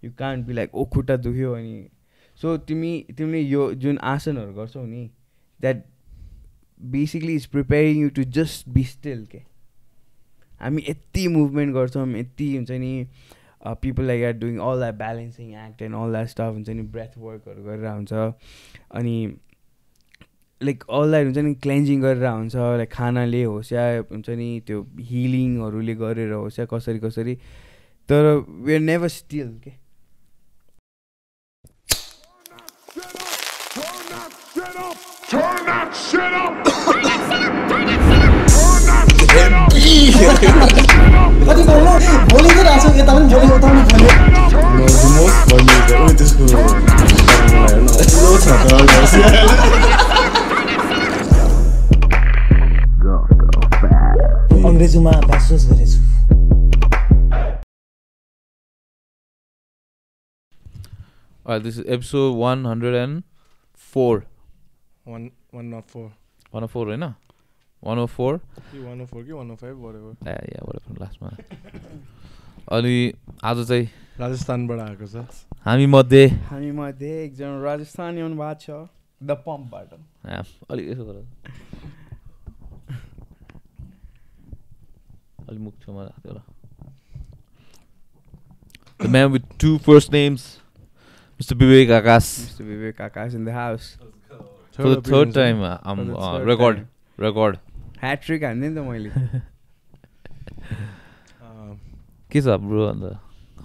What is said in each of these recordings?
You can't be like, oh खुट्टा दुख्यो अनि so तिमीले यो जुन आसनहरू गर्छौ नि that basically is preparing you to just be still के हामी यति मुभमेन्ट गर्छौँ यति हुन्छ नि people like that doing all that balancing act and all that stuff हुन्छ नि breath workहरू गरेर हुन्छ अनि लाइक all that हुन्छ नि क्लेन्जिङ गरेर हुन्छ लाइक खानाले होस् या हुन्छ नि त्यो हिलिङहरूले गरेर होस् या कसरी कसरी तर we are never still के Turn that shit up! कति बोल्नु बोलेको रहेछ यता पनि बोलेको उता पनि बोल्यो the most funny is that त्यसको लो छ त अङ्ग्रेजीमा ब्याचलर्स गरेछु This is episode 104. 104 104 होइन 104 104 कि 105 whatever yeah whatever लास्टमा अनि आज चाहिँ राजस्थानबाट आएको छ हामी मध्ये एकजना राजस्थानी आउनु भएको छ द पम्पबाट अलिक यसो गर अलिक मुख छेउमा राख्थ्यो होला The man with two first names, Mr. Bibek Akash. Mr. Bibek Akash in the house. For the third time, I'm record. Hat-trick हान्ने नि त मैले के छ ब्रो अन्त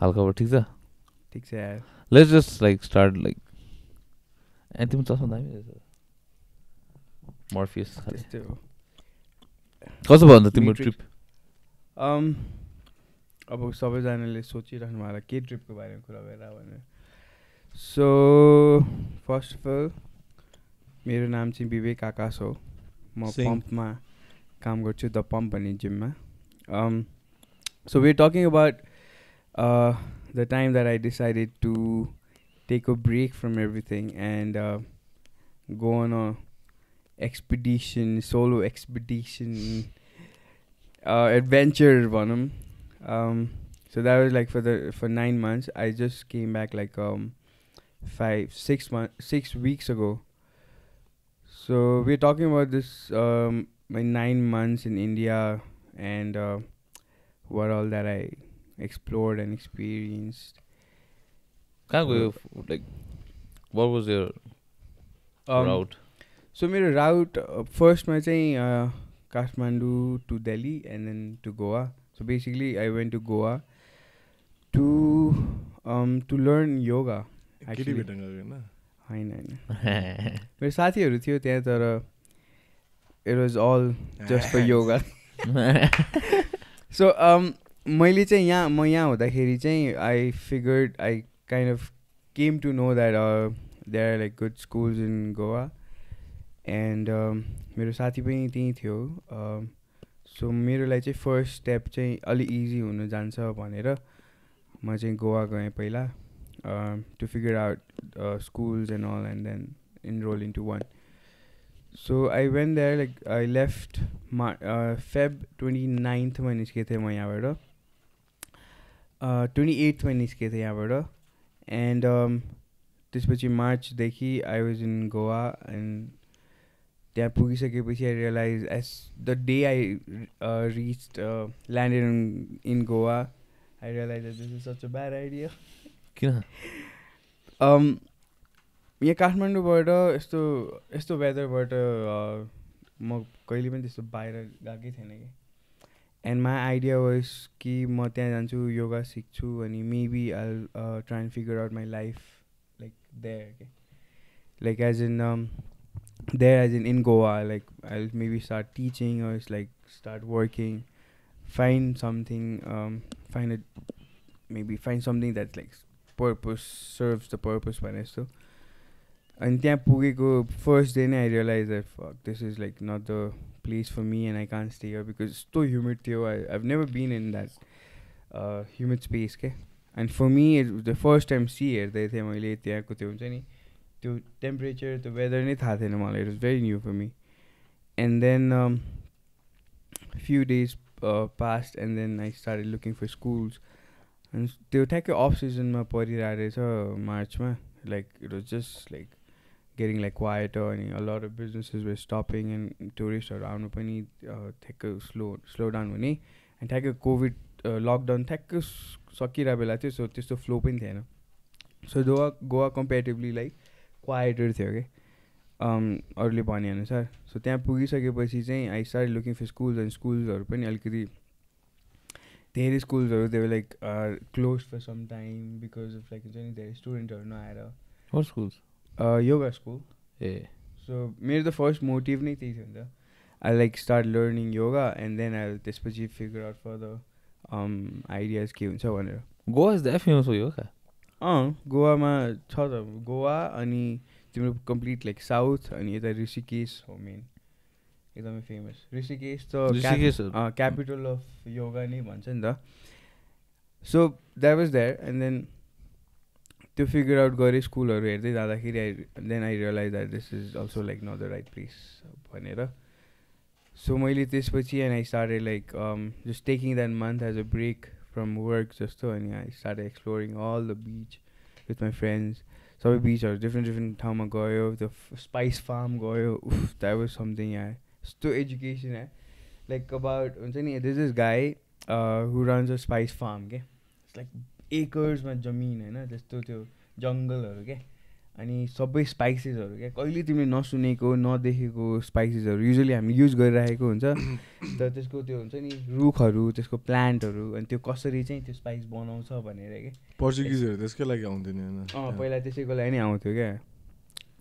हालखबर ठिक छ ठिक छ यार Let's just like start like तिम्रो चस्मा दामी रहेछ Morpheus खाले त्यस्तै हो कस्तो भयो अन्त तिम्रो ट्रिप अब सबैजनाले सोचिराख्नु होला के ट्रिपको बारेमा कुरा गरेर भनेर सो फर्स्ट अफ अल मेरो नाम चाहिँ विवेक आकाश हो म पम्पमा काम गर्छु द पम्प भन्ने जिममा so we are talking about the time that I decided to take a break from everything and go on a expedition solo expedition adventure भनौँ so that was like for 9 months. I just came back like 6 weeks ago. So we're talking about this my 9 months in India and what all that I explored and experienced. Can't go like what was your route? So my route first my saying Kathmandu to Delhi and then to Goa. So basically I went to Goa to learn yoga actually. हैन मेरो साथीहरु थियो त्यहाँ तर it was all just for yoga. So मैले चाहिँ म यहाँ हुँदाखेरि चाहिँ I figured I kind of came to know that there are like good schools in Goa and मेरो साथी पनि त्यही थियो सो मेरो लागि चाहिँ फर्स्ट स्टेप चाहिँ अलि इजी हुन जान्छ भनेर म चाहिँ गोवा गएँ पहिला to figure out schools and all and then enroll into one so I went there like I left Feb 29मा निस्केको थिएँ म यहाँबाट 28मा निस्केको थिएँ यहाँबाट एन्ड त्यसपछि मार्चदेखि I was in Goa and त्यहाँ पुगिसकेपछि I realise as the day I reached landed in Goa I realise this is such a bad idea किन यहाँ काठमाडौँबाट यस्तो वेदरबाट म कहिले पनि त्यस्तो बाहिर गएकै थिएन कि एन्ड माई आइडिया वाज कि म त्यहाँ जान्छु योगा सिक्छु अनि maybe I try and figure out my life like there के like as in there as in Goa, like I'll maybe start teaching or it's like start working, find something, find something that's like serves the purpose when it's so. And त्यहाँ पुगेको first day I realized that fuck, this is like not the place for me and I can't stay here because it's so humid थियो. I've never been in that humid space के and for me it was the first time see हेर्दै थिएँ मैले त्यहाँको त्यो हुन्छ नि त्यो टेम्परेचर त्यो वेदर नै थाहा थिएन मलाई it was very new for me and then few days passed and then I started looking for schools अनि त्यो ठ्याक्कै अफ सिजनमा परिरहेको रहेछ मार्चमा like it was just like getting like quieter अनि a lot of businesses were stopping and टुरिस्टहरू आउनु पनि ठ्याक्कै स्लो डाउन हुने अनि ठ्याक्कै कोभिड लकडाउन ठ्याक्कै सकिरहेको बेला थियो सो त्यस्तो फ्लो पनि थिएन so Goa comparatively like quieter थियो कि अरूले भनेअनुसार सो त्यहाँ पुगिसकेपछि चाहिँ I start looking for schools and स्कुल्सहरू पनि अलिकति धेरै स्कुल्सहरू त्यो like close for some time because of like हुन्छ नि धेरै स्टुडेन्टहरू नआएर योगा स्कुल ए सो मेरो त फर्स्ट मोटिभ नै त्यही थियो नि त I like start learning yoga and then I त्यसपछि फिगर आउट फर्दर आइडियाज के हुन्छ भनेर गोवा इज द्याट फेमस हो योगा गोवामा छ त गोवा अनि तिम्रो कम्प्लिट लाइक साउथ अनि यता ऋषिकेश हो मेन एकदमै फेमस ऋषिकेश त क्यापिटल अफ योगा नै भन्छ नि त so that was there and then त्यो फिगर आउट गरेँ स्कुलहरू हेर्दै जाँदाखेरि then I realise that this is also like not the right place भनेर सो मैले त्यसपछि and I started like just taking that month as a break from work जस्तो अनि I started exploring all the beach with my friends सबै बिचहरू different ठाउँमा गयो त्यो स्पाइस फार्म गयो उफ द्याट वाज समथिङ यार यस्तो एजुकेसन है लाइक अबाउट हुन्छ नि this is guy who runs a spice farm के इट्स लाइक एकर्समा जमिन होइन त्यस्तो त्यो जङ्गलहरू क्या अनि सबै स्पाइसेसहरू क्या कहिले तिमीले नसुनेको नदेखेको स्पाइसेसहरू युजली हामीले युज गरिरहेको हुन्छ तर त्यसको त्यो हुन्छ नि रुखहरू त्यसको प्लान्टहरू अनि त्यो कसरी चाहिँ त्यो स्पाइस बनाउँछ भनेर क्या पर्चुगिजहरू त्यसकै लागि आउँथ्यो नि होइन पहिला त्यसैको लागि नै आउँथ्यो क्या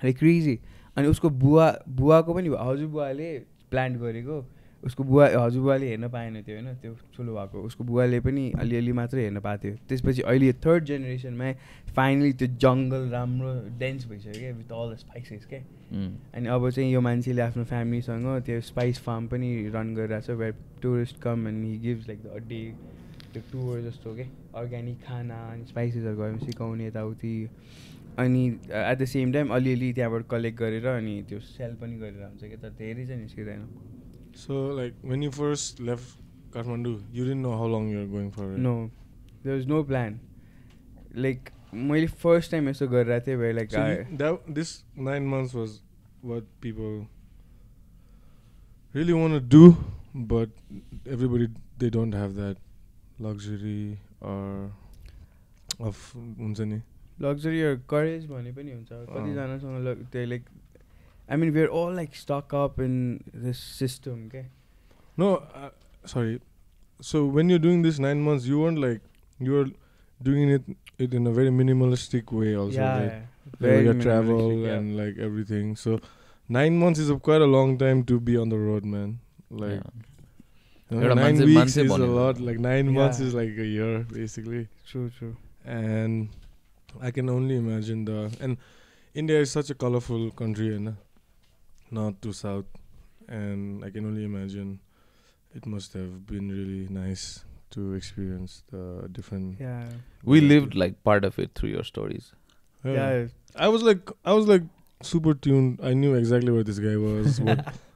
लाइक क्रेजी अनि उसको बुवाको पनि हजुरबुवाले प्लान्ट गरेको उसको हजुरबुवाले हेर्न पाएन त्यो होइन त्यो ठुलो भएको उसको बुवाले पनि अलिअलि मात्रै हेर्न पाएको थियो त्यसपछि अहिले थर्ड जेनेरेसनमा फाइनली त्यो जङ्गल राम्रो डेन्स भइसक्यो क्या विथ अल द स्पाइसेस क्या अनि अब चाहिँ यो मान्छेले आफ्नो फ्यामिलीसँग त्यो स्पाइस फार्म पनि रन गरिरहेको छ where tourist come and he gives like the day त्यो टुर जस्तो क्या अर्ग्यानिक खाना अनि स्पाइसेसहरू गएर सिकाउने यताउति अनि एट द सेम टाइम अलिअलि त्यहाँबाट कलेक्ट गरेर अनि त्यो सेल पनि गरेर हुन्छ क्या तर धेरै चाहिँ निस्किँदैन So like when you first left Kathmandu, you didn't know how long you were going for it? No, there was no plan. Like मैले first time यसो गरिरहेको थिएँ where like so this 9 months was what people really want to do, but everybody they don't have that luxury or of हुन्छ नि luxury or courage भने पनि हुन्छ कतिजनासँग त्यो like I mean we're all like stuck up in this system okay no sorry so when you're doing this 9 months you weren't like you were doing it in a very minimalistic way also right? Very like travel yeah. and like everything so 9 months is quite a long time to be on the road man like you know, 9 weeks is a lot like 9 months is like a year basically true and I can only imagine and India is such a colorful country and north to south and I can only imagine it must have been really nice to experience the different we lived like part of it through your stories I was like super tuned I knew exactly what this guy was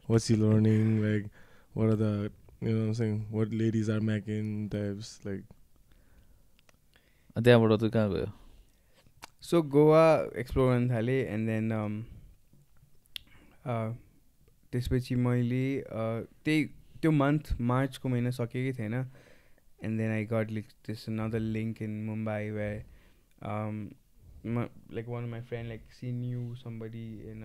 what's he learning like what are the you know what I'm saying what ladies are making types like त्यहाँबाट चाहिँ कहाँ गयो so Goa explore गर्न थालेँ and then त्यसपछि मैले त्यही त्यो मन्थ मार्चको महिना सकेकै थिएन and then I got like this another link in Mumbai where like one of my friend like see new somebody in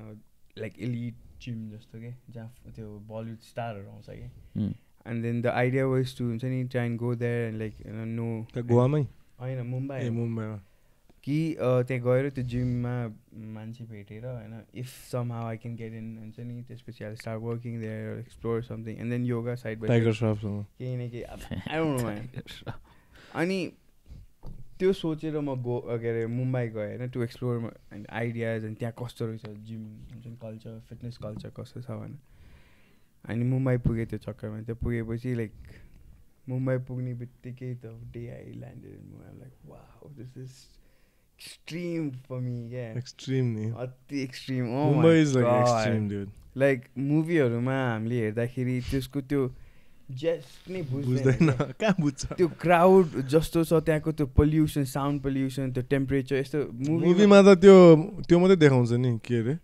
like elite gym जस्तो के जहाँ त्यो बलिउड स्टारहरू आउँछ कि and then the idea was to हुन्छ नि try and go there and like no गोवामै होइन मुम्बईमा कि त्यहाँ गएर त्यो जिममा मान्छे भेटेर होइन if somehow I can get in हुन्छ नि त्यसपछि I start working there explore something and then yoga side by Tiger श्रफसँग केही न केही अनि त्यो सोचेर म के अरे मुम्बई गएँ होइन टु एक्सप्लोर आइडियाज अनि त्यहाँ कस्तो रहेछ जिम हुन्छ नि कल्चर फिटनेस कल्चर कस्तो छ भने अनि मुम्बई पुगेँ त्यो चक्करमा त्यो पुगेपछि लाइक मुम्बई पुग्ने बित्तिकै त day I landed like wow this is extreme for me extreme ni अति extreme Mumbai is like extreme dude like movie हरूमा हामीले हेर्दाखेरि त्यसको त्यो जस्ट नै बुझ्दैन कहाँ बुझ्छ त्यो क्राउड जस्तो छ त्यहाँको त्यो पोल्युसन साउन्ड पोल्युसन त्यो टेम्परेचर यस्तो मुभीमा त त्यो मात्रै देखाउँछ नि के अरे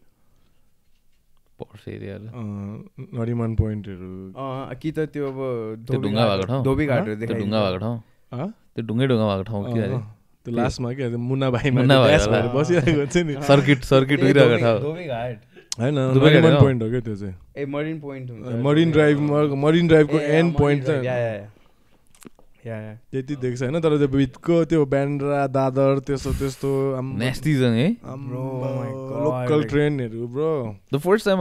पर्स एरियाहरु नरिमान पोइन्टहरु कि त त्यो अब त्यो ढुङ्गा भएको ठाउँ धोबीघाटहरु त्यो देखाइन्छ ढुङ्गा भएको ठाउँ त्यो ढुङ्गै भएको ठाउँ के अरे त्यो लास्टमा के मुन्ना भाइ ड्यास भएर बसिरहेको हुन्छ नि सर्किट उइरहेको ठाउँ धोबीघाट हैन नरिमान पोइन्ट हो के त्यो चाहिँ ए मरिन पोइन्ट हुन्छ मरिन ड्राइभको एन्ड पोइन्ट चाहिँ या त्यति देख्छ हैन तर त्यो भितको त्यो ब्यान्ड्रा दादर त्यस्तो नेस्टी छ नि लोकल ट्रेनहरु ब्रो द फर्स्ट टाइम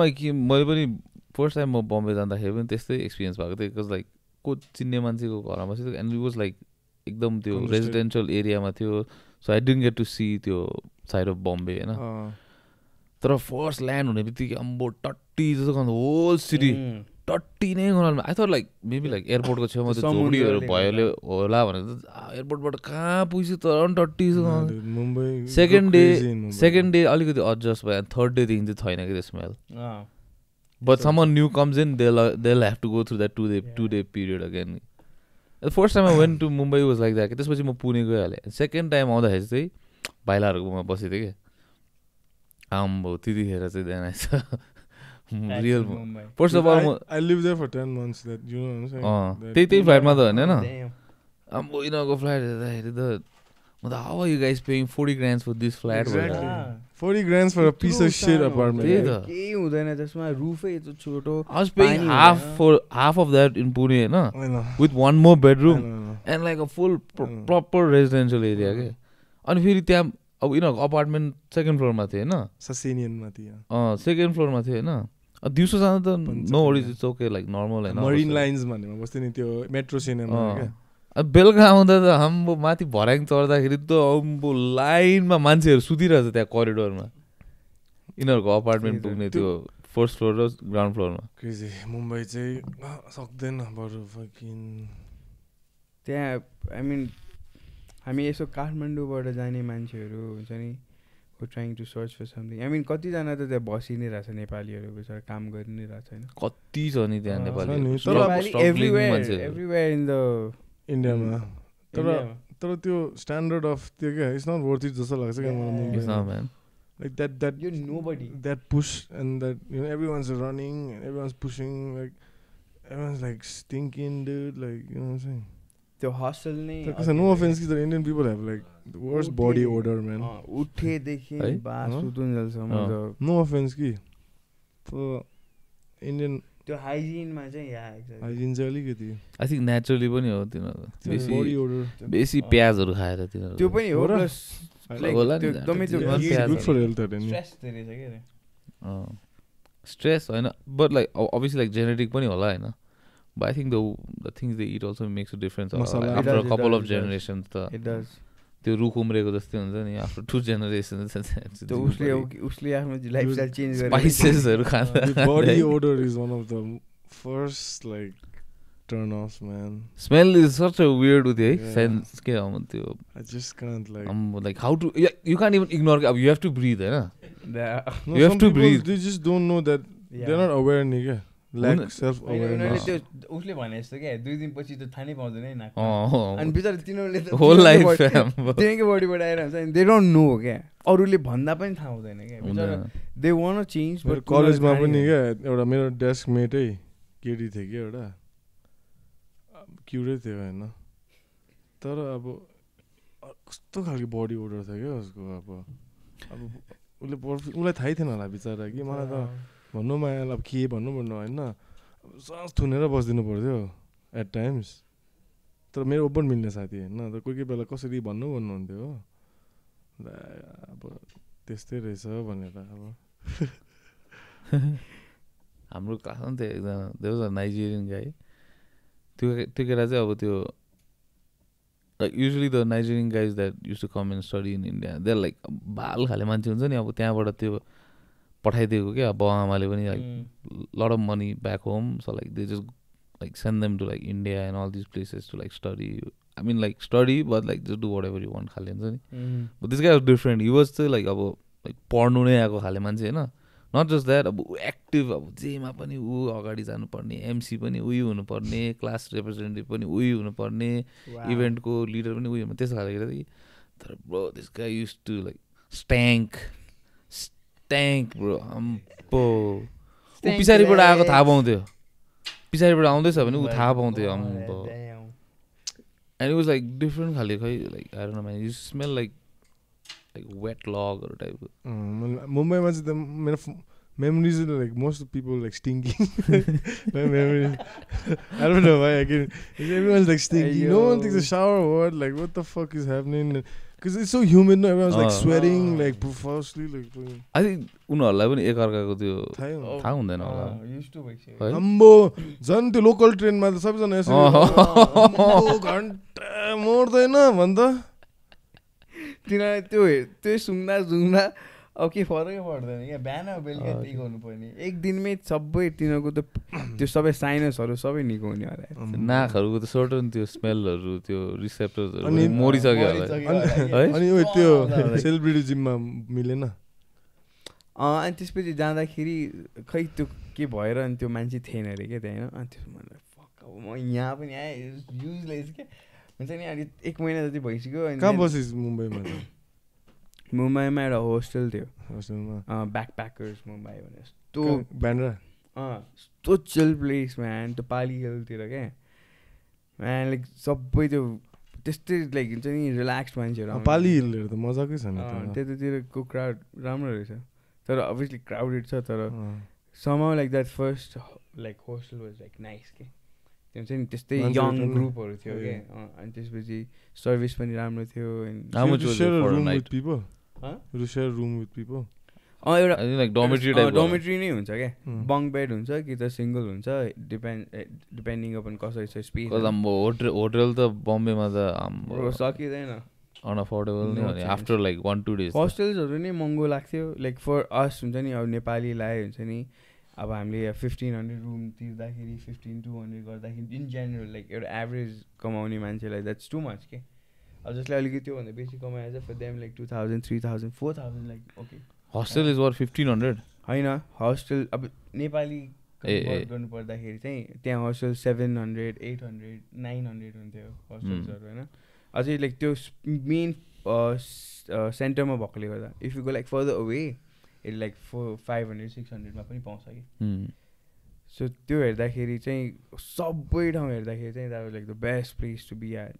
मैले पनि फर्स्ट टाइम म बम्बे जाँदाखेरि पनि त्यस्तै एक्सपिरियन्स भएको थियो बिकज लाइक को चिन्ने मान्छेको घरमा बसेको एन्ड इट वाज लाइक एकदम त्यो रेजिडेन्शियल एरियामा थियो so I didn't get to see त्यो साइड अफ बम्बे हैन तर फर्स्ट ल्यान्ड हुने बित्तिकै अम्बो टट्टी जस्तो खान्छ होल सिटी टट्टी नै गनालमा I thought like maybe like एयरपोर्टको छेउमा त्यो झोपडीहरू भयोले होला भनेर एयरपोर्टबाट कहाँ पुग्यो तर पनि टट्टी सेकेन्ड डे अलिकति एडजस्ट भयो थर्ड डेदेखि चाहिँ छैन कि त्यो smell but someone new comes in they'll have to go through that two day period again. The first time I went to Mumbai was like that. त्यसपछि म पुणे गइहालेँ सेकेन्ड टाइम आउँदाखेरि चाहिँ भाइलाहरूकोमा बसेको थिएँ कि आम्बो त्यतिखेर चाहिँ देन आएछ real first of all I lived there for 10 months that you know what I'm saying त्यही फ्लाइटमा त होइन आम्बो यिनीहरूको फ्लाइट हेर्दाखेरि त म त how are you guys paying 40 grand for this flat? Exactly. 40 grand for a piece of shit apartment. केही हुँदैन त्यसमा रुफै यस्तो छोटो I was paying half of that in Pune हैन with one more bedroom and like a full proper residential area के अनि फेरि त्यहाँ अब यिनीहरूको अपार्टमेन्ट सेकेन्ड फ्लोरमा थियो हैन ससेनियनमा थियो सेकेन्ड फ्लोरमा थियो हैन दिउँसो जाँदा त no worries it's okay like normal हैन मरिन लाइन्स भन्नेमा बस्थ्यो नि त्यो मेट्रो सिनेमा के अब बेलुका आउँदा त हाम्रो माथि भर्याङ चढ्दाखेरि त अम्बो लाइनमा मान्छेहरू सुतिरहेछ त्यहाँ करिडोरमा यिनीहरूको अपार्टमेन्ट पुग्ने त्यो फर्स्ट फ्लोर र ग्राउन्ड फ्लोरमा क्रेजी मुम्बई चाहिँ सक्दैन बरु फकिङ त्यहाँ आई मिन हामी यसो काठमाडौँबाट जाने मान्छेहरू हुन्छ नि who trying to search for something. I mean कतिजना त त्यहाँ बसि नै रहेछ नेपालीहरू बिचारा काम गरि नै रहेछ हैन कति छ नि त्यहाँ नेपाली everywhere in the इन्डियामा तर त्यो स्ट्यान्डर्ड अफ त्यो के इट्स नट वर्थ इट जस्तो लाग्छ क्या मलाई Mumbai like that you're nobody that push and that you know everyone's running and everyone's pushing like everyone's like stinking dude like you know what I'm saying the hustle नै because no offense the Indian people have like the worst body odor man उठे देखि बास सुतुन जलसम्म no offense कि for Indian त्यो hygiene मा चाहिँ या exactly hygiene चाहिँ अलिकति आई थिंक नेचुरली पनि हो तिनीहरु बडी ओडर बेसी प्याजहरु खाएर तिनीहरु त्यो पनि हो प्लस लाइक त्यो एकदमै त्यो गुड फर हेल्थ हो नि स्ट्रेस धेरै छ के स्ट्रेस हैन but like obviously like genetic पनि होला हैन but I think the things they eat also makes a difference after a couple of generations it does त्यो रुख उम्रेको जस्तै हुन्छ नि आफ्टर 2 generations त्यो उसले आफ्नो लाइफस्टाइल चेन्ज गरेर स्पाइसेसहरु खान्छ body odour is one of the first like turn offs man smell is such a weird with sense के त्यो I just can't like I'm like how to you can't even ignore you have to breathe है ना you have to breathe they just don't know that they're not aware नि के lack self awareness त्यो उसले भने जस्तो के 2 दिन पछि त थाहा नै पाउँदैन है नाक अनि बिचारा तिनीहरुले त होल लाइफ तिनीकै बडीबाट आइरहन्छ नि दे डोन्ट नो के अरूले भन्दा पनि थाहा हुँदैन के बिचारा they want to change but कलेजमा पनि के एउटा मेरो डेस्क मेटै केटी थियो के एउटा क्युरै थियो हैन तर अब कस्तो खालको बडी ओडर थियो क्या उसको अब उसलाई थाहै थिएन होला बिचारा कि मलाई त भन्नु माया अब के भन्नु हैन सास थुनेर बस्दिनु पर्थ्यो एट टाइम्स तर मेरो ओपन मिल्ने साथी हैन तर कोही बेला कसरी भन्नुहुन्थ्यो हो अब त्यस्तै रहेछ भनेर अब हाम्रो क्लासमा त एकजना देयर वाज अ नाइजेरियन गाई त्यो केटा चाहिँ अब त्यो like usually the Nigerian guys that used to come and study in India they're like बाल खाले मान्छे हुन्छ नि अब त्यहाँबाट त्यो पठाइदिएको के अब आमाले पनि like lot of money back home so like they just like send them to like India and all these places to like study I mean like study but like just do whatever you want खाले हुन्छ नि but this guy was different he was still like अब like पढ्नु नै आएको खाले मान्छे हैन नट जस्ट द्याट अब एक्टिभ अब जेमा पनि ऊ अगाडि जानुपर्ने एमसी पनि उही हुनुपर्ने क्लास रिप्रेजेन्टेटिभ पनि उही हुनुपर्ने इभेन्टको लिडर पनि उही त्यस्तो खालको कि तर bro this guy use to like stank bro अम्पो ऊ पछाडिबाट आएको थाहा पाउँथ्यो पछाडिबाट आउँदैछ भने ऊ थाहा पाउँथ्यो अम्पो and it was like different खाले खै like I don't know man you smell like wet लगहरू टाइपको मुम्बईमा चाहिँ त मेरो memories are like most of people like stinking. My memories, I don't know why. Everyone's like stinky. No one takes a shower or what? Like what the fuck is happening? Because it's so humid. No, everyone's like sweating like profusely. Like I think उनीहरूलाई पनि एकअर्काको त्यो थाहा हुँदैन होला. अम्बो झन् त्यो local ट्रेनमा त सबैजना यसो घन्टा मर्दैन भन्छ. तिनीहरू त्यो सुङ्दा अब के फरकै पर्दैन क्या बिहान बेलुका त्यही गर्नुपर्ने एक दिनमै सबै तिनीहरूको त त्यो सबै साइनसहरू सबै निको हुने होला नाकहरूको त सर्टन त्यो स्मेलहरू त्यो रिसेप्टर्सहरू मरिसक्यो होला अनि त्यो सेलिब्रिटी जिममा मिलेन अनि त्यसपछि जाँदाखेरि खै त्यो के भएर अनि त्यो मान्छे थिएन अरे क्या त्यहाँ होइन अनि त्यो अब म यहाँ पनि आएँ युजलेस क्या हुन्छ नि अहिले 1 महिना जति भइसक्यो कहाँ बसिस मुम्बईमा मुम्बईमा एउटा होस्टेल थियो होस्टेलमा ब्याकप्याकर्स मुम्बई भने यस्तो ब्यान्ड्रा यस्तो चिल प्लेस म्यान त्यो पाली हिलतिर क्या म्यान लाइक सबै त्यो त्यस्तै लाइक हुन्छ नि रिल्याक्स मान्छेहरू पाली हिलहरू त मजाकै छ नि त्यतातिरको क्राउड राम्रो रहेछ तर अभियसली क्राउडेड छ तर somehow like that first like hostel was like nice के त्यो हुन्छ नि त्यस्तै यङ ग्रुपहरू थियो के अनि त्यसपछि सर्भिस पनि राम्रो थियो एउटा डोमेट्री नै हुन्छ क्या बङ्क बेड हुन्छ कि त सिङ्गल हुन्छ डिपेन्डिङ अपन कसरी छ स्पेस होटल त बम्बेमा त सकिँदैन अनअफोर्डेबल नै हो आफ्टर लाइक 1-2 डेज होस्टेल्सहरू नै महँगो लाग्थ्यो लाइक फर अस हुन्छ नि अब नेपालीलाई हुन्छ नि अब हामीले 1500 रुम तिर्दाखेरि 15-200 गर्दाखेरि इन जेनरल लाइक एउटा एभरेज कमाउने मान्छेलाई द्याट्स टु मच के अब जसले अलिकति त्योभन्दा बेसी कमाएर चाहिँ for them like 2000 3000 4000 like okay hostel is were 1500 होइन हस्टेल अब नेपाली गर्नु पर्दाखेरि चाहिँ त्यहाँ हस्टेल 700 800 900 हुन्थ्यो हस्टेल्सहरू होइन अझै लाइक त्यो मेन सेन्टरमा भएकोले गर्दा if you go like further away it like 500-600मा पनि पाउँछ कि सो त्यो हेर्दाखेरि चाहिँ सबै ठाउँ हेर्दाखेरि चाहिँ that was like the best place to be at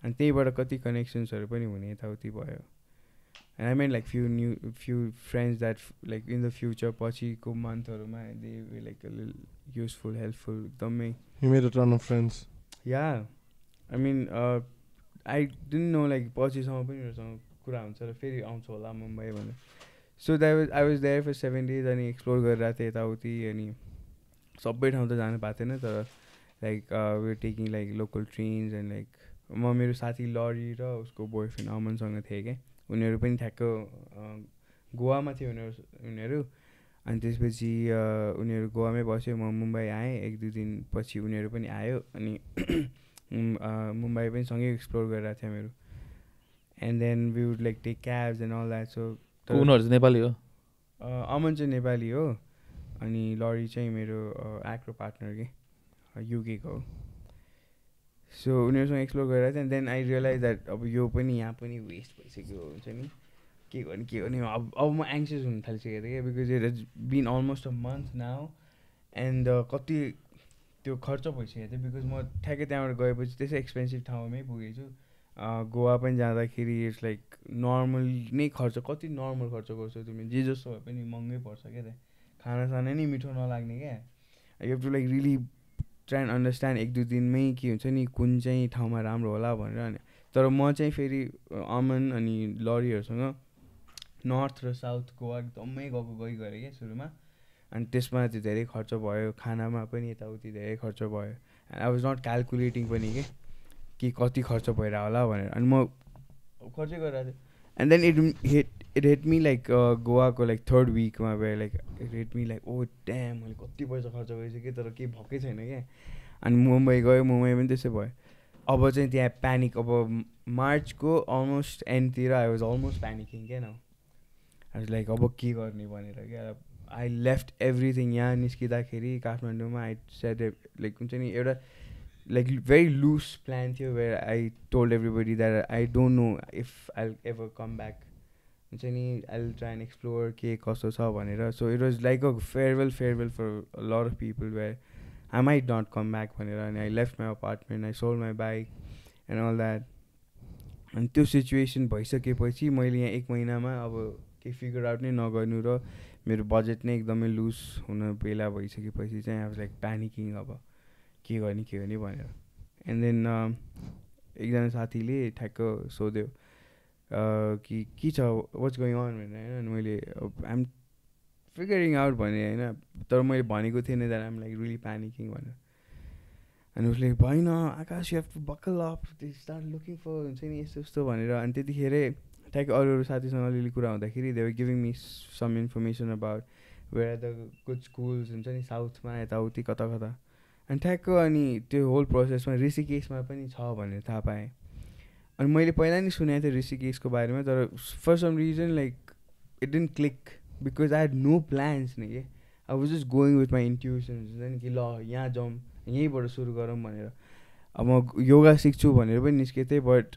अनि त्यहीबाट कति कनेक्सन्सहरू पनि हुने यताउति भयो and I mean like few friends that like in the future पछिको मन्थहरूमा दे लाइक युजफुल हेल्पफुल एकदमै you made a ton of friends yeah I mean I didn't know like पछिसम्म पनि मेरोसँग कुरा हुन्छ र फेरि आउँछु होला मुम्बई भनेर so that I was there for 7 days अनि एक्सप्लोर गरिरहेको थिएँ यताउति अनि सबै ठाउँ त जानु पाएको थिएन तर like we taking like local trains and like म मेरो साथी लरी र उसको बोयफ्रेन्ड अमनसँग थिएँ क्या उनीहरू पनि ठ्याक्क गोवामा थियो उनीहरू अनि त्यसपछि उनीहरू गोवामै बस्यो म मुम्बई आएँ 1-2 दिन पछि उनीहरू पनि आयो अनि मुम्बई पनि सँगै एक्सप्लोर गरिरहेको थियो मेरो and then we would like take cabs and all that so उनीहरू चाहिँ नेपाली हो अमन चाहिँ नेपाली हो अनि लरी चाहिँ मेरो एक्रो पार्टनर के युगिक हो सो उनीहरूसँग एक्सप्लोर गरिरहेको थियो and then I realise that अब यो पनि यहाँ पनि वेस्ट भइसक्यो हुन्छ नि के गर्ने अब म एङ्सियस हुन थालिसकेको थिएँ क्या because it has been almost a month now and कति त्यो खर्च भइसकेको थियो बिकज म ठ्याक्कै त्यहाँबाट गएपछि त्यसै एक्सपेन्सिभ ठाउँमै पुगेको छु गोवा पनि जाँदाखेरि इट्स लाइक नर्मल नै खर्च कति नर्मल खर्च गर्छौ तिमी जे जस्तो भए पनि महँगै पर्छ क्या त्यहाँ खानासाना नै मिठो नलाग्ने क्या you have to like really try and understand 1-2 दिनमै के हुन्छ नि कुन चाहिँ ठाउँमा राम्रो होला भनेर अनि तर म चाहिँ फेरि अमन अनि लरीहरूसँग नर्थ र साउथ गोवा एकदमै गई गरेँ क्या सुरुमा अनि त्यसमा चाहिँ धेरै खर्च भयो खानामा पनि यताउति धेरै खर्च भयो and I was not calculating पनि कि कति खर्च भइरहेको होला भनेर अनि म खर्चै गरिरहेको थिएँ and then it hit me like गोवाको लाइक 3rd weekमा गएर like it hit me like oh damn मैले कति पैसा खर्च गरिसकेँ तर केही भएकै छैन क्या अनि मुम्बई गयो मुम्बई पनि त्यसै भयो अब चाहिँ त्यहाँ प्यानिक अब मार्चको अलमोस्ट एन्डतिर आई वाज अलमोस्ट प्यानिकिङ क्या न आई वाज लाइक अब के गर्ने भनेर क्या आई लेफ्ट एभ्रिथिङ यहाँ निस्किँदाखेरि काठमाडौँमा आई सेड लाइक हुन्छ नि एउटा लाइक भेरी लुज प्लान थियो where I told everybody that I don't know if I ever come back हुन्छ नि I will try and explore के कस्तो छ भनेर so it was like a farewell for a lot of people where I might not come back भनेर अनि I left my apartment I sold my bike and all that अनि त्यो situation भइसकेपछि मैले यहाँ 1 महिनामा अब केही फिगर आउट नै नगर्नु र मेरो बजेट नै एकदमै लुज हुन बेला भइसकेपछि चाहिँ अब लाइक प्यानिकिङ अब के गर्ने भनेर एन्ड देन एकजना साथीले ठ्याक्क सोध्यो कि के छ वाट्स गोइङ अन भनेर होइन अनि मैले आइएम फिगरिङ आउट भने होइन तर मैले भनेको थिएन that I'm like really panicking भनेर अनि उसले भएन Akash you have to buckle up they start looking for हुन्छ नि यस्तो यस्तो भनेर अनि त्यतिखेरै ठ्याक्क अरू साथीसँग अलिअलि कुरा हुँदाखेरि they were giving me some information about where the good schools हुन्छ नि साउथमा यताउति कता कता अनि ठ्याक्क अनि त्यो होल प्रोसेसमा ऋषिकेशमा पनि छ भनेर थाहा पाएँ अनि मैले पहिला नि सुनेको थिएँ ऋषिकेशको बारेमा तर for some reason like it didn't click because I had no plans नि के I was just going with my intuitions हुन्छ नि कि ल यहाँ जाउँ यहीँबाट सुरु गरौँ भनेर अब म योगा सिक्छु भनेर पनि निस्केको थिएँ but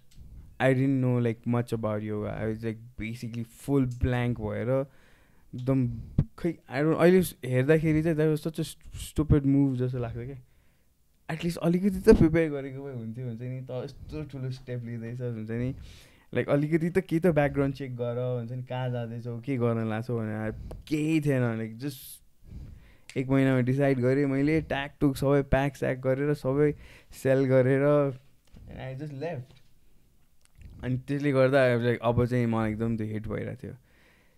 I didn't know like much about yoga I was like basically full blank भएर एकदम खै अहिले हेर्दाखेरि चाहिँ that was such a stupid move जस्तो लाग्छ क्या एटलिस्ट अलिकति त प्रिपेयर गरेको भए हुन्थ्यो हुन्छ नि त यस्तो ठुलो स्टेप लिँदैछ हुन्छ नि लाइक अलिकति त केही त ब्याकग्राउन्ड चेक गर हुन्छ नि कहाँ जाँदैछौ के गर्न लाग्छौ भनेर केही थिएन लाइक जस्ट 1 महिनामा डिसाइड गरेँ मैले ट्याकटुक सबै प्याक स्याक गरेर सबै सेल गरेर आई जस्ट लेफ्ट अनि त्यसले गर्दा लाइक अब चाहिँ मलाई एकदम त्यो हिट भइरहेको थियो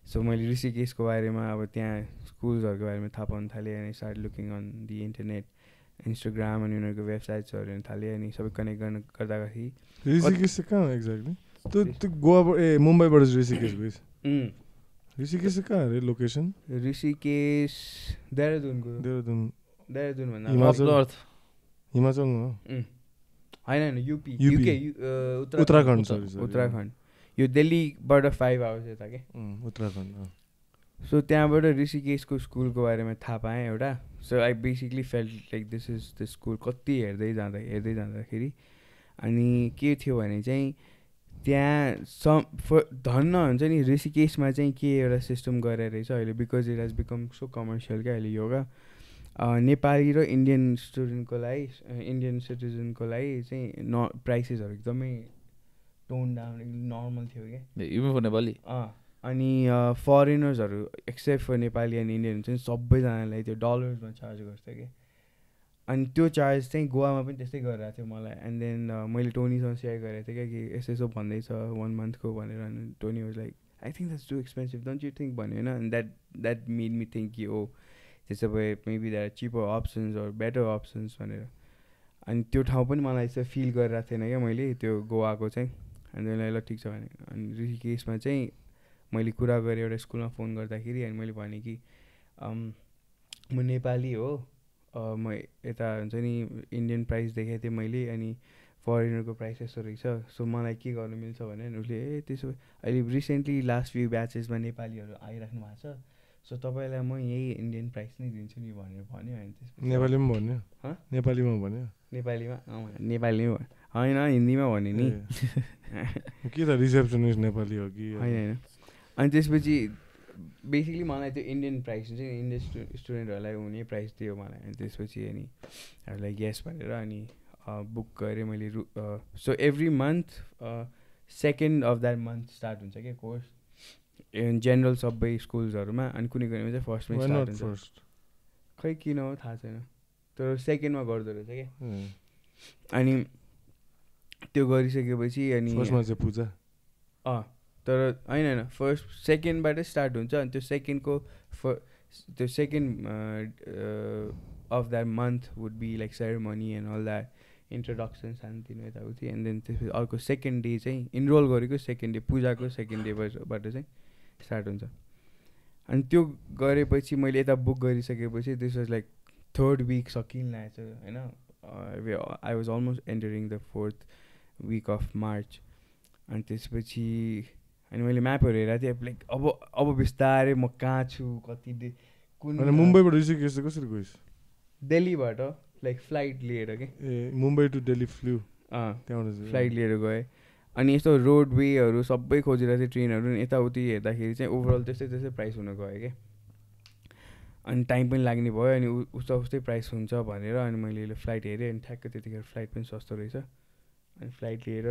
सो मैले ऋषिकेशको बारेमा अब त्यहाँ स्कुल्सहरूको बारेमा थाहा पाउनु थालेँ अनि start looking on the internet Instagram अनि उनीहरूको वेबसाइट्सहरू हेर्नु थालेँ अनि सबै कनेक्ट गर्दाखेरि ऋषिकेश चाहिँ कहाँ हो एक्ज्याक्टली त्यो गोवाबाट मुम्बईबाट ऋषिकेश गइस ऋषिकेश चाहिँ कहाँ अरे लोकेसन ऋषिकेश देहरादुनको देहरादुन नर्थ हिमाचलमा होइन युपी युके उत्तराखण्ड उत्तराखण्ड यो दिल्लीबाट 5 आवर्स यता के उत्तराखण्ड सो त्यहाँबाट ऋषिकेशको स्कुलको बारेमा थाहा पाएँ एउटा so I basically felt like this is the school कति हेर्दै जाँदाखेरि अनि के थियो भने चाहिँ त्यहाँ धन्न हुन्छ नि ऋषिकेशमा चाहिँ के एउटा सिस्टम गरेर रहेछ अहिले because it has become so commercial क्या अहिले योगा नेपाली र इन्डियन स्टुडेन्टको लागि इन्डियन सिटिजनको लागि चाहिँ प्राइसेसहरू एकदमै टोन डाउन एकदम नर्मल थियो क्या इभन फर नेपाली अनि फरेनर्सहरू except for Nepali and Indian चाहिँ सबैजनालाई त्यो डलर्समा चार्ज गर्छ क्या अनि त्यो चार्ज चाहिँ गोवामा पनि त्यस्तै गरिरहेको थियो मलाई एन्ड देन मैले टोनीसँग सेयर गरेको थिएँ क्या कि यसो यसो भन्दैछ 1 मन्थको भनेर अनि Tony was like I think that's to expensive don't you think भन्यो होइन अनि द्याट मेड मी थिङ्क कि ओ त्यसो भए maybe that cheaper options or better options भनेर अनि त्यो ठाउँ पनि मलाई चाहिँ फिल गरिरहेको थिएन क्या मैले त्यो गोवाको चाहिँ अनि त्यसलाई ल ठिक छ भने अनि ऋषिकेशमा चाहिँ मैले कुरा गरेँ एउटा स्कुलमा फोन गर्दाखेरि अनि मैले भनेँ कि म नेपाली हो म यता हुन्छ नि इन्डियन प्राइस देखाएको थिएँ मैले अनि फरेनरको प्राइस यस्तो रहेछ सो मलाई के गर्नु मिल्छ भने उसले त्यसो अहिले रिसेन्टली लास्ट फ्यु ब्याचेसमा नेपालीहरू आइराख्नु भएको छ सो तपाईँलाई म यही इन्डियन प्राइस नै दिन्छु नि भनेर भन्यो अनि त्यसपछि नेपालीमा भन्यो नेपालीमा भन्यो नेपालीमा नेपालीमा होइन हिन्दीमा भन्यो नि के त रिसेप्सनिस्ट नेपाली हो कि होइन अनि त्यसपछि बेसिकली मलाई त्यो इन्डियन प्राइस हुन्छ नि इन्डियन स्टुडेन्टहरूलाई हुने प्राइस दियो मलाई अनि त्यसपछि अनि लाइक यस भनेर अनि बुक गरेँ मैले so every month 2nd of that month start हुन्छ क्या कोर्स जेनरल सबै स्कुल्सहरूमा अनि कुनै कुनैमा चाहिँ फर्स्टमै स्टार्ट हुन्छ खै किन हो थाहा छैन तर 2ndमा गर्दो रहेछ क्या अनि त्यो गरिसकेपछि अनि फर्स्टमा चाहिँ पूजा तर होइन फर्स्ट 2ndबाटै स्टार्ट हुन्छ अनि त्यो 2ndको त्यो 2nd of that month would be like ceremony and all that introduction सानोतिनो यताउति एन्ड देन त्यसपछि अर्को 2nd डे चाहिँ इनरोल गरेको 2nd डे पूजाको 2nd डेबाट चाहिँ स्टार्ट हुन्छ अनि त्यो गरेपछि मैले यता बुक गरिसकेपछि this was like 3rd week सकिन लागेको छ होइन I was almost entering the 4th week of March अनि त्यसपछि अनि मैले म्यापहरू हेरेको थिएँ लाइक अब बिस्तारै म कहाँ छु अनि मुम्बईबाट ऋषिकेश चाहिँ कसरी गइस्? दिल्लीबाट लाइक फ्लाइट लिएर के ए मुम्बई टु दिल्ली फ्ल्यु त्यहाँबाट फ्लाइट लिएर गएँ अनि यस्तो रोडवेहरू सबै खोजेर चाहिँ ट्रेनहरू यताउति हेर्दाखेरि चाहिँ ओभरअल त्यस्तै प्राइस हुन गयो क्या अनि टाइम पनि लाग्ने भयो अनि उस्तै प्राइस हुन्छ भनेर अनि मैले फ्लाइट हेरेँ अनि ठ्याक्कै त्यतिखेर फ्लाइट पनि सस्तो रहेछ अनि फ्लाइट लिएर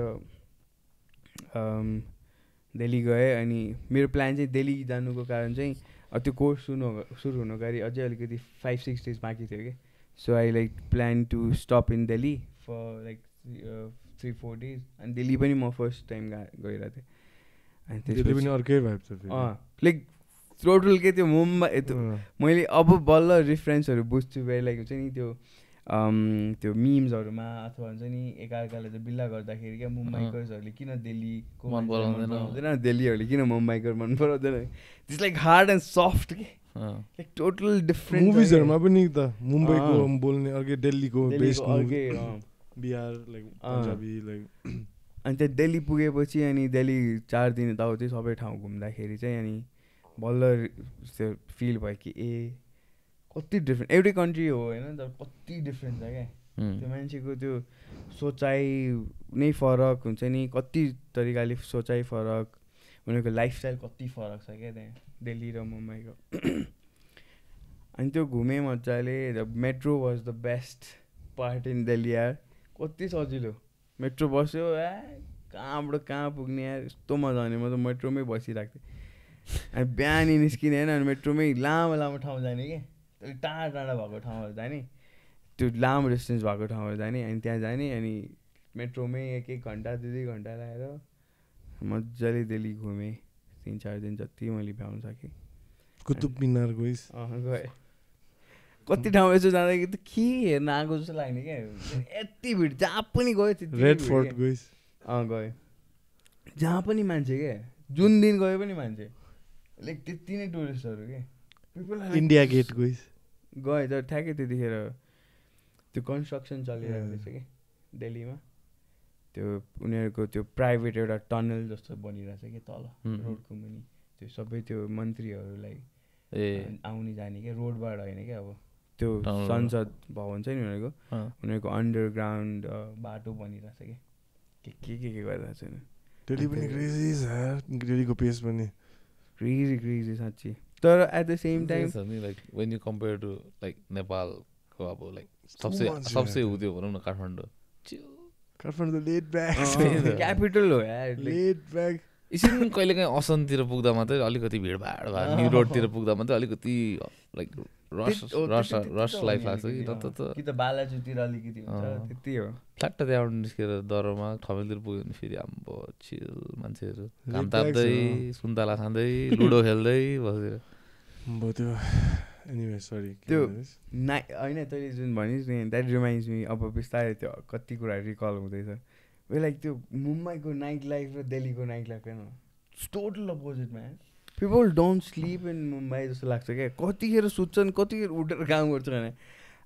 दिल्ली गएँ अनि मेरो प्लान चाहिँ दिल्ली जानुको कारण चाहिँ त्यो कोर्स सुरु हुनु अगाडि अझै अलिकति 5-6 डेज बाँकी थियो कि so I like plan to stop in Delhi for like 3-4 days अनि दिल्ली पनि म फर्स्ट टाइम गइरहेको थिएँ अनि दिल्ली पनि अर्कै भाइब छ लाइक टोटल के त्यो मुम्बई मैले अब बल्ल रिफरेन्सहरू बुझ्छु भेरी लाइक हुन्छ नि त्यो मिम्सहरूमा अथवा हुन्छ नि एकाअर्कालाई चाहिँ बिल्ला गर्दाखेरि क्या मुम्बईकर्सहरूले किन दिल्लीको मन पराउँदैन दिल्लीहरूले किन मुम्बईकर मन पराउँदैन it's like hard and soft के लाइक टोटल डिफ्रेन्ट मुभिजहरूमा पनि त मुम्बईको बोल्ने अर्कै दिल्लीको अर्कै बिहार लाइक पन्जाबी लाइक अनि त्यहाँ दिल्ली पुगेपछि अनि दिल्ली 4 दिन यताउति सबै ठाउँ घुम्दाखेरि चाहिँ अनि बल्ल त्यो फिल भयो कि ए कति डिफ्रेन्ट एउटै कन्ट्री हो होइन तर कति डिफ्रेन्ट छ क्या त्यो मान्छेको त्यो सोचाइ नै फरक हुन्छ नि कति तरिकाले सोचाइ फरक उनीहरूको लाइफस्टाइल कति फरक छ क्या त्यहाँ दिल्ली र मुम्बईको अनि त्यो घुमेँ मजाले the metro was the best part in Delhi यार कति सजिलो मेट्रो बस्यो कहाँबाट कहाँ पुग्ने यार यस्तो मजा आउने म त मेट्रोमै बसिरहेको थिएँ अनि बिहान निस्किने होइन अनि मेट्रोमै लामो लामो ठाउँ जाने क्या टाढा टाढा भएको ठाउँहरू जाने त्यो लामो डिस्टेन्स भएको ठाउँहरू जाने अनि त्यहाँ जाने अनि मेट्रोमै 1-1 घन्टा 2-2 घन्टा लगाएर मजाले दिल्ली घुमेँ 3-4 दिन जति मैले भ्याउनु सकेँ कुतुब मिनार गइस् गएँ कति ठाउँ यसो जाँदाखेरि त के हेर्न आएको जस्तो लाग्ने क्या यति भिड जहाँ पनि गयो त्यति रेड फोर्ट गइस् गएँ जहाँ पनि मान्छे क्या जुन दिन गयो पनि मान्छे लाइक त्यति नै टुरिस्टहरू के इन्डिया गेट गइस् गएँ तर ठ्याक्कै त्यतिखेर त्यो कन्स्ट्रक्सन चलिरहेको रहेछ कि दिल्लीमा त्यो उनीहरूको त्यो प्राइभेट एउटा टनल जस्तो बनिरहेछ कि तल रोडको मुनि त्यो सबै त्यो मन्त्रीहरूलाई आउने जाने क्या रोडबाट होइन क्या अब त्यो संसद भवन छ नि उनीहरूको अन्डरग्राउन्ड बाटो बनिरहेछ कि के गरिरहेको छैन दिल्ली पनि क्रेजी छ दिल्लीको पेस पनि क्रेजी साँच्ची तर at the same time like when you compare to like नेपालको अब लाइक सबसे हुँदै भनौँ न काठमाडौँ लेट ब्याक क्यापिटल हो यार लेट ब्याक एकछिन कहिले काहीँ असनतिर पुग्दा मात्रै अलिकति भिडभाड भयो न्यु रोडतिर पुग्दा मात्रै अलिकति लाइक रस लाइफ लाग्छ कि त बालाजुतिर अलिकति हुन्छ त्यति हो फ्ल्याट्ट त्यहाँबाट निस्केर दरमा ठमेलतिर पुग्यो भने फेरि आम्बो चिल मान्छेहरू घाम ताप्दै सुन्तला खाँदै लुडो खेल्दै बसेर त्यो एनिवे सरी त्यो होइन तैँले जुन भनिस् नि द्याट रिमाइन्ड्स मी अब बिस्तारै त्यो कति कुरा रिकल हुँदैछ वे लाइक त्यो मुम्बईको नाइट लाइफ र दिल्लीको नाइट लाइफ होइन total opposite man people don't slip in Mumbai जस्तो लाग्छ क्या कतिखेर सुत्छन् कतिखेर उठेर काम गर्छ भने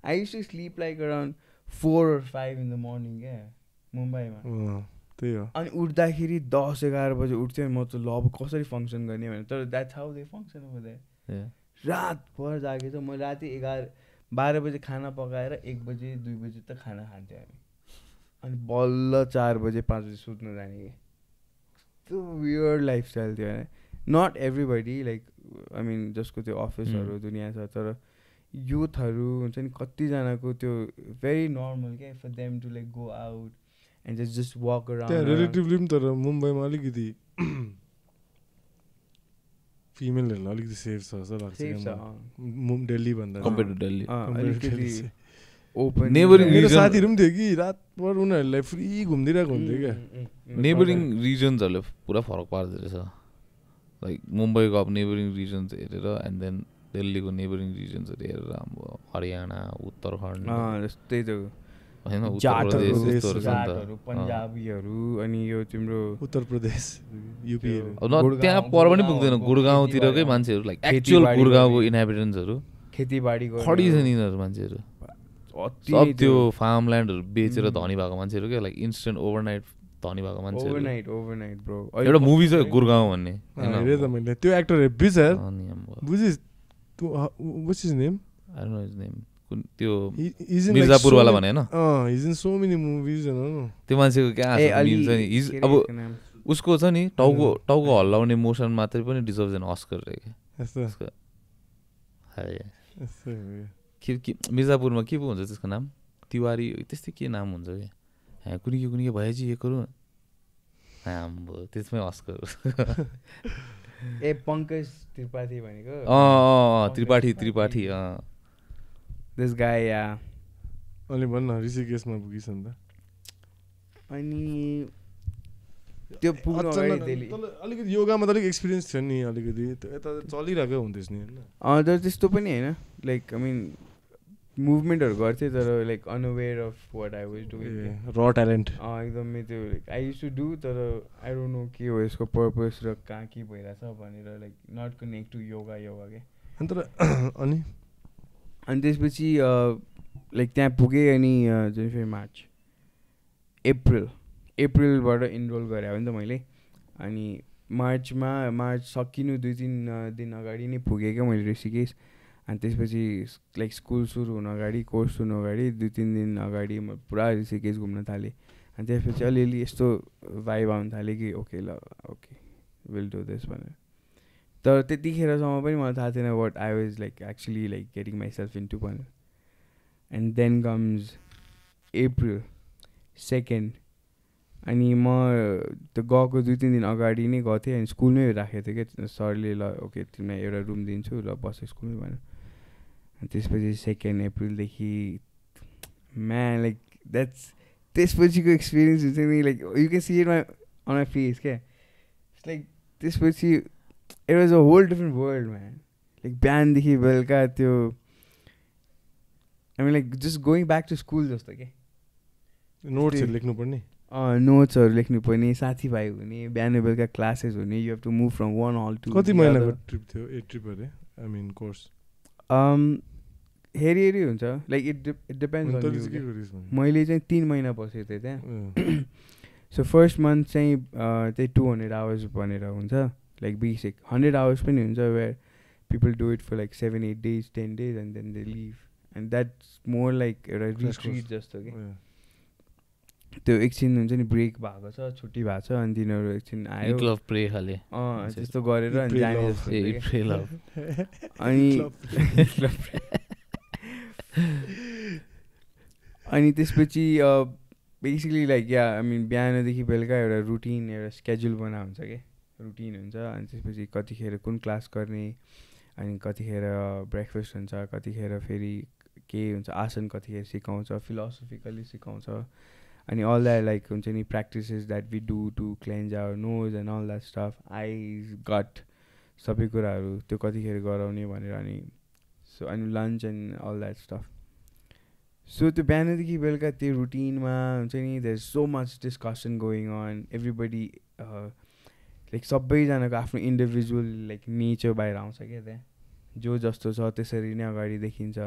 I use to sleep like around 4 or 5 in the morning क्या मुम्बईमा त्यही हो अनि उठ्दाखेरि 10-11 बजे उठ्थ्यो म त ल अब कसरी फङ्सन गर्ने भने तर that's how they function over there रातभर जागेछ म राति 12 बजे खाना पकाएर 1 बजे 2 बजे त खाना खान्थ्यो हामी अनि बल्ल 4 बजे 5 बजे सुत्नु जाने कि त्यो वियर्ड लाइफस्टाइल थियो होइन not everybody like I mean जसको त्यो अफिसहरू दुनियाँ छ तर युथहरू हुन्छ नि कतिजनाको त्यो भेरी नर्मल क्या for them to like go out and just walk around त्यहाँ रिलेटिभली पनि तर मुम्बईमा अलिकति फिमेलहरूलाई अलिकति सेफ छ जस्तो लाग्छ दिल्ली भन्दा कम्पेयर टु दिल्ली अलिकति ओपन नेबरिङ मेरो साथीहरू पनि थियो कि रातभर उनीहरूलाई फ्री घुमिदिरहेको हुन्थ्यो क्या नेबरिङ रिजन्सहरूले पुरा फरक पार्दो रहेछ लाइक मुम्बईको अब नेबरिङ रिजन्स हेरेर एन्ड देन दिल्लीको नेबरिङ रिजन्सहरू हेरेर अब हरियाणा उत्तराखण्ड जस्तै त होइन उत्तर प्रदेश पन्जाबीहरू अनि यो तिम्रो उत्तर प्रदेश युपीहरू अब त्यहाँ पर पनि पुग्दैन गुडगाउँतिरकै मान्छेहरू लाइक एक्चुअल गुडगाउँको इन्हेबिटेन्ट्सहरू खेतीबाडी खडी छन् यिनीहरू मान्छेहरू सब त्यो फार्मल्यान्डहरू बेचेर धनी भएको मान्छेहरू क्या लाइक इन्स्टेन्ट ओभरनाइट धनी भएको मान्छेहरू ओभरनाइट ब्रो एउटा मुभी छ गुडगाउँ भन्ने हेरेँ त मैले त्यो एक्टर हेब्बी छ बुझिस् What's his name? I don't know his name. त्यो He's in मिर्जापुर वाला भने हैन he's in so many movies and त्यो मान्छेको क्या मीम छ नि अब उसको छ नि टाउको हल्लाउने मोसन मात्रै पनि डिजर्भ्स एन अस्कर रे के मिर्जापुरमा के पो हुन्छ त्यसको नाम तिवारी त्यस्तै के नाम हुन्छ क्या कुनै के भएपछि यो गरौँ आम्बो त्यसमै अस्कर ए पंकज त्रिपाठी भनेको त्रिपाठी दिस गाय या अनि भन्न ऋषिकेशमा पुगिस नि त अनि त्यो पुग्नु अगाडि त्यसले अलिकति योगामा त अलिक एक्सपिरियन्स थियो नि अलिकति यता चलिरहेको हुँदैछ नि हैन तर त्यस्तो पनि हैन लाइक आई मिन मुभमेन्टहरु गर्थे तर like unaware of what I was doing र ट्यालेन्ट एकदमै त्यो like I used to do तर आई डोन्ट नो के हो यसको पर्पस र कहाँ के भइरहेछ भनेर like not connect to yoga के अनि त्यसपछि लाइक त्यहाँ पुगेँ अनि जनवरी मार्च अप्रिलबाट इनरोल गरेँ हो नि त मैले अनि मार्च सकिनु 2-3 दिन अगाडि नै पुगेँ क्या मैले ऋषिकेश अनि त्यसपछि लाइक स्कुल सुरु हुन अगाडि कोर्स हुनु अगाडि 2-3 दिन अगाडि म पुरा ऋषिकेश घुम्न थालेँ अनि त्यसपछि अलिअलि यस्तो भाइब आउनु थाल्यो कि ओके विल डु दिस भनेर तर त्यतिखेरसम्म पनि मलाई थाहा थिएन what I was like actually like getting myself into भनेर एन्ड देन कम्स अप्रिल 2 अनि म त्यो गएको 2-3 दिन अगाडि नै गएको थिएँ अनि स्कुलमै राखेको थिएँ क्या सरले ल ओके तिमीलाई एउटा रुम दिन्छु ल बस स्कुलमै भनेर अनि त्यसपछि 2 अप्रिलदेखि म्यान लाइक द्याट्स त्यसपछिको एक्सपिरियन्स हुन्छ नि like you can see it on my face क्या लाइक त्यसपछि it was a whole different world man like बिहानदेखि बेलुका त्यो I mean like just going back to school जस्तो क्या नोट्सहरू लेख्नुपर्ने नोट्सहरू लेख्नुपर्ने साथीभाइ हुने बिहान बेलुका क्लासेस हुने you have to move from one hall to कति महिनाको ट्रिप थियो ट्रिप अरे आई मिन कोर्स हेरी हुन्छ लाइक इट डिपेन्ड्स मैले चाहिँ 3 महिना बसेको थिएँ त्यहाँ सो फर्स्ट मन्थ चाहिँ त्यही 200 आवर्स भनेर हुन्छ लाइक बेसिक 100 आवर्स पनि हुन्छ where people do it for like 7-8 days 10 days and then they leave and that's more like एउटा रिट्रिट जस्तो कि त्यो एकछिन हुन्छ नि ब्रेक भएको छ छुट्टी भएको छ अनि तिनीहरू एकछिन आयो त्यस्तो गरेर अनि जाने जस्तो अनि त्यसपछि basically like yeah I mean बिहानदेखि बेलुका एउटा रुटिन एउटा स्केड्युल बना हुन्छ क्या रुटिन हुन्छ अनि त्यसपछि कतिखेर कुन क्लास गर्ने अनि कतिखेर ब्रेकफास्ट हुन्छ कतिखेर फेरि के हुन्छ आसन कतिखेर सिकाउँछ फिलोसफिकली सिकाउँछ अनि अल द्याट लाइक हुन्छ नि practices that we do to cleanse our nose and all that stuff I got सबै कुराहरू त्यो कतिखेर गराउने भनेर अनि सो अनि lunch and all that stuff so त्यो बिहानदेखि बेलुका त्यो रुटिनमा हुन्छ नि there is so much discussion going on everybody like सबैजनाको आफ्नो इन्डिभिजुअल लाइक नेचर बाहिर आउँछ क्या त्यहाँ जो जस्तो छ त्यसरी नै अगाडि देखिन्छ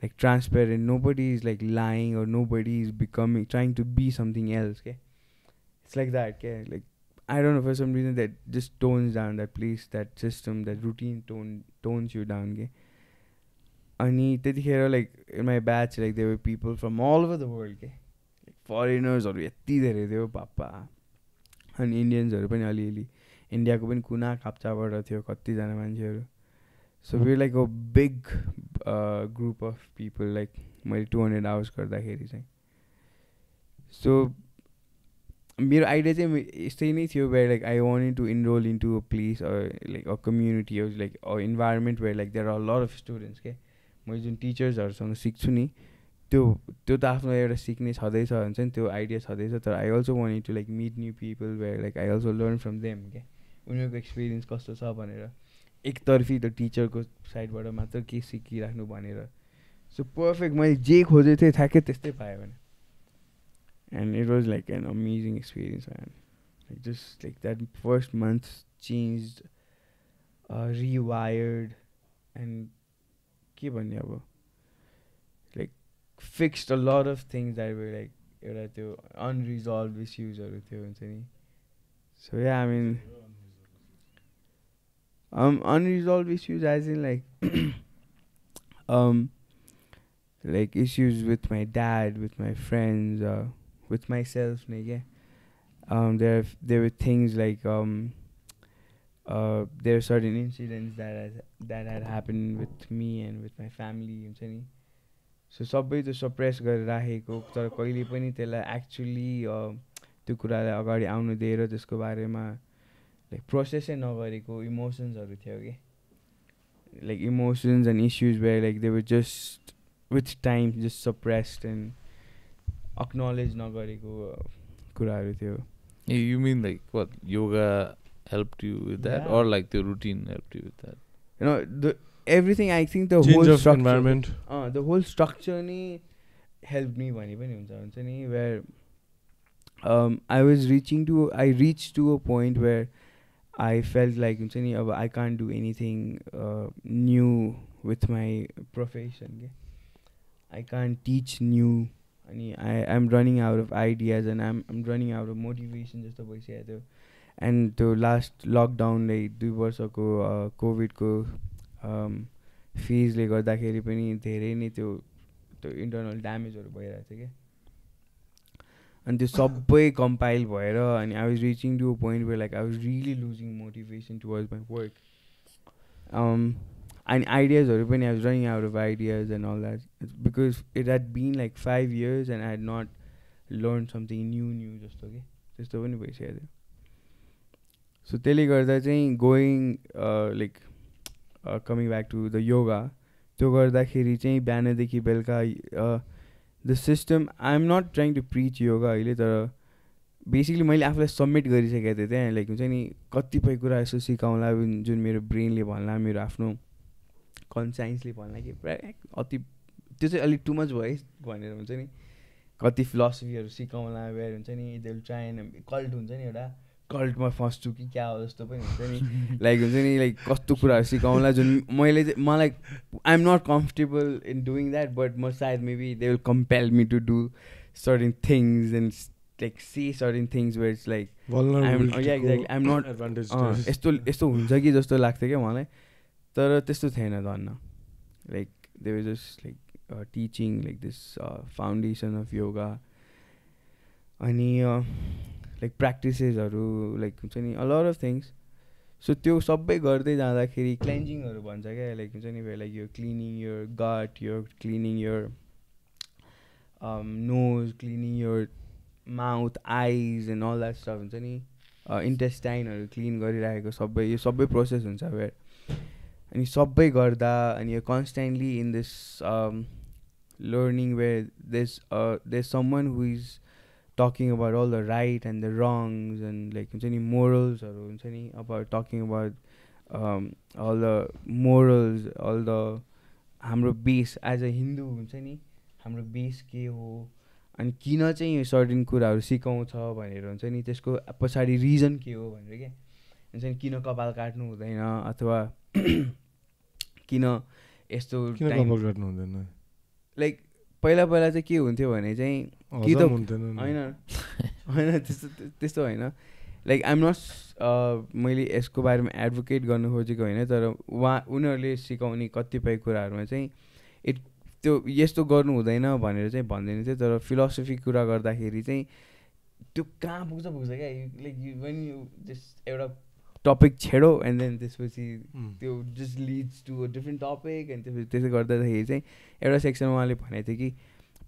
like transparent nobody is like lying or nobody is trying to be something else okay it's like that okay like I don't know for some reason that just tones down that place that system that routine tones you down okay ani त्यतिखेर like in my batch like there were people from all over the world okay like foreigners or यति धेरै थियो पापा अनि इन्डियन्सहरू पनि अलिअलि इन्डियाको पनि कुना काप्चाबाट थियो कतिजना मान्छेहरू so we're like a big group of people like मैले 200 hours गर्दाखेरि चाहिँ so मेरो आइडिया चाहिँ यस्तै नै थियो where like I wanted to enroll into a place or like a community or like an environment where like there are a lot of students के मैले जुन टिचर्सहरूसँग सिक्छु नि त्यो त आफ्नो एउटा सिक्ने छँदैछ हुन्छ नि त्यो आइडिया छँदैछ तर I also wanted to like meet new people where like I also learn from them के उनीहरूको एक्सपिरियन्स कस्तो छ भनेर एकतर्फी त्यो टिचरको साइडबाट मात्र के सिकिराख्नु भनेर सो पर्फेक्ट मैले जे खोजेको थिएँ ठ्याक्कै त्यस्तै पाएँ भने and it was like an amazing experience and like just like that first month change rewired and के भन्ने अब like fixed a lot of things that were like एउटा त्यो अनरिजल्भ इस्युजहरू थियो हुन्छ नि so yeah I mean Unresolved issues as in like issues with my dad, with my friends, with myself. There were things like there are certain incidents that had happened with me and with my family हुन्छ नि. So सबै त्यो suppress गरेर राखेको तर कहिले पनि त्यसलाई एक्चुअली त्यो कुरालाई अगाडि आउनु दिएर त्यसको बारेमा लाइक प्रोसेसै नगरेको इमोसन्सहरू थियो कि like emotions and issues where like they were just with time just suppressed and acknowledge नगरेको कुराहरू थियो. You mean like what? Yoga helped you with that, Yeah. or like the routine helped you with that? You know, everything, I think the Change whole of structure, environment. The whole structure ni helped me भने पनि हुन्छ नि, where I reached to a point where I felt like हुन्छ नि अब I can't do anything new with my profession के. I can't teach new अनि I'm running out of ideas and I'm running out of motivation जस्तो भइसकेको थियो. And त्यो last लकडाउनले 2 वर्षको कोभिडको फेजले गर्दाखेरि पनि धेरै नै त्यो इन्टरनल ड्यामेजहरू भइरहेको थियो क्या. अनि त्यो सबै कम्पाइल भएर अनि I was reaching to a point where like I was really losing motivation towards my work. अनि आइडियाजहरू पनि I was running out of ideas and all that because it had been like 5 years and I had not learn something new जस्तो कि त्यस्तो पनि भइसकेको थियो. So त्यसले गर्दा चाहिँ going like coming back to the yoga, त्यो गर्दाखेरि चाहिँ बिहानदेखि बेलुका the system, I am not trying to preach yoga अहिले, तर बेसिकली मैले आफूलाई सबमिट गरिसकेको थिएँ त्यहाँ. लाइक हुन्छ नि कतिपय कुरा यसो सिकाउँला जुन मेरो ब्रेनले भन्ला, मेरो आफ्नो कन्साइन्सले भन्ला कि प्रायः अति त्यो चाहिँ अलिक टु मच भयो भनेर हुन्छ नि. कति फिलोसफीहरू सिकाउँला वेयर हुन्छ नि they will try and cult हुन्छ नि, एउटा कल्टमा फस्छु कि क्या हो जस्तो पनि हुन्छ नि. लाइक हुन्छ नि लाइक कस्तो कुराहरू सिकाउँला जुन मैले चाहिँ मलाई I am not comfortable in doing that, but म सायद maybe they will compel me to do certain things and like see certain things where it's like exactly I am not यस्तो हुन्छ कि जस्तो लाग्थ्यो क्या मलाई. तर त्यस्तो थिएन धन्न. Like they was just like teaching like this foundation of yoga अनि लाइक प्र्याक्टिसेसहरू लाइक हुन्छ नि a lot of things. So त्यो सबै गर्दै जाँदाखेरि क्लेन्जिङहरू भन्छ क्या, लाइक हुन्छ नि लाइक यो क्लिनिङ योर गट, यो cleaning your nose, cleaning your mouth, आइज एन्ड अल द्याट स्टफ हुन्छ नि. इन्टेस्टाइनहरू क्लिन गरिरहेको सबै यो सबै प्रोसेस हुन्छ वेयर. अनि सबै गर्दा अनि यो constantly in this learning where there someone who is talking about all the right and the wrongs and like हुन्छ नि moralsहरू हुन्छ नि, about talking about all the morals, all the हाम्रो बेस एज अ हिन्दू हुन्छ नि हाम्रो बेस के हो अनि किन चाहिँ यो सर्टेन कुराहरू सिकाउँछ भनेर हुन्छ नि, त्यसको पछाडि रिजन के हो भनेर क्या हुन्छ नि. किन कपाल काट्नु हुँदैन अथवा किन यस्तो कपाल काट्नु हुँदैन. लाइक पहिला चाहिँ के हुन्थ्यो भने चाहिँ कि त होइन त्यस्तो होइन. लाइक आइएम नट मैले यसको बारेमा एडभोकेट गर्नु खोजेको होइन, तर उनीहरूले सिकाउने कतिपय कुराहरूमा चाहिँ त्यो यस्तो गर्नु हुँदैन भनेर चाहिँ भन्दैन थियो. तर फिलोसफी कुरा गर्दाखेरि चाहिँ त्यो कहाँ पुग्छ क्या. लाइक वेन यु जस्ट एउटा टपिक छेडो एन्ड देन त्यसपछि त्यो just leads to a different topic and त्यसपछि त्यसो गर्दाखेरि चाहिँ एउटा सेक्सनमा उहाँले भनेको थियो कि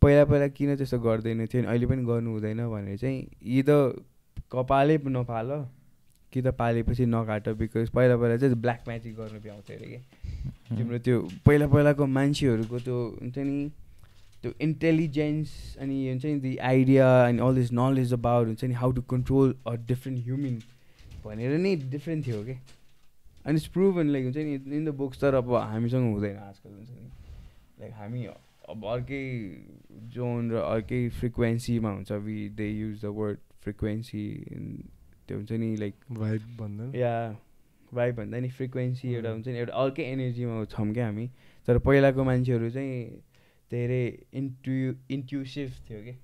पहिला किन त्यस्तो गर्दैन थियो अहिले पनि गर्नु हुँदैन भनेर चाहिँ, यी त कपालै नपाल कि त पालेपछि नकाट. बिकज पहिला चाहिँ ब्ल्याक म्याजिक गर्नु पाउँथ्यो अरे कि तिम्रो त्यो पहिलाको मान्छेहरूको त्यो हुन्छ नि त्यो इन्टेलिजेन्स अनि हुन्छ नि the idea and all this knowledge about हुन्छ नि how to control a different human भनेर नै डिफ्रेन्ट थियो कि. अनि इट्स प्रुभन लाइक हुन्छ नि इन द बुक्स. तर अब हामीसँग हुँदैन आजकल हुन्छ नि. लाइक हामी अब अर्कै जोन र अर्कै फ्रिक्वेन्सीमा हुन्छ. They use the word frequency त्यो हुन्छ नि लाइक भाइब भन्दा या भाइब भन्दा नि फ्रिक्वेन्सी एउटा हुन्छ नि एउटा अर्कै एनर्जीमा छौँ क्या हामी. तर पहिलाको मान्छेहरू चाहिँ धेरै इन्ट्युसिभ थियो कि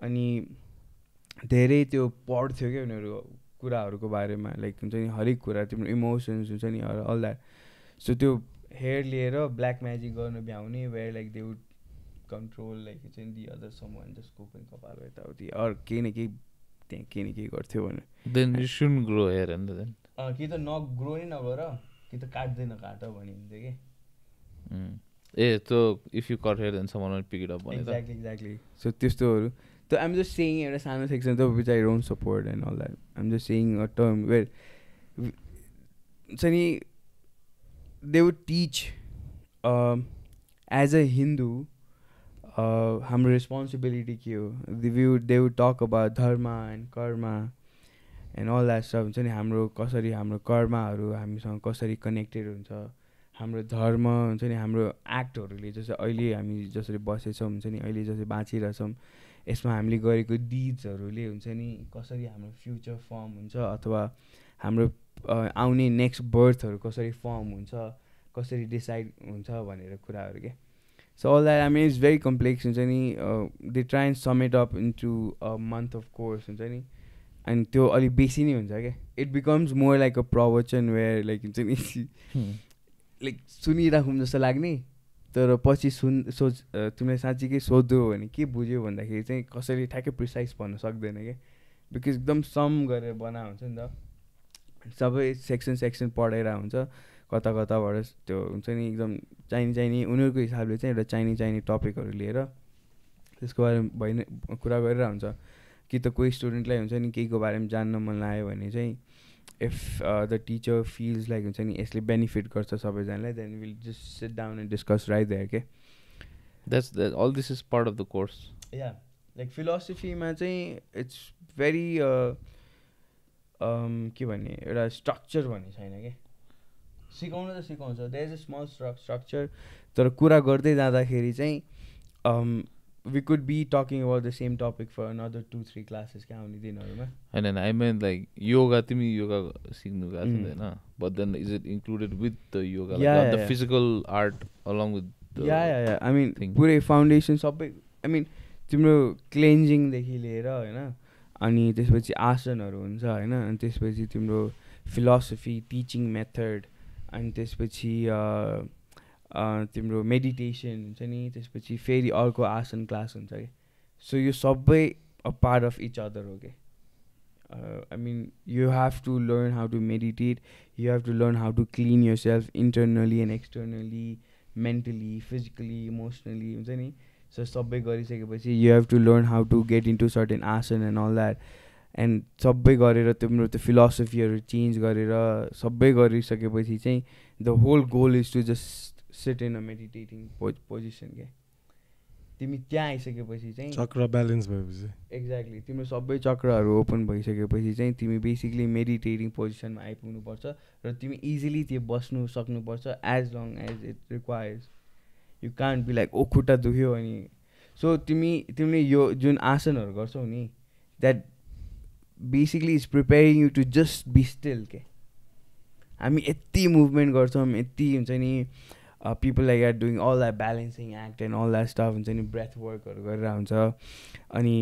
अनि धेरै त्यो पढ्थ्यो क्या उनीहरू कुराहरूको बारेमा लाइक हुन्छ नि हरेक कुरा तिम्रो इमोसन्स हुन्छ नि अल द्याट सो त्यो हेयर लिएर ब्ल्याक म्याजिक गर्नु भ्याउने where like they would control like हुन्छ नि दि अदर समवन जसको पनि कपाल यताउति अरू केही न केही त्यहाँ केही न केही गर्थ्यो भने then you shouldn't grow here and then कि त ग्रो नै नगर कि त काट्दैन काट भनिन्थ्यो कि ए so if you cut hair then someone will pick it up भने त एक्ज्याक्टली सो त्यस्तोहरू त आइम जस्ट सेयिङ एउटा सानो सेक्सन त which I don't support and all that I'm just saying a term where हुन्छ नि they would teach as a Hindu हाम्रो रेस्पोन्सिबिलिटी के हो they would talk about dharma and karma and all that stuff हुन्छ नि हाम्रो कसरी हाम्रो कर्महरू हामीसँग कसरी कनेक्टेड हुन्छ हाम्रो धर्म हुन्छ नि हाम्रो एक्टहरूले जस्तै अहिले हामी जसरी बसेछौँ हुन्छ नि अहिले जसरी बाँचिरहेछौँ यसमा हामीले गरेको डिड्सहरूले हुन्छ नि कसरी हाम्रो फ्युचर फर्म हुन्छ अथवा हाम्रो आउने नेक्स्ट बर्थहरू कसरी फर्म हुन्छ कसरी डिसाइड हुन्छ भनेर कुराहरू के so all that I mean it's very complex हुन्छ नि they try and sum it up into a month of course हुन्छ नि अनि त्यो अलिक बेसी नै हुन्छ क्या it becomes more like a pravachan where like हुन्छ नि लाइक सुनिराखौँ जस्तो लाग्ने तर पछि तिमीलाई साँच्चीकै सोध्यो भने के बुझ्यो भन्दाखेरि चाहिँ कसैले ठ्याक्कै प्रिसाइज भन्न सक्दैन क्या बिकज एकदम सम गरेर बना हुन्छ नि त सबै सेक्सन पढाएर हुन्छ कता कताबाट त्यो हुन्छ नि एकदम चाहिने उनीहरूको हिसाबले चाहिँ एउटा चाहिने टपिकहरू लिएर त्यसको बारेमा कुरा गरेर हुन्छ कि त कोही स्टुडेन्टलाई हुन्छ नि केहीको बारेमा जान्न मन लाग्यो भने चाहिँ if the teacher feels like हुन्छ नि यसले बेनिफिट गर्छ सबैजनालाई then will just sit down and discuss right there के that's all this is part of the course ya like फिलोसफीमा चाहिँ इट्स भेरी के भन्ने एउटा स्ट्रक्चर भन्ने छैन क्या सिकाउनु त सिकाउँछ there is a small structure तर कुरा गर्दै जाँदाखेरि चाहिँ we could be talking about the same topic for another 2-3 classes क्या आउने दिनहरूमा होइन आई मिन लाइक योगा तिमी योगा सिक्नु गएको थियो होइन but then is it included with the yoga the physical art along with yeah I mean पुरै फाउन्डेसन सबै आई मिन तिम्रो क्लेन्जिङदेखि लिएर होइन अनि त्यसपछि आसनहरू हुन्छ होइन अनि त्यसपछि तिम्रो फिलोसफी टिचिङ मेथड अनि त्यसपछि तिम्रो मेडिटेसन हुन्छ नि त्यसपछि फेरि अर्को आसन क्लास हुन्छ कि सो यो सबै a part of each other हो कि I mean you have to learn how to meditate you have to learn how to clean yourself internally and externally mentally physically emotionally हुन्छ नि so सबै गरिसकेपछि you have to learn how to get into certain asana and all that and सबै गरेर तिम्रो त्यो फिलोसफीहरू change गरेर सबै गरिसकेपछि चाहिँ the whole goal is to just sit in a meditating position क्या तिमी त्यहाँ आइसकेपछि चाहिँ चक्र ब्यालेन्स भएपछि एक्ज्याक्टली तिम्रो सबै चक्रहरू ओपन भइसकेपछि चाहिँ तिमी बेसिकली मेडिटेटिङ पोजिसनमा आइपुग्नुपर्छ र तिमी इजिली त्यो बस्नु सक्नुपर्छ as long as it requires you can't be like ओ खुट्टा दुख्यो अनि सो तिमीले यो जुन आसनहरू गर्छौ नि that basically is preparing you to just be still के हामी यति मुभमेन्ट गर्छौँ यति हुन्छ नि people like are doing all that balancing act and all that stuff हुन्छ नि breath workहरू गरेर हुन्छ अनि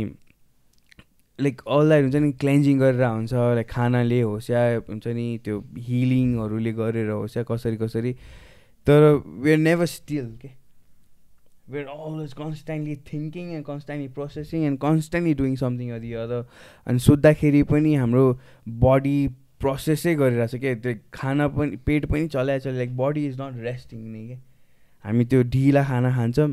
लाइक all that हुन्छ नि क्लेन्जिङ गरेर हुन्छ लाइक खानाले होस् या हुन्छ नि त्यो हिलिङहरूले गरेर होस् या कसरी तर we are never still के we are always constantly thinking and constantly processing and constantly doing something or the other अनि सुत्दाखेरि पनि हाम्रो बडी प्रोसेसै गरिरहेको छ क्या त्यो खाना पनि पेट पनि चलाइरहेको छ like body is not resting नै क्या हामी त्यो ढिला खाना खान्छौँ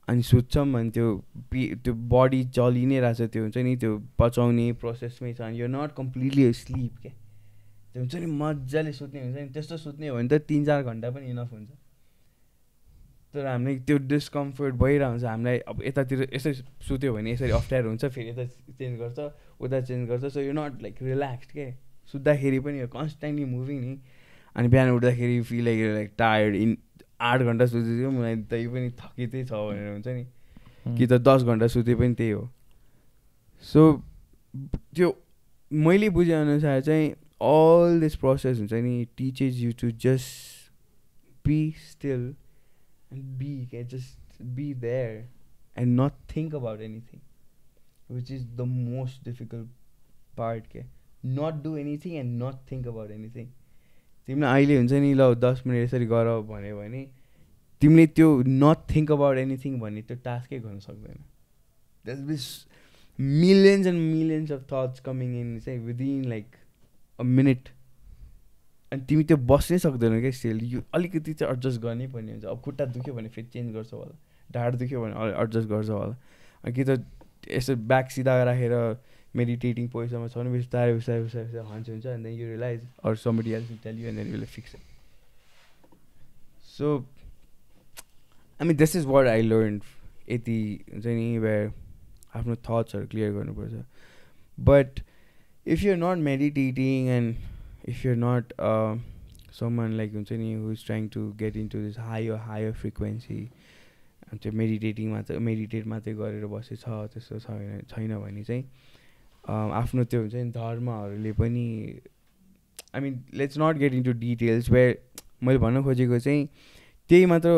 अनि सुत्छौँ अनि त्यो बडी चलि नै रहेछ त्यो हुन्छ नि त्यो पचाउने प्रोसेसमै छ अनि यो नट कम्प्लिटली स्लिप क्या त्यो हुन्छ नि मजाले सुत्ने हुन्छ नि त्यस्तो सुत्ने हो भने त 3-4 घन्टा पनि इनफ हुन्छ तर हामीलाई त्यो डिस्कम्फर्ट भइरहेको हुन्छ हामीलाई अब यतातिर यसै सुत्यो भने यसरी अप्ठ्यारो हुन्छ फेरि यता चेन्ज गर्छ उता चेन्ज गर्छ सो यो नट लाइक रिल्याक्स्ड के सुत्दाखेरि पनि यो कन्सटेन्टली मुभिङ नि अनि बिहान उठ्दाखेरि फिल लाइक टायर्ड इन 8 घन्टा सुतेको मलाई त्यही पनि थकितै छ भनेर हुन्छ नि कि त 10 घन्टा सुते पनि त्यही हो सो त्यो मैले बुझेअनुसार चाहिँ all this process हुन्छ नि teaches you to just be still and just be there and not think about anything, which is the most difficult part. not do anything and not think about anything. तिमीलाई अहिले हुन्छ नि ल 10 minute यसरी गर भन्यो भने तिमीले त्यो not think about anything भन्ने त्यो टास्कै गर्न सक्दैन. There's this millions and millions of thoughts coming in say within like a minute. अनि तिमी त्यो बस्नै सक्दैनौ क्या स्टिल. यो अलिकति चाहिँ एडजस्ट गर्नै पर्ने हुन्छ. अब खुट्टा दुख्यो भने फेरि चेन्ज गर्छौ होला, ढाड दुख्यो भने एडजस्ट गर्छौ होला. अनि कि त यसो ब्याक सिधा राखेर मेडिटेटिङ पोजिसनमा छ भने बिस्तारै बिस्तारै बिस्तारै बिस्तारै हन्छ हुन्छ. And then you realize or somebody else will tell you and then you will fix it. So I mean this is what I learn. यति हुन्छ नि वेयर आफ्नो थट्सहरू क्लियर गर्नुपर्छ. But if you're not meditating and if you're not someone like who's trying to get into this higher frequency and to meditate मात्रै गरेर बसेछ त्यस्तो छैन भने चाहिँ आफ्नो त्यो हुन्छ नि धर्महरूले पनि I mean let's not get into details. Where मैले भन्न खोजेको चाहिँ त्यही मात्र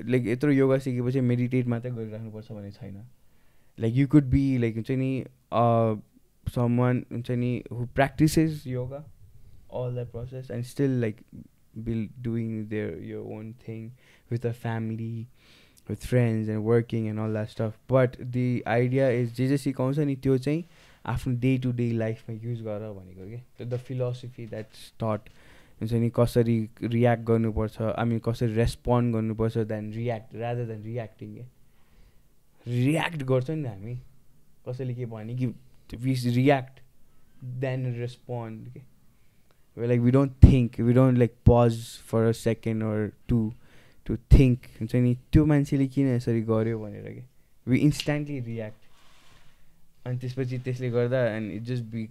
लाइक यत्रो योगा सिकेपछि मेडिटेट मात्रै गरिराख्नुपर्छ भन्ने छैन. Like you could be like हुन्छ नि समवन हुन्छ नि who practices yoga all that process and still like be doing your own thing with a family, with friends and working and all that stuff. But the idea is जे सिकाउँछ नि त्यो चाहिँ आफ्नो डे टु डे लाइफमा use गर भनेको के. द फिलोसफी द्याट्स टट हुन्छ नि कसरी रियाक्ट गर्नुपर्छ, आई मिन कसरी रेस्पोन्ड गर्नुपर्छ then react rather than reacting के. रियाक्ट गर्छ नि हामी कसैले के भन्यो कि वी रियाक्ट देन रेस्पोन्ड के. We're like we don't think, we don't like pause for a second or two to think. हुन्छ नि त्यो मान्छेले किन यसरी गर्यो भनेर के. We instantly react. अनि त्यसपछि त्यसले गर्दा and it just be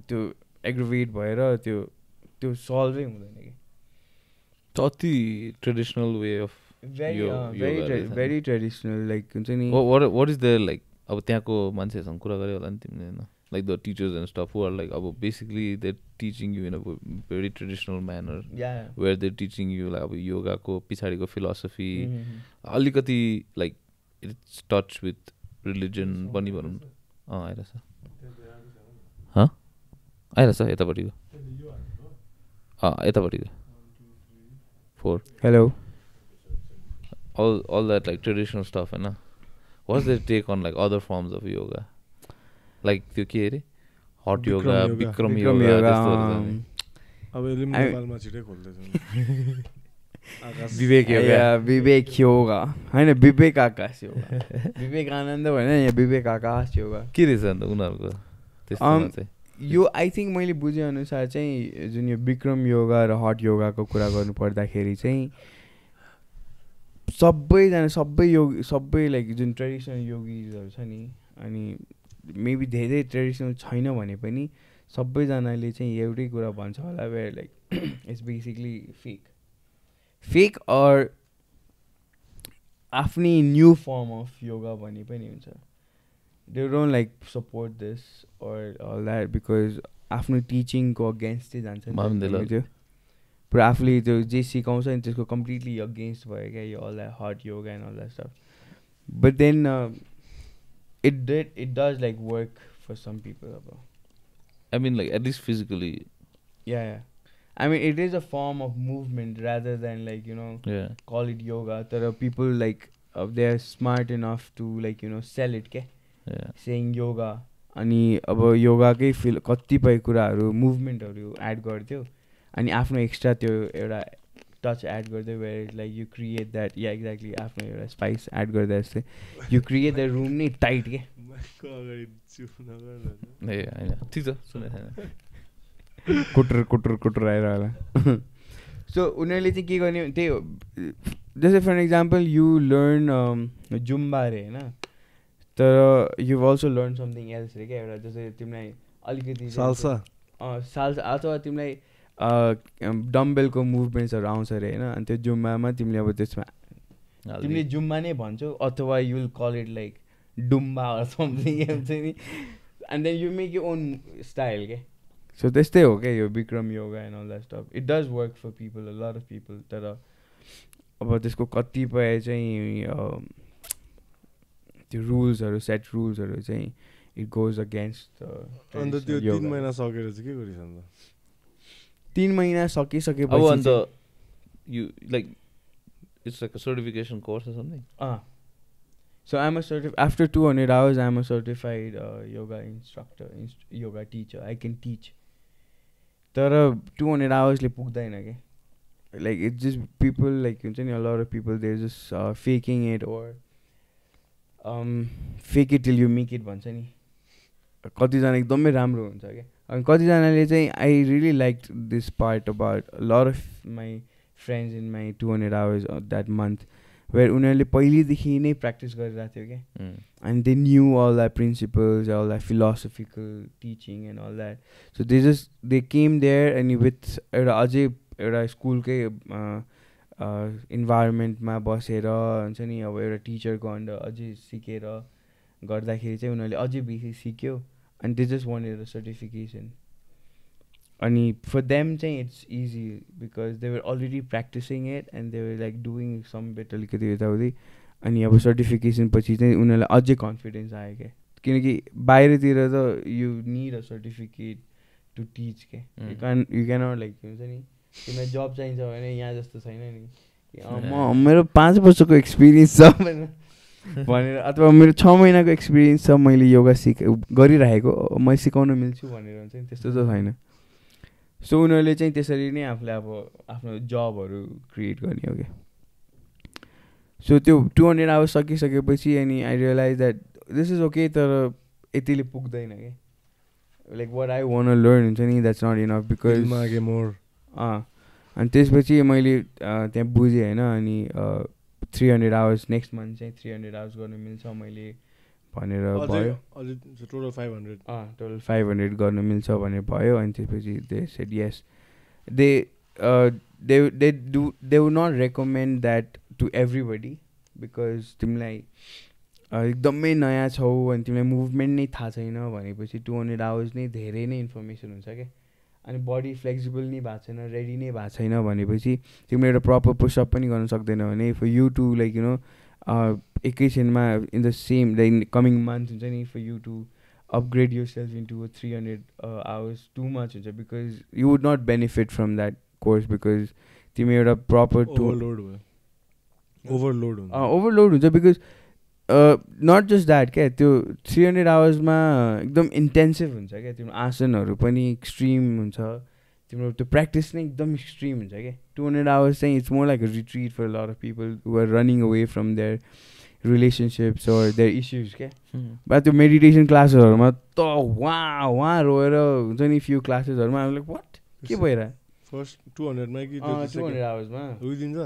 त्यो aggravate भएर त्यो सल्भै हुँदैन कि. अति traditional way of very traditional like हुन्छ नि. what is there like अब त्यहाँको मान्छेसँग कुरा गऱ्यो होला नि तिमीले हैन, like the teachers and stuff who are like basically they're teaching you in a very traditional manner. Yeah. Where they're teaching you like yoga ko pichadi ko philosophy alikati like it's touch with religion pani bhanau aira cha aira cha eta pati ko eta pati ko 4 hello all that like traditional stuff हैन. What's their take on like other forms of yoga? Like त्यो के अरे hot yoga, Vikram yoga अब यसले नेपालमा छिटै खोल्दैछ. विवेक योगा होइन विवेक आकाश योगा. विवेकानन्द भएन यहाँ विवेक आकाश योगा के रहेछ अन्त उनीहरूको त्यस्तोमा चाहिँ. यो आई थिङ्क मैले बुझेअनुसार चाहिँ जुन यो विक्रम योगा र हट योगाको कुरा गर्नु पर्दाखेरि चाहिँ सबै लाइक जुन ट्रेडिसनल योगीहरू छ नि अनि मेबी धेरै ट्रेडिसनल छैन भने पनि सबैजनाले चाहिँ एउटै कुरा भन्छ होला where like it's basically fake or आफ्नै न्यू फर्म अफ योगा भन्ने पनि हुन्छ. They don't like support this or all that because आफ्नो टिचिङको अगेन्स्टै जान्छ त्यो पुरा आफूले त्यो जे सिकाउँछ नि त्यसको कम्प्लिटली अगेन्स्ट भयो क्या यो all that hot yoga and all that stuff. But then it does like work for some people. I mean like at least physically. Yeah. I mean it is a form of movement rather than like call it yoga. There are people like they are smart enough to like sell it के saying yoga अनि अब योगाकै कतिपय कुराहरू मुभमेन्टहरू add गर्थ्यो अनि आफ्नो extra त्यो एउटा टच एड गर्दै where like you create that yeah exactly आफ्नो एउटा स्पाइस एड गर्दा जस्तै यु क्रिएट द रुम नै टाइट के. ठिक छ सुने कुटर आएर होला. सो उनीहरूले चाहिँ के गर्ने त्यही हो. जस्तै for example you learn Zumba अरे होइन तर you also learn something else अरे क्या एउटा जस्तै तिमीलाई अलिकति साल्सा अथवा तिमीलाई डम्बेलको मुभमेन्ट्सहरू आउँछ अरे होइन. अनि त्यो जुम्बामा तिमीले अब त्यसमा तिमीले जुम्बा नै भन्छौ अथवा you will call it like dumba or something हुन्छ नि and then you make you own style के. सो त्यस्तै हो क्या यो Bikram yoga and all that stuff. It does work for people a lot of people. तर अब त्यसको कतिपय चाहिँ त्यो रुल्सहरू सेट रुल्सहरू चाहिँ it goes against अन्त त्यो 3 महिना सकेर चाहिँ के गरिस् अन्त 3 महिना अब सकिसकेपछि अन्त you like it's like a certification course or something. So I'm a after 200 hours I'm a certified yoga instructor, yoga teacher. I can teach. तर 200 hours ले पुग्दैन के. Like it's just people like हुन्छ नि a lot of people they're just faking it or fake it till you make it भन्छ नि. कतिजना एकदमै राम्रो हुन्छ के. अनि कतिजनाले चाहिँ I really liked this part about a lot of my friends in my 200 hours that month where उनीहरूले पहिलेदेखि नै प्र्याक्टिस गरिरहेको थियो क्या and they knew all that principles, all that philosophical teaching and all that. So they came there and with एउटा अझै एउटा स्कुलकै इन्भाइरोमेन्टमा बसेर हुन्छ नि अब एउटा टिचरको अन्डर अझै सिकेर गर्दाखेरि चाहिँ उनीहरूले अझै बेसी सिक्यो and they just wanted a certification. And for them it's easy because they were already practicing it and they were like doing some bit अलिकति यताउति अनि अब सर्टिफिकेसन पछि चाहिँ उनीहरूलाई अझै कन्फिडेन्स आयो क्या किनकि बाहिरतिर त you need a certificate to teach के यु क्यानट लाइक हुन्छ नि तिमीलाई जब चाहिन्छ भने यहाँ जस्तो छैन नि म मेरो 5 वर्षको एक्सपिरियन्स छ भनेर अथवा मेरो 6 महिनाको एक्सपिरियन्स छ मैले योगा गरिरहेको म सिकाउन मिल्छु भनेर हुन्छ नि त्यस्तो त छैन सो उनीहरूले चाहिँ त्यसरी नै आफूले अब आफ्नो जबहरू क्रिएट गर्ने हो क्या सो त्यो 200 आवर्स सकिसकेपछि अनि I realise that this is okay तर यतिले पुग्दैन क्या like what I want learn हुन्छ नि द्याट्स नट इनफ बिकज अनि त्यसपछि मैले त्यहाँ बुझेँ होइन अनि 300 आवर्स नेक्स्ट मन्थ चाहिँ 300 आवर्स गर्न मिल्छ मैले भनेर भयो टोटल 500 गर्न मिल्छ भनेर भयो अनि त्यसपछि they said yes they would not recommend that to everybody because तिमीलाई एकदमै नयाँ छौ अनि तिमीलाई मुभमेन्ट नै थाहा छैन भनेपछि 200 आवर्स नै धेरै नै इन्फर्मेसन हुन्छ क्या अनि बडी फ्लेक्सिबल नै भएको छैन रेडी नै भएको छैन भनेपछि तिमीले एउटा प्रपर पुसअप पनि गर्न सक्दैन भने for you to like you know एकैछिनमा in the same the coming month हुन्छ नि for you to upgrade yourself into 300 hours too much हुन्छ because you would not benefit from that course because तिमी एउटा proper overload हुन्छ because not just that क्या त्यो 300 आवर्समा एकदम intensive हुन्छ क्या तिम्रो आसनहरू पनि एक्सट्रिम हुन्छ तिम्रो त्यो प्र्याक्टिस नै एकदम एक्सट्रिम हुन्छ क्या 200 आवर्स चाहिँ it's more like a retreat for lot of people who are running away from their relationships or their issues क्या बा त्यो मेडिटेसन क्लासेसहरूमा त वहाँ रोएर हुन्छ नि फ्यु क्लासेसहरूमा लाइक वाट के भइरह फर्स्ट 200 मा कि 200 आवर्समा रोइदिन्छ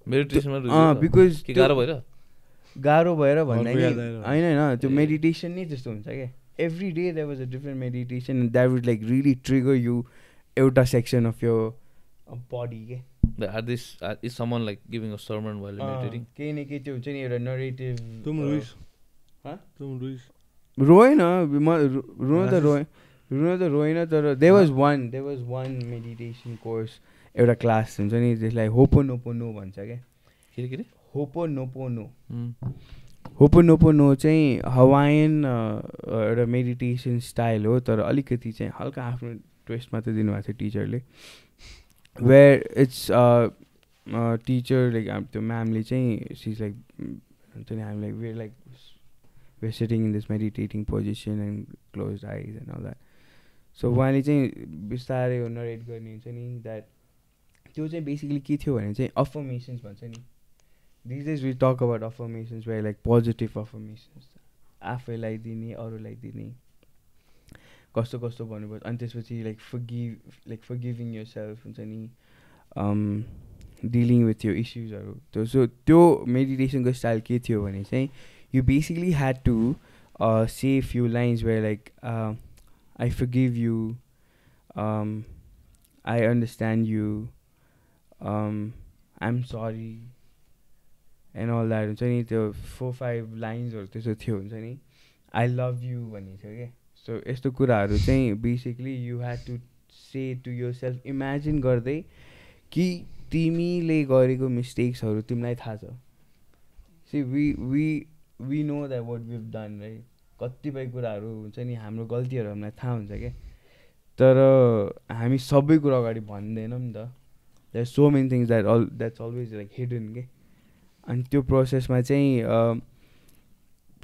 मेडिटेसनमा बिकज गाह्रो भएर भन्दा होइन त्यो मेडिटेसन नै त्यस्तो हुन्छ क्या every day there was a different meditation that would like really trigger you एउटा सेक्सन अफ यो बडी के is someone like giving a sermon while meditating केही न केही त्यो हुन्छ नि एउटा नरेटिभ तुम रोएन रुन त रोएन तर there was one meditation course एउटा क्लास हुन्छ नि त्यसलाई होपोनोपोनो भन्छ क्या के होपोनोपोनो चाहिँ हवायन एउटा मेडिटेसन स्टाइल हो तर अलिकति चाहिँ हल्का आफ्नो ट्विस्ट मात्रै दिनुभएको थियो टिचरले वेयर इट्स टिचर लाइक त्यो म्यामले चाहिँ सिज लाइक हुन्छ नि हामी like we're sitting in this meditating position and closed eyes and all that. So उहाँले चाहिँ बिस्तारै नरेट गर्ने हुन्छ नि द्याट त्यो चाहिँ बेसिकली के थियो भने चाहिँ अफर्मेसन्स भन्छ नि this days we talk about affirmations where like positive affirmations आफैलाई दिने अरूलाई दिने कस्तो कस्तो भन्नुपर्छ अनि त्यसपछि लाइक फर्गिभिङ योर सेल्फ हुन्छ नि डिलिङ विथ यो इस्युजहरू त्यो सो त्यो मेडिटेसनको स्टाइल के थियो भने चाहिँ you basically had to say a few lines where like I forgive you, I understand you, I'm sorry and all that हुन्छ नि त्यो 4-5 लाइन्सहरू त्यस्तो थियो हुन्छ नि I love you भन्ने थियो क्या सो यस्तो कुराहरू चाहिँ basically you had to say to yourself imagine गर्दै कि तिमीले गरेको मिस्टेक्सहरू तिमीलाई थाहा छ see we know that what we've done, right? कतिपय कुराहरू हुन्छ नि हाम्रो गल्तीहरू हामीलाई थाहा हुन्छ क्या तर हामी सबै कुरा अगाडि भन्दैनौँ नि त there so many things that's always like hidden के अनि त्यो प्रोसेसमा चाहिँ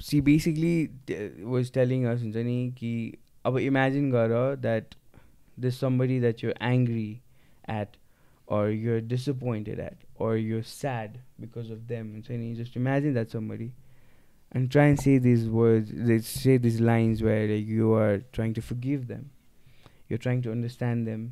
she basically was telling us हुन्छ नि कि अब इमेजिन गर that this somebody that you're angry at or you're disappointed at or you're sad because of them हुन्छ नि just imagine that somebody and try and say these words say these lines where like, you are trying to forgive them you're trying to understand them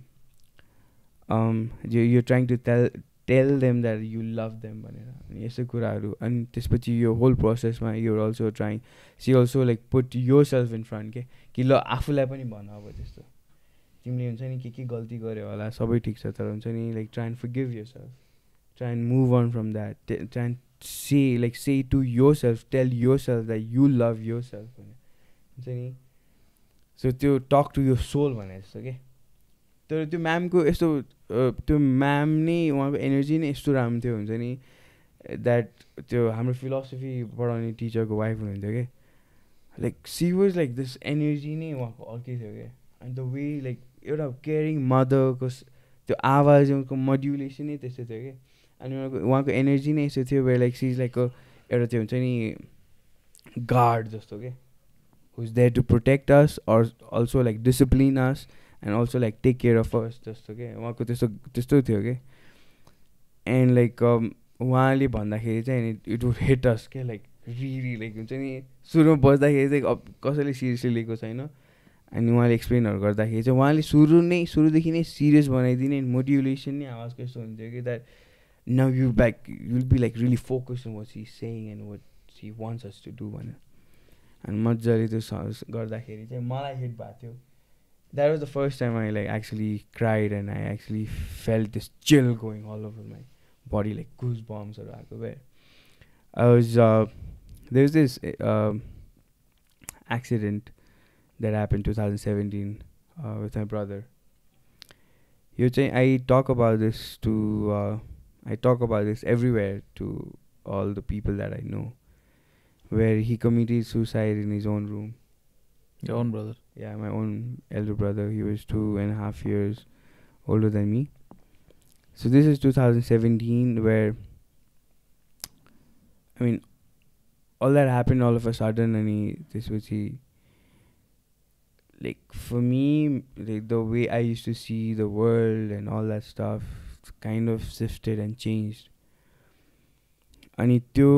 you're trying to tell them that you love them भनेर अनि यस्तो कुराहरू अनि त्यसपछि यो whole प्रोसेसमा you're also trying she also like put yourself in front कि ल आफूलाई पनि भन अब त्यस्तो तिमीले हुन्छ नि के गल्ती गर्यो होला सबै ठिक छ तर हुन्छ नि like try and forgive yourself try and move on from that try and say to yourself tell yourself that you love yourself भने हुन्छ नि सो त्यो टक टु योर सोल भने जस्तो के तर त्यो म्यामको यस्तो त्यो म्याम नै उहाँको एनर्जी नै यस्तो राम्रो थियो हुन्छ नि द्याट त्यो हाम्रो फिलोसफी पढाउने टिचरको वाइफ हुनुहुन्थ्यो कि like she was like this energy नै उहाँको अर्कै थियो क्या अनि द वे लाइक एउटा केयरिङ मदरको त्यो आवाजको मोड्युलेसन नै त्यस्तो थियो कि अनि उहाँको एनर्जी नै यस्तो थियो where like she is like एउटा त्यो हुन्छ नि गार्ड जस्तो के who is there to protect us or also like discipline us and also like take care of us जस्तो के उहाँको त्यस्तो थियो कि एन्ड लाइक उहाँले भन्दाखेरि चाहिँ इट वुड हिट अस के लाइक रियली लाइक हुन्छ नि सुरुमा बज्दाखेरि चाहिँ अब कसैले सिरियसली लिएको छैन अनि उहाँले एक्सप्लेनहरू गर्दाखेरि चाहिँ उहाँले सुरुदेखि नै सिरियस बनाइदिने मोड्युलेसन नै आवाजको यस्तो हुन्थ्यो कि that now you will be like really focus on what she saying and what she wants us to do भनेर अनि मजाले त्यो गर्दाखेरि चाहिँ मलाई हिट भएको थियो that was the first time I like actually cried and I actually felt this chill going all over my body like goose बम्सहरू आएको भए I was there was this accident that happened 2017 with my brother. I talk about this everywhere to all the people that I know, where he committed suicide in his own room. Your own brother? Yeah, my own elder brother. He was 2.5 years older than me. So this is 2017, where I mean, all that happened all of a sudden, and this was like for me, like the way I used to see the world and all that stuff kind of shifted and changed. अनि त्यो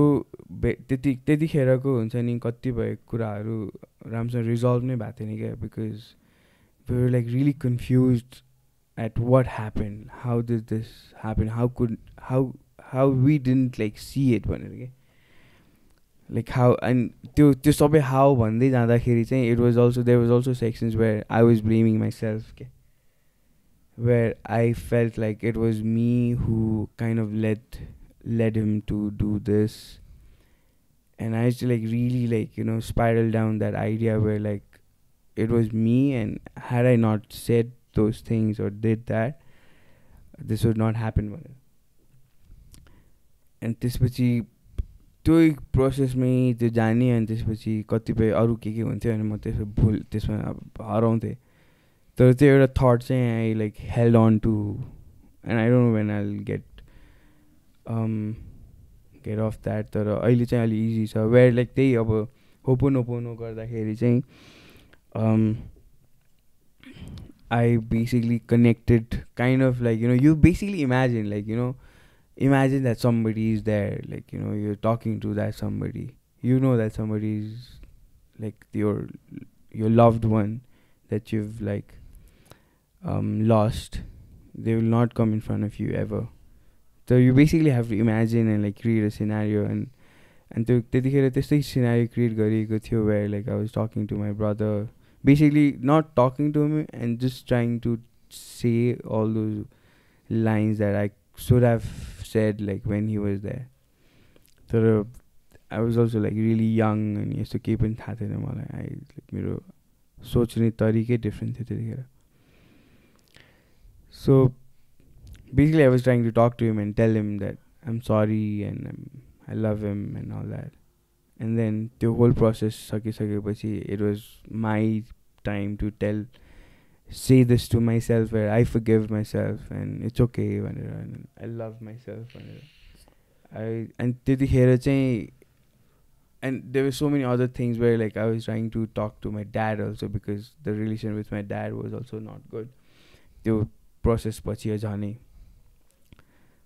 त्यतिखेरको हुन्छ नि कतिपय कुराहरू राम्रोसँग resolve नै भएको थिएन क्या because we were like really confused at what happen how did this happen how we didn't like see it भनेर क्या लाइक हाउ एन्ड त्यो सबै हाउ भन्दै जाँदाखेरि चाहिँ there was also sections where I was blaming myself के where I felt like it was me who kind of led him to do this, and I used to like really like spiral down that idea where like it was me, and had I not said those things or did that, this would not happen. And त्यसपछि त्यो प्रोसेसमै त्यो जाने अनि त्यसपछि कतिपय अरू के हुन्थ्यो अनि म त्यसमा हराउँथेँ तर त्यो एउटा थट चाहिँ I like held on to and I don't know when I will get off that तर अहिले चाहिँ अलि इजी छ वेयर लाइक त्यही अब होपोनोपोनो गर्दाखेरि चाहिँ I basically connected kind of like you basically imagine like imagine that somebody is there, like you're talking to that somebody, that somebody is like your loved one that you've like lost. They will not come in front of you ever, so you basically have to imagine and like create a scenario and त्यतिखेर त्यस्तै scenario create गरिएको थियो where like I was talking to my brother, basically not talking to him and just trying to say all those lines that I should have said like when he was there. So I was also like really young and यस्तो केही पनि थाहा थिएन मलाई मेरो सोच्ने तरिकै different थियो त्यतिखेर. So basically I was trying to talk to him and tell him that I'm sorry and I love him and all that. And then त्यो whole process सकिसकेपछि it was my time to say this to myself where I forgive myself and it's okay भनेर and I love myself भनेर and त्यतिखेर चाहिँ and there were so many other things where like I was trying to talk to my dad also because the relation with my dad was also not good. त्यो process पछि झनै.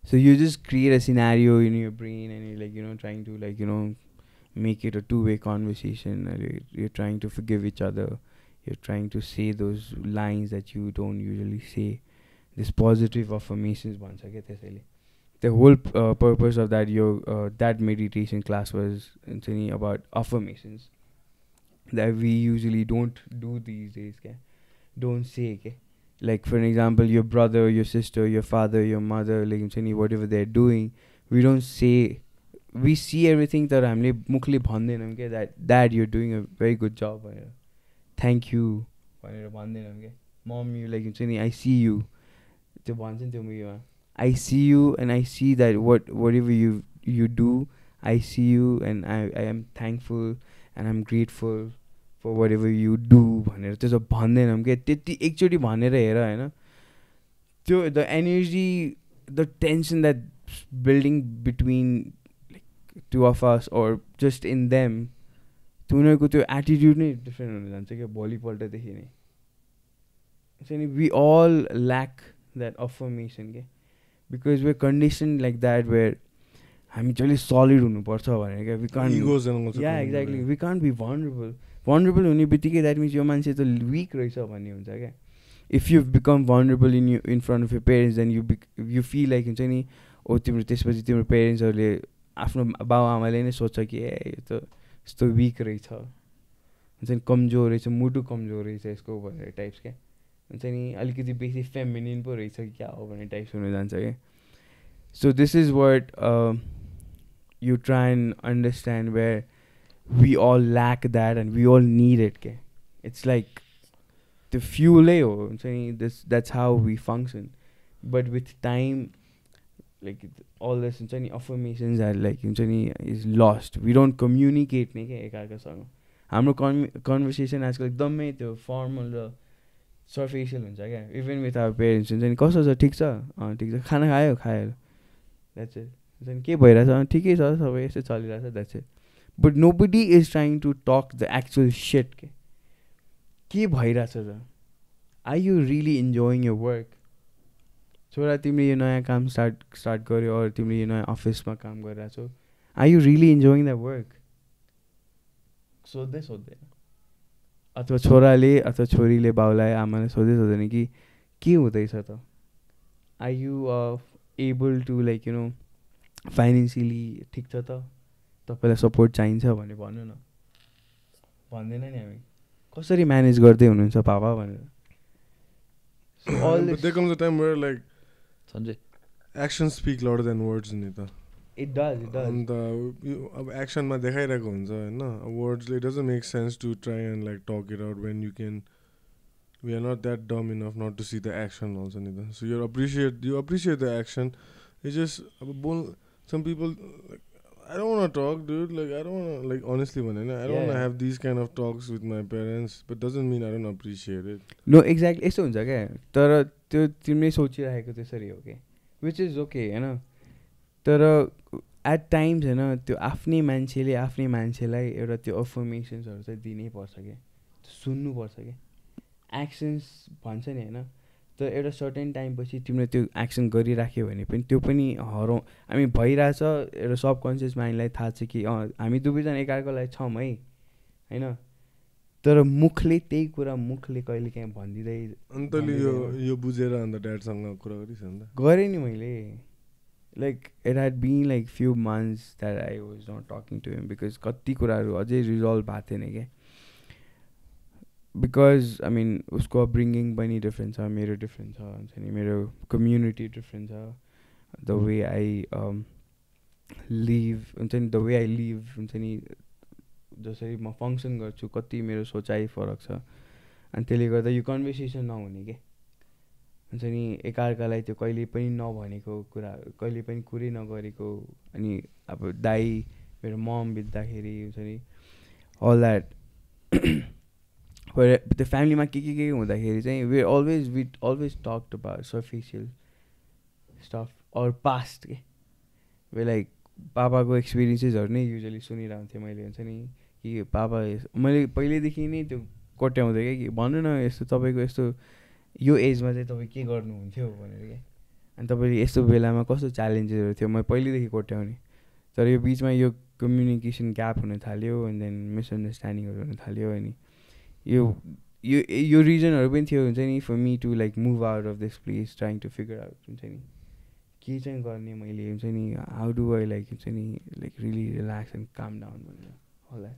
So you just create a scenario in your brain and you're like, you know, trying to like, you know, make it a two-way conversation. You're trying to forgive each other. You're trying to say those lines that you don't usually say. This positive affirmations bhancha ke त्यसैले. The whole purpose of that meditation class was about affirmations that we usually don't do these days. Don't say. Like for example, your brother, your sister, your father, your mother, like whatever they're doing, we don't say. We see everything that हामीले मुखले भन्दैनौँ के that dad you're doing a very good job भनेर thank you भनेर भन्दैनौँ के mom you like हुन्छ नि I see you त्यो भन्छ नि त्यो मुभीमा I see you and I see that whatever you do I see you and I am thankful and I'm grateful for whatever you do भनेर त्यसो भन्दैनौँ के त्यति एकचोटि भनेर हेर हैन त्यो the energy the tension that building between two of us or just in them उनीहरूको त्यो एटिट्युड नै डिफ्रेन्ट हुन जान्छ क्या भोलिपल्टदेखि नै नि we all lack that affirmation के because we're conditioned like that where हामी चाहिँ solid हुनुपर्छ भनेर क्या we can't egos and yeah exactly we can't be vulnerable हुने बित्तिकै that means यो मान्छे त weak रहेछ भन्ने हुन्छ क्या if you've become vulnerable in front of your parents then you feel like हुन्छ नि ओ तिम्रो त्यसपछि तिम्रो पेरेन्ट्सहरूले आफ्नो बाउ आमाले नै सोच्छ कि ए यो त यस्तो विक रहेछ हुन्छ नि कमजोर रहेछ मुटु कमजोर रहेछ यसको भनेर टाइप्स क्या हुन्छ नि अलिकति बेसी फेमिनिन पो रहेछ कि क्या हो भन्ने टाइप्स हुन जान्छ क्या so this is what you try and understand where we all lack that and we all need it के इट्स लाइक त्यो फ्युलै हो हुन्छ नि that's how we function but with time like all this हुन्छ नि affirmations are like हुन्छ नि is lost we don't communicate नि के एकाअर्कासँग हाम्रो कन्भर्सेसन आजकल एकदमै त्यो फर्मल र सर्फेसियल हुन्छ क्या इभन विथ आवर पेरेन्ट्स हुन्छ नि कस्तो छ ठिक छ खाना खायो द्याट्स इट हुन्छ नि के भइरहेछ ठिकै छ सबै यस्तो चलिरहेछ that's it but nobody is trying to talk the actual set के भइरहेछ त are you really enjoying your work छोरा तिमीले यो नयाँ काम स्टार्ट गर्यो अरू तिमीले यो नयाँ अफिसमा काम गरिरहेछौ are you really enjoying the work सोध्दैन अथवा छोराले अथवा छोरीले बाउलाई आमाले सोध्दैन कि के हुँदैछ त are you able to like you know financially ठिक छ त तपाईँलाई सपोर्ट चाहिन्छ भने भन्नु न भन्दैन नि हामी कसरी म्यानेज गर्दै हुनुहुन्छ पापा भनेर But there comes a time where like Sanjay actions speak louder than words नि त It does. अन्त अब एक्सनमा देखाइरहेको हुन्छ होइन वर्ड्सले it doesn't make sense to try and like talk it out when we are not that dumb enough not to see the action also नि त so you appreciate the action it's just अब some people like I don't want to talk dude like I don't want to like honestly I don't want to have these kind of talks with my parents but doesn't mean I don't appreciate it no exactly यस्तो हुन्छ क्या तर त्यो तिमीले सोचिरहेको त्यसरी हो कि which is okay हैन तर एट टाइम्स होइन त्यो आफ्नै मान्छेलाई एउटा त्यो अफर्मेसन्सहरू चाहिँ दिनै पर्छ क्या सुन्नुपर्छ क्या एक्सन्स भन्छ नि होइन तर एउटा सर्टेन टाइम पछि तिमीले त्यो एक्सन गरिराख्यो भने पनि त्यो पनि हामी भइरहेछ एउटा सबकन्सियस माइन्डलाई थाहा छ कि हामी दुवैजना एकअर्कालाई छौँ है होइन तर मुखले त्यही कुरा कहिले काहीँ भनिदिँदै अन्त यो बुझेर अन्त ड्याडसँग कुरा गरिस् अन्त गरेँ नि मैले like it had been like few months that I was not talking to him because कति कुराहरू अझै रिजल्भ भएको थिएन क्या because I mean उसको अपब्रिङ्गिङ पनि डिफ्रेन्ट छ मेरो डिफ्रेन्ट छ हुन्छ नि मेरो कम्युनिटी डिफ्रेन्ट छ the way I live हुन्छ नि the way I live हुन्छ नि जसरी म फङ्सन गर्छु कति मेरो सोचाइ फरक छ अनि त्यसले गर्दा यो कन्भर्सेसन नहुने के हुन्छ नि एकअर्कालाई त्यो कहिले पनि नभनेको कुरा कहिले पनि कुरै नगरेको अनि अब दाइ मेरो मम बित्दाखेरि हुन्छ नि all that. But the family के हुँदाखेरि चाहिँ we always talked about surfacial stuff or past के we like पापाको एक्सपिरियन्सेसहरू नै युजली सुनिरहन्थेँ मैले हुन्छ नि कि पापा मैले पहिल्यैदेखि नै त्यो कोट्याउँदै क्या कि भन्नु न यस्तो तपाईँको यस्तो यो एजमा चाहिँ तपाईँ के गर्नुहुन्थ्यो भनेर क्या अनि तपाईँले यस्तो बेलामा कस्तो च्यालेन्जेसहरू थियो मैले पहिल्यैदेखि कोट्याउने तर यो बिचमा यो कम्युनिकेसन ग्याप हुन थाल्यो एन्ड देन मिसअन्डरस्ट्यान्डिङहरू हुन थाल्यो अनि यो रिजनहरू पनि थियो हुन्छ नि for me to like move out of this place trying to figure out हुन्छ नि के चाहिँ गर्ने मैले हुन्छ नि हाउ डु आई लाइक हुन्छ नि like really relax and calm down भनेर होला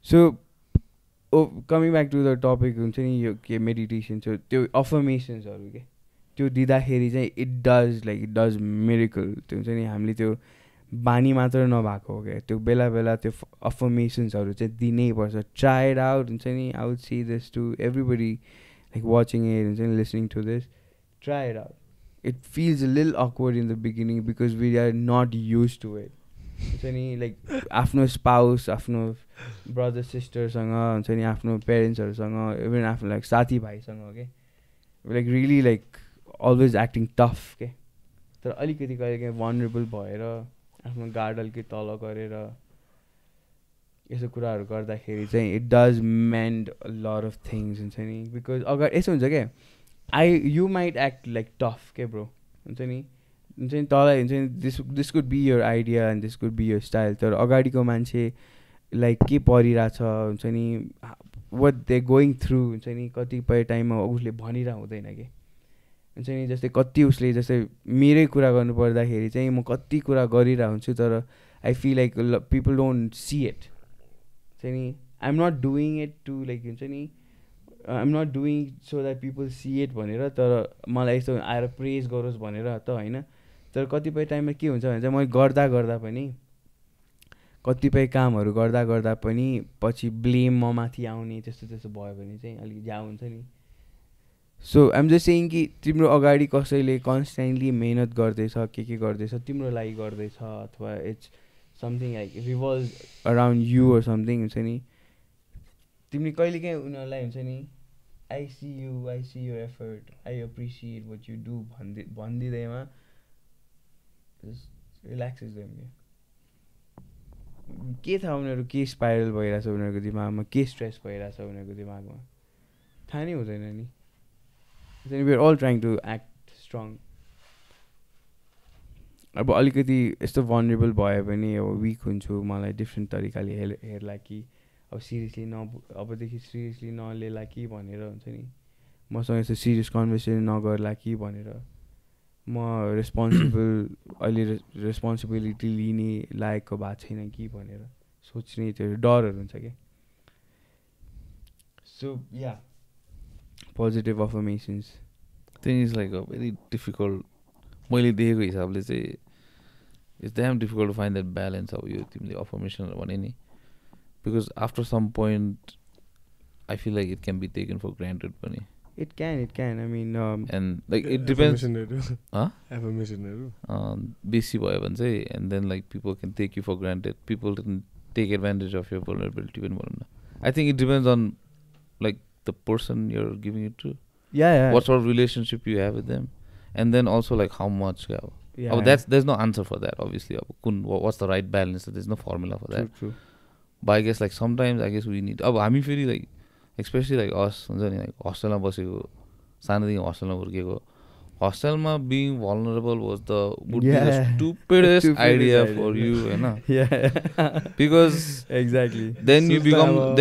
so coming back to the topic हुन्छ नि यो के मेडिटेसन छ त्यो अफर्मेसन्सहरू के त्यो दिँदाखेरि चाहिँ इट डज मिरेकल त्यो हुन्छ नि हामीले त्यो बानी मात्र नभएको हो क्या त्यो बेला बेला त्यो अफर्मेसन्सहरू चाहिँ दिनै पर्छ ट्राई इट आउट हुन्छ नि I would see this to everybody like watching it हुन्छ नि listening to this try it out it feels a little awkward in the beginning because we are not used to it. हुन्छ नि like आफ्नो spouse आफ्नो brother सिस्टरसँग हुन्छ नि आफ्नो पेरेन्ट्सहरूसँग even आफ्नो लाइक साथीभाइसँग के like really like always acting tough के तर अलिकति कहिले काहीँ भनरेबल भएर आफ्नो गार्ड अलिकति तल गरेर यस्तो कुराहरू गर्दाखेरि चाहिँ it does मेन्ड a lot of things हुन्छ नि बिकज अगाडि यस्तो हुन्छ क्या you might act like tough के bro हुन्छ नि तँलाई हुन्छ नि this could be your idea and this could be your style तर अगाडिको मान्छे लाइक के परिरहेछ हुन्छ नि what they going through हुन्छ नि कतिपय टाइममा उसले भनिरह हुँदैन कि हुन्छ नि जस्तै कति उसले जस्तै मेरै कुरा गर्नु पर्दाखेरि चाहिँ म कति कुरा गरिरहेको हुन्छु तर I feel like people don't see it हुन्छ नि I am not doing it to like हुन्छ नि I'm not doing so that people see it भनेर तर मलाई यस्तो आएर प्रेज गरोस् भनेर त होइन तर कतिपय टाइममा के हुन्छ भने चाहिँ मैले गर्दा पनि कतिपय कामहरू गर्दा पनि पछि ब्लेम म माथि आउने त्यस्तो भयो भने चाहिँ अलिक ज्याउ हुन्छ नि सो आइम जस्ट सेइङ कि तिम्रो अगाडि कसैले कन्सटेन्टली मेहनत गर्दैछ के गर्दैछ तिम्रो लागि गर्दैछ अथवा it's something like revolve around you or something हुन्छ नि तिमीले कहिले काहीँ उनीहरूलाई हुन्छ नि I see your effort I appreciate what you do भनिदिँदैमा रिल्याक्सेस देम के थाहा उनीहरू के स्पाइरल भइरहेछ उनीहरूको दिमागमा के स्ट्रेस भइरहेछ उनीहरूको दिमागमा थाहा नै हुँदैन नि we are all trying to act strong अब अलिकति यस्तो भनरेबल भयो भने अब विक हुन्छु मलाई डिफ्रेन्ट तरिकाले हेर्ला कि अब सिरियसली अबदेखि सिरियसली नलेला कि भनेर हुन्छ नि मसँग यस्तो सिरियस कन्भर्सेसन नगर्ला कि भनेर म अहिले रेस्पोन्सिबिलिटी लिने लायकको भएको छैन कि भनेर सोच्ने त्यो डरहरू हुन्छ क्या so ya positive affirmations thing is like a very difficult मैले देखेको हिसाबले चाहिँ it's damn difficult to find that balance अब यो तिमीले अफर्मेसनहरू भने नि because after some point I feel like it can be taken for granted pani it can I mean and like it depends affirmation basi bhayo bhane chai and then like people can take you for granted people can take advantage of your vulnerability pani bhanau na I think it depends on like the person you're giving it to yeah what sort of relationship you have with them and then also like how much there's no answer for that obviously what's the right balance there's no formula for that true but I guess like sometimes I guess we need अब हामी फेरि like especially like us हुन्छ नि like हस्टेलमा बसेको सानोदेखि हस्टेलमा हुर्केको हस्टेलमा being vulnerable would be the stupidest idea for you होइन because exactly then you become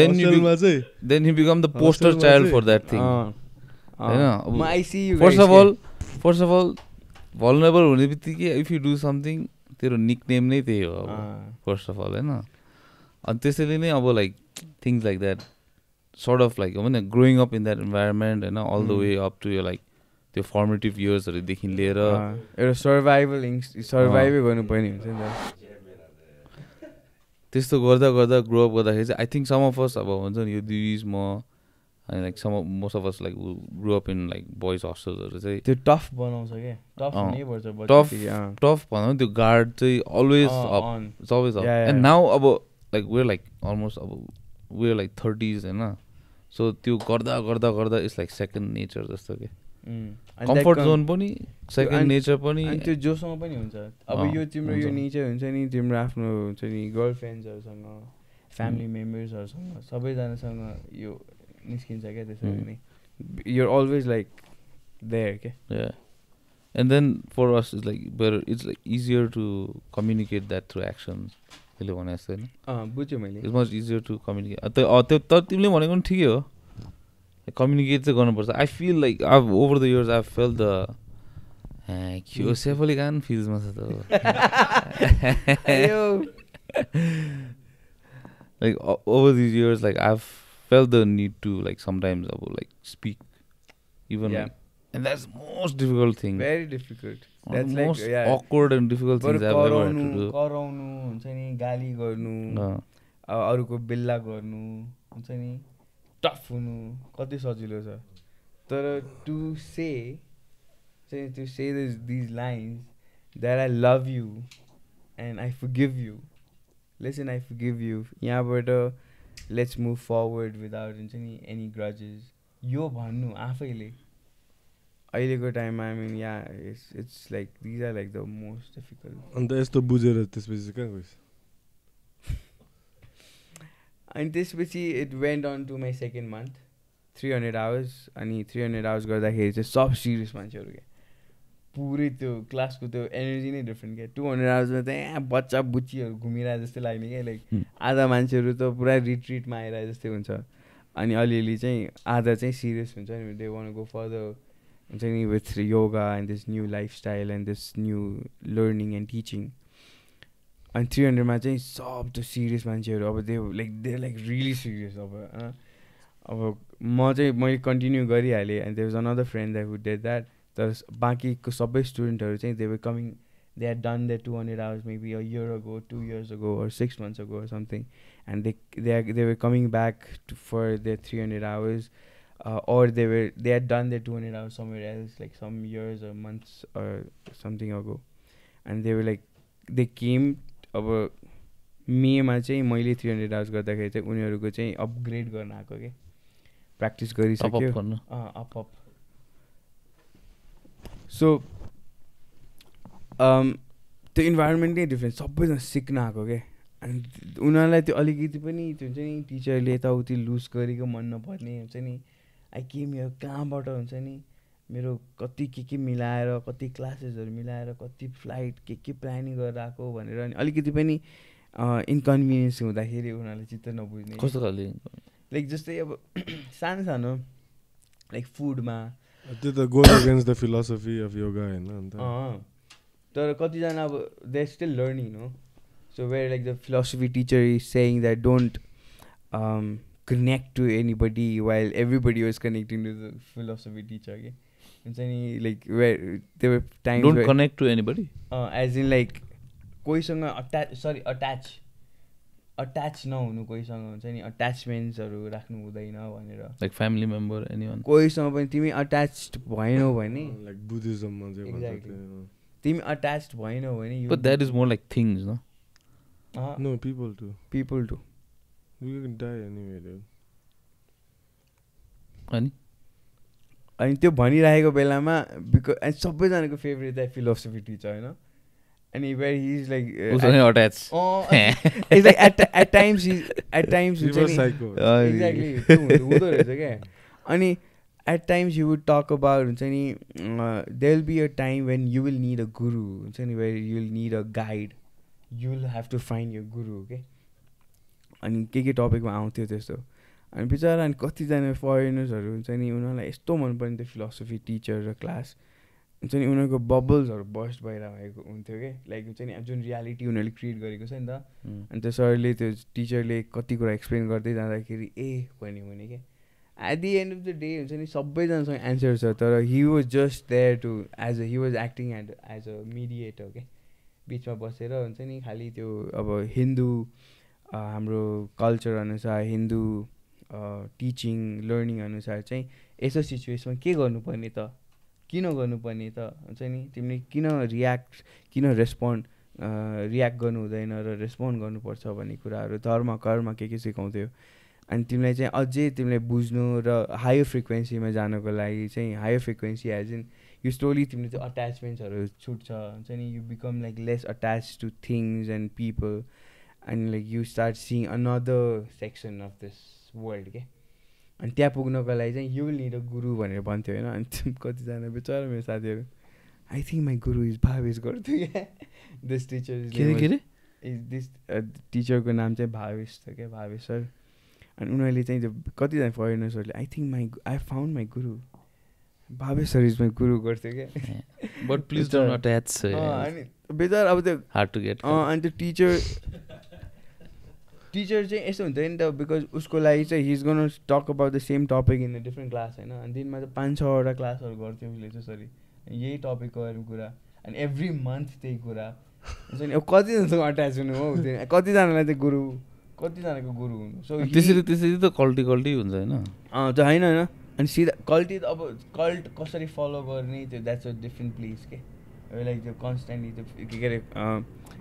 the poster child for that thing होइन I see you first of all vulnerable हुने बित्तिकै if you do something तेरो nickname नै त्यही हो अब first of all होइन अनि त्यसैले नै अब like things like that sort of like होइन growing up in that environment होइन all the way up to यो लाइक त्यो फर्मेटिभ इयर्सहरूदेखि लिएर एउटा सर्भाइभै गर्नुपर्ने हुन्छ नि त त्यस्तो गर्दा ग्रो अप गर्दाखेरि चाहिँ I think some of us अब हुन्छ नि यो दिविज म अनि like most of us like grow up in like boys हस्टल्सहरू चाहिँ त्यो टफ बनाउँछ क्या टफ अँ, हुनैपर्छ टफ भनौँ त्यो गार्ड चाहिँ always up on. It's always up Yeah, and yeah. Now अब लाइक वेयर लाइक अलमोस्ट अब वेयर लाइक 30s होइन सो त्यो गर्दा गर्दा गर्दा इट्स लाइक सेकेन्ड नेचर जस्तो के कम्फर्ट जोन पनि सेकेन्ड नेचर पनि अनि त्यो जोसँग पनि हुन्छ अब यो तिम्रो यो हुन्छ। नेचर हुन्छ नि तिम्रो आफ्नो हुन्छ नि गर्लफ्रेन्ड्सहरूसँग फ्यामिली मेम्बर्सहरूसँग सबैजनासँग यो निस्किन्छ क्या त्यसरी नै you're always like there okay Yeah. And then for us it's like better it's like easier to communicate that through actions. त्यसले भने जस्तो होइन बुझ्यो मैले it's much easier to communicate त्यो तर तिमीले भनेको पनि ठिकै हो कम्युनिकेट चाहिँ गर्नुपर्छ आई फिल लाइक अब over the years I fail the के सेफ अली खान फिल्समा छ त like over this years like I felt the need to like sometimes I would like speak even Yeah. like, and that's the most difficult thing very difficult one of that's the like most yeah awkward and difficult things I've ever had to do कराउनु हुन्छ नि गाली गर्नु अरूको बिल्ला गर्नु हुन्छ नि टफ हुनु कति सजिलो छ तर to say these lines that I love you and I forgive you listen I forgive you यहाँबाट let's move forward without any grudges यो भन्नु आफैले अहिलेको टाइममा I mean yeah it's like these are like the most difficult अन्त यस्तो बुझेर त्यसपछि कहाँ गइस अनि त्यसपछि it went on to my second month 300 hours अनि 300 hours गर्दाखेरि चाहिँ सब सिरियस मान्छेहरू क्या पुरै त्यो क्लासको त्यो एनर्जी नै डिफ्रेन्ट क्या 200 आवर्समा त यहाँ बच्चा बुच्चीहरू घुमिरहेको जस्तै लाग्ने क्या लाइक आधा मान्छेहरू त पुरा रिट्रिटमा आइरहेको जस्तै हुन्छ अनि अलिअलि चाहिँ आधा चाहिँ सिरियस हुन्छ नि दे वान्ट गो फर्दर हुन्छ नि with yoga and this new lifestyle and this new learning and teaching अनि 300मा चाहिँ सब त्यो सिरियस मान्छेहरू अब दे लाइक रियली सिरियस अब म चाहिँ मैले कन्टिन्यू गरिहालेँ and there was another friend that would dead that तर बाँकीको सबै स्टुडेन्टहरू चाहिँ they were coming they are done the 200 hours maybe a year ago 2 years ago or 6 months ago or something and they were coming back for their 300 hours or they had done their 200 hours somewhere else like some years or months or something ago and they were like they came अब मेमा चाहिँ मैले 300 hours गर्दाखेरि चाहिँ उनीहरूको चाहिँ upgrade गर्न आएको के प्र्याक्टिस गरिसक्यो अप सो त्यो इन्भाइरोमेन्ट नै डिफ्रेन्ट सबैजना सिक्न आएको क्या अनि उनीहरूलाई त्यो अलिकति पनि त्यो हुन्छ नि टिचरले यताउति लुज गरेको मन नपर्ने हुन्छ नि आई केम हियर कहाँबाट हुन्छ नि मेरो कति के मिलाएर कति क्लासेसहरू मिलाएर कति फ्लाइट के प्लानिङ गरेर आएको भनेर अनि अलिकति पनि इन्कन्भिनियन्स हुँदाखेरि उनीहरूले चित्त नबुझ्ने कस्तो खाले लाइक जस्तै अब सानो सानो लाइक फुडमा त्यो त goes against the philosophy of yoga हैन अन्त तर कतिजना अब they still learning no so where like the philosophy teacher is saying that don't connect to anybody while everybody was connecting to the philosophy teacher के हुन्छ नि like where there were times don't connect to anybody as in like कोहीसँग attach नहुनु कोहीसँग हुन्छ नि अट्याचमेन्ट्सहरू राख्नु हुँदैन भनेर लाइक फ्यामिली मेम्बर एनीवन कोहीसँग पनि तिमी अट्याच्ड भएनौ भने लाइक बुद्धिज्ममा चाहिँ तिमी अट्याच्ड भएनौ भने but that is more like things no no people too you can die anyway dude अनि त्यो भनिरहेको बेलामा बिकज सबैजनाको फेभरेट चाहिँ फिलोसफी टिचर होइन अनि where he is like attach it's like at times exactly हुँदो रहेछ क्या अनि at times you would talk about हुन्छ नि there will be a time when you will need a guru हुन्छ नि where you will need a guide you will have to find your guru के अनि के टपिकमा आउँथ्यो त्यस्तो अनि बिचरा अनि कतिजना फरेनर्सहरू हुन्छ नि उनीहरूलाई यस्तो मनपर्ने त्यो फिलोसफी टिचर र क्लास हुन्छ नि उनीहरूको बबल्सहरू बस्ट भइरहेको हुन्थ्यो क्या लाइक हुन्छ नि जुन रियालिटी उनीहरूले क्रिएट गरेको छ नि त अनि त्यो सरले त्यो टिचरले कति कुरा एक्सप्लेन गर्दै जाँदाखेरि भन्यो भने क्या at the end of the day हुन्छ नि सबैजनासँग एन्सर छ तर he was just there to he was acting as a mediator क्या बिचमा बसेर हुन्छ नि खालि त्यो अब हिन्दू हाम्रो कल्चर अनुसार हिन्दू टिचिङ लर्निङ अनुसार चाहिँ यसो सिचुएसनमा के गर्नुपर्ने त किन गर्नुपर्ने त हुन्छ नि तिमीले किन किन रियाक्ट गर्नु हुँदैन र रेस्पोन्ड गर्नुपर्छ भन्ने कुराहरू धर्म कर्म के सिकाउँथ्यो अनि तिमीलाई चाहिँ अझै तिमीलाई बुझ्नु र हायर फ्रिक्वेन्सीमा जानको लागि चाहिँ हायर फ्रिक्वेन्सी एज इन यो स्लोली तिमीले त्यो अट्याचमेन्ट्सहरू छुट्छ हुन्छ नि you become like lace attach two things and people and like you start seeing another section of this world के अनि त्यहाँ पुग्नको लागि चाहिँ यु विल निड अ गुरु भनेर भन्थ्यो होइन अनि कतिजना बिचरा मेरो साथीहरू I think my Guru is Bhavesh गर्थ्यो क्या दिस टिचर इज दिस टिचरको नाम चाहिँ भावेश थियो क्या भावेश सर अनि उनीहरूले चाहिँ त्यो कतिजना फरेनर्सहरूले I think I found my guru Bhavesh sir is my गुरु गर्थ्यो क्या बट प्लिज डोन्ट अट्याच अनि बेचारा अब त्यो हार्ड टु गेट अनि त्यो टिचर चाहिँ यस्तो हुन्छ नि त बिकज उसको लागि चाहिँ his gone talk about the same topic in a different class होइन अनि दिनमा चाहिँ 5-6वटा क्लासहरू गर्थ्यो उसले त्यसरी यही टपिकको कुरा अनि एभ्री मन्थ त्यही कुरा हुन्छ नि अब कतिजनासँग अट्याच हुनु हो कतिजनालाई चाहिँ कतिजनाको गुरु हुनु सो त्यसरी त कल्टी हुन्छ होइन त्यो होइन अनि सिधा कल्टी त अब कल्ट कसरी फलो गर्ने त्यो द्याट्स अ डिफ्रेन्ट प्लेस के लाइक त्यो कन्सटेन्टली त्यो के अरे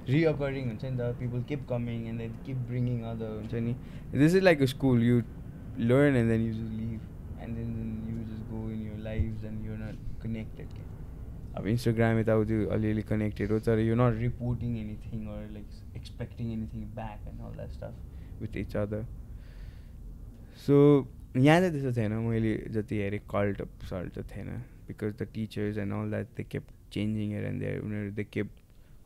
रिअकरिङ हुन्छ नि त people keep coming and then keep bringing other हुन्छ नि this is like a school you learn and then you just leave and then you just go in your life and you're not connected के अब Instagram यताउति अलिअलि connected हो तर you not reporting anything or like expecting anything back and all that stuff with each other so यहाँ चाहिँ त्यस्तो थिएन मैले जति हेरेँ कल्ट सल्ट त थिएन because the teachers and all that they kept changing year and there उनीहरू they kept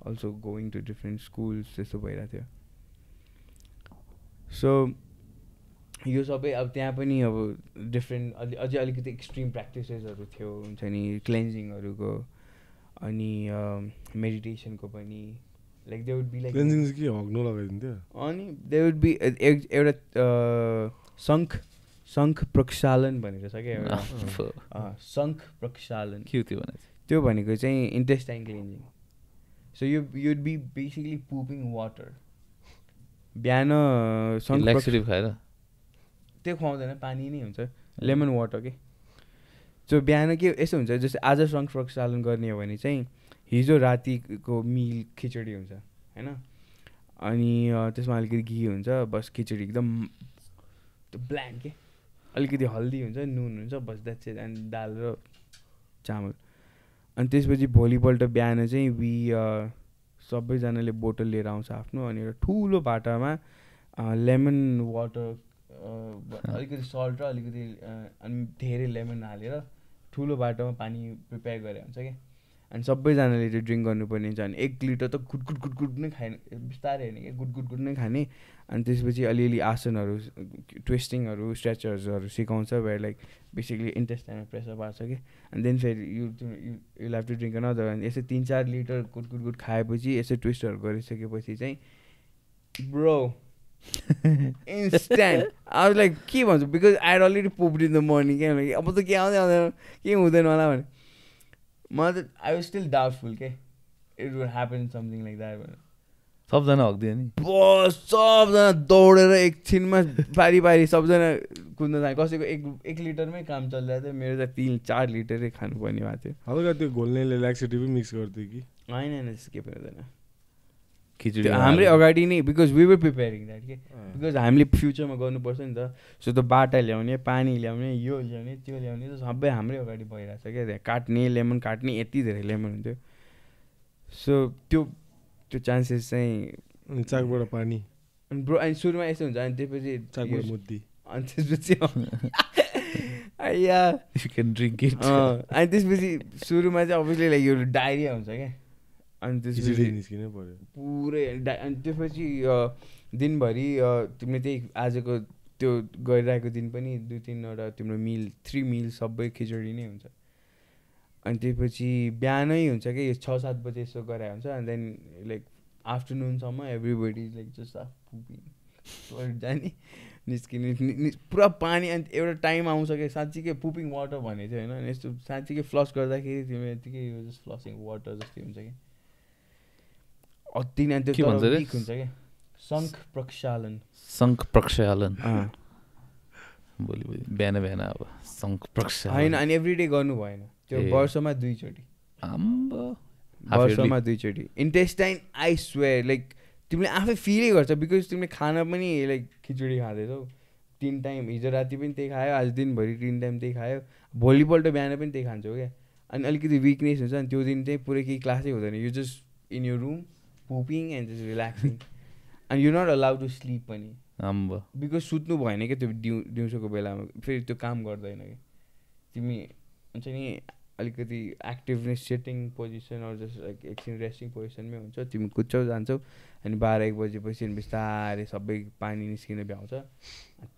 also going to different schools त्यस्तो भइरहेको थियो सो यो सबै अब त्यहाँ पनि अब डिफ्रेन्ट अझै अलिकति एक्सट्रिम प्र्याक्टिसेसहरू थियो हुन्छ नि क्लेन्जिङहरूको अनि मेडिटेसनको पनि like they would be like cleansing के हग्नु लगाइदिन्थ्यो अनि दे वुड बी एउटा शङ्ख प्रक्षालन भनेको छ क्या एउटा शङ्ख प्रक्षालन के थियो भने त्यो भनेको चाहिँ intestine cleansing so you'd be basically pooping water बिहान लैक्सेटिभ खाएर त्यो खुवाउँदैन पानी नै हुन्छ लेमन वाटर के सो बिहान के यस्तो हुन्छ जस्तै आज शङ्ख प्रक्षालन गर्ने हो भने चाहिँ हिजो रातिको मिल खिचडी हुन्छ होइन अनि त्यसमा अलिकति घी हुन्छ बस खिचडी एकदम ब्ल्याङ्क के अलिकति हल्दी हुन्छ नुन हुन्छ बस द्याट्स इट एन्ड दाल र चामल अनि त्यसपछि भोलिपल्ट बिहान चाहिँ सबैजनाले बोतल लिएर आउँछ आफ्नो अनि एउटा ठुलो बाटामा लेमन वाटर अलिकति सल्ट र अलिकति अनि धेरै लेमन हालेर ठुलो बाटोमा पानी प्रिपेयर गरेर हुन्छ क्या अनि सबैजनाले त्यो ड्रिङ्क गर्नुपर्ने हुन्छ अनि 1 लिटर त गुट नै खाने बिस्तारै होइन क्या गुट नै खाने अनि त्यसपछि अलिअलि आसनहरू ट्विस्टिङहरू स्ट्रेचर्सहरू सिकाउँछ वेयर लाइक बेसिकली इन्टेस्टाइनमा प्रेसर पार्छ कि अनि देन फेरि you have to drink another अनि यसो 3-4 लिटर गुट खाएपछि यसो ट्विस्टहरू गरिसकेपछि चाहिँ bro instant I was like के भन्छु because I had already pooped in the morning क्या अब त के आउँदैन के हुँदैन होला भने म त आई वाज स्टिल डाउटफुल के it would happen something like that भनेर सबजना हग्दियो नि बस सबजना दौडेर एकछिनमा पारी सबजना कुद्न थाल्यो कसैको 1 लिटरमै काम चलिरहेको थियो मेरो त 3-4 लिटरै खानुपर्ने भएको थियो हल्का त्यो घोल्नेले ल्याक्सेटिभ मिक्स गर्थ्यो कि होइन त्यस्तो के पनि हुँदैन खिचडी हाम्रै अगाडि नै because we were preparing that के बिकज हामीले फ्युचरमा गर्नुपर्छ नि त सो त्यो बाटा ल्याउने पानी ल्याउने यो ल्याउने त्यो ल्याउने त सबै हाम्रै अगाडि भइरहेको छ क्या त्यहाँ काट्ने लेमन काट्ने यति धेरै लेमन हुन्थ्यो सो त्यो चान्सेस चाहिँ चाकबाट पानी अनि ब्रो अनि सुरुमा यस्तो हुन्छ अनि त्यसपछि चाकबाट मुद्दी अनि त्यसपछि आइया यु क्यान ड्रिङ्क इट अनि त्यसपछि सुरुमा चाहिँ अभियसली लाइक यो डायरिया हुन्छ क्या अनि त्यसपछि निस्किनै पर्यो पुरै अनि त्यसपछि दिनभरि तिमीले त्यही आजको त्यो गरिरहेको दिन पनि 2-3वटा तिम्रो मिल 3 मिल सबै खिचडी नै हुन्छ अनि त्यसपछि बिहानै हुन्छ कि 6-7 बजे यसो गराए हुन्छ अनि देन लाइक आफ्टरनुनसम्म एभ्रिबडी लाइक जस्ट पुपिङ जाने निस्किने पुरा पानी अनि एउटा टाइम आउँछ कि साँच्चीकै पुपिङ वाटर भनेको थियो होइन यस्तो साँच्चीकै फ्लस गर्दाखेरि तिमी यतिकै यो जस्ट फ्लसिङ वाटर जस्तै हुन्छ कि अति नै त्यो हुन्छ क्या शङ्ख प्रक्षालन भोलि बिहान बिहान अब संप्रक्ष होइन अनि एभ्रिडे गर्नु भएन त्यो वर्षमा 2 चोटि वर्षमा 2 चोटि इन्टेस्टाइन आई स्वेयर लाइक तिमीले आफै फिलै गर्छ बिकज तिमीले खाना पनि लाइक खिचडी खाँदैछौ 3 टाइम हिजो राति पनि त्यही खायो आज दिनभरि 3 टाइम त्यही खायो भोलिपल्ट बिहान पनि त्यही खान्छौ क्या अनि अलिकति विकनेस हुन्छ अनि त्यो दिन चाहिँ पुरै केही क्लासै हुँदैन you just in your room pooping and just relaxing and you not allowed to sleep पनि बिकज सुत्नु भएन क्या त्यो दिउँसोको बेलामा फेरि त्यो काम गर्दैन क्या तिमी हुन्छ नि अलिकति activeness setting position just like एकछिन रेस्टिङ पोजिसनमै हुन्छ तिमी कुद्छौ जान्छौ अनि 12-1 बजेपछि बिस्तारै सबै पानी निस्किन भ्याउँछ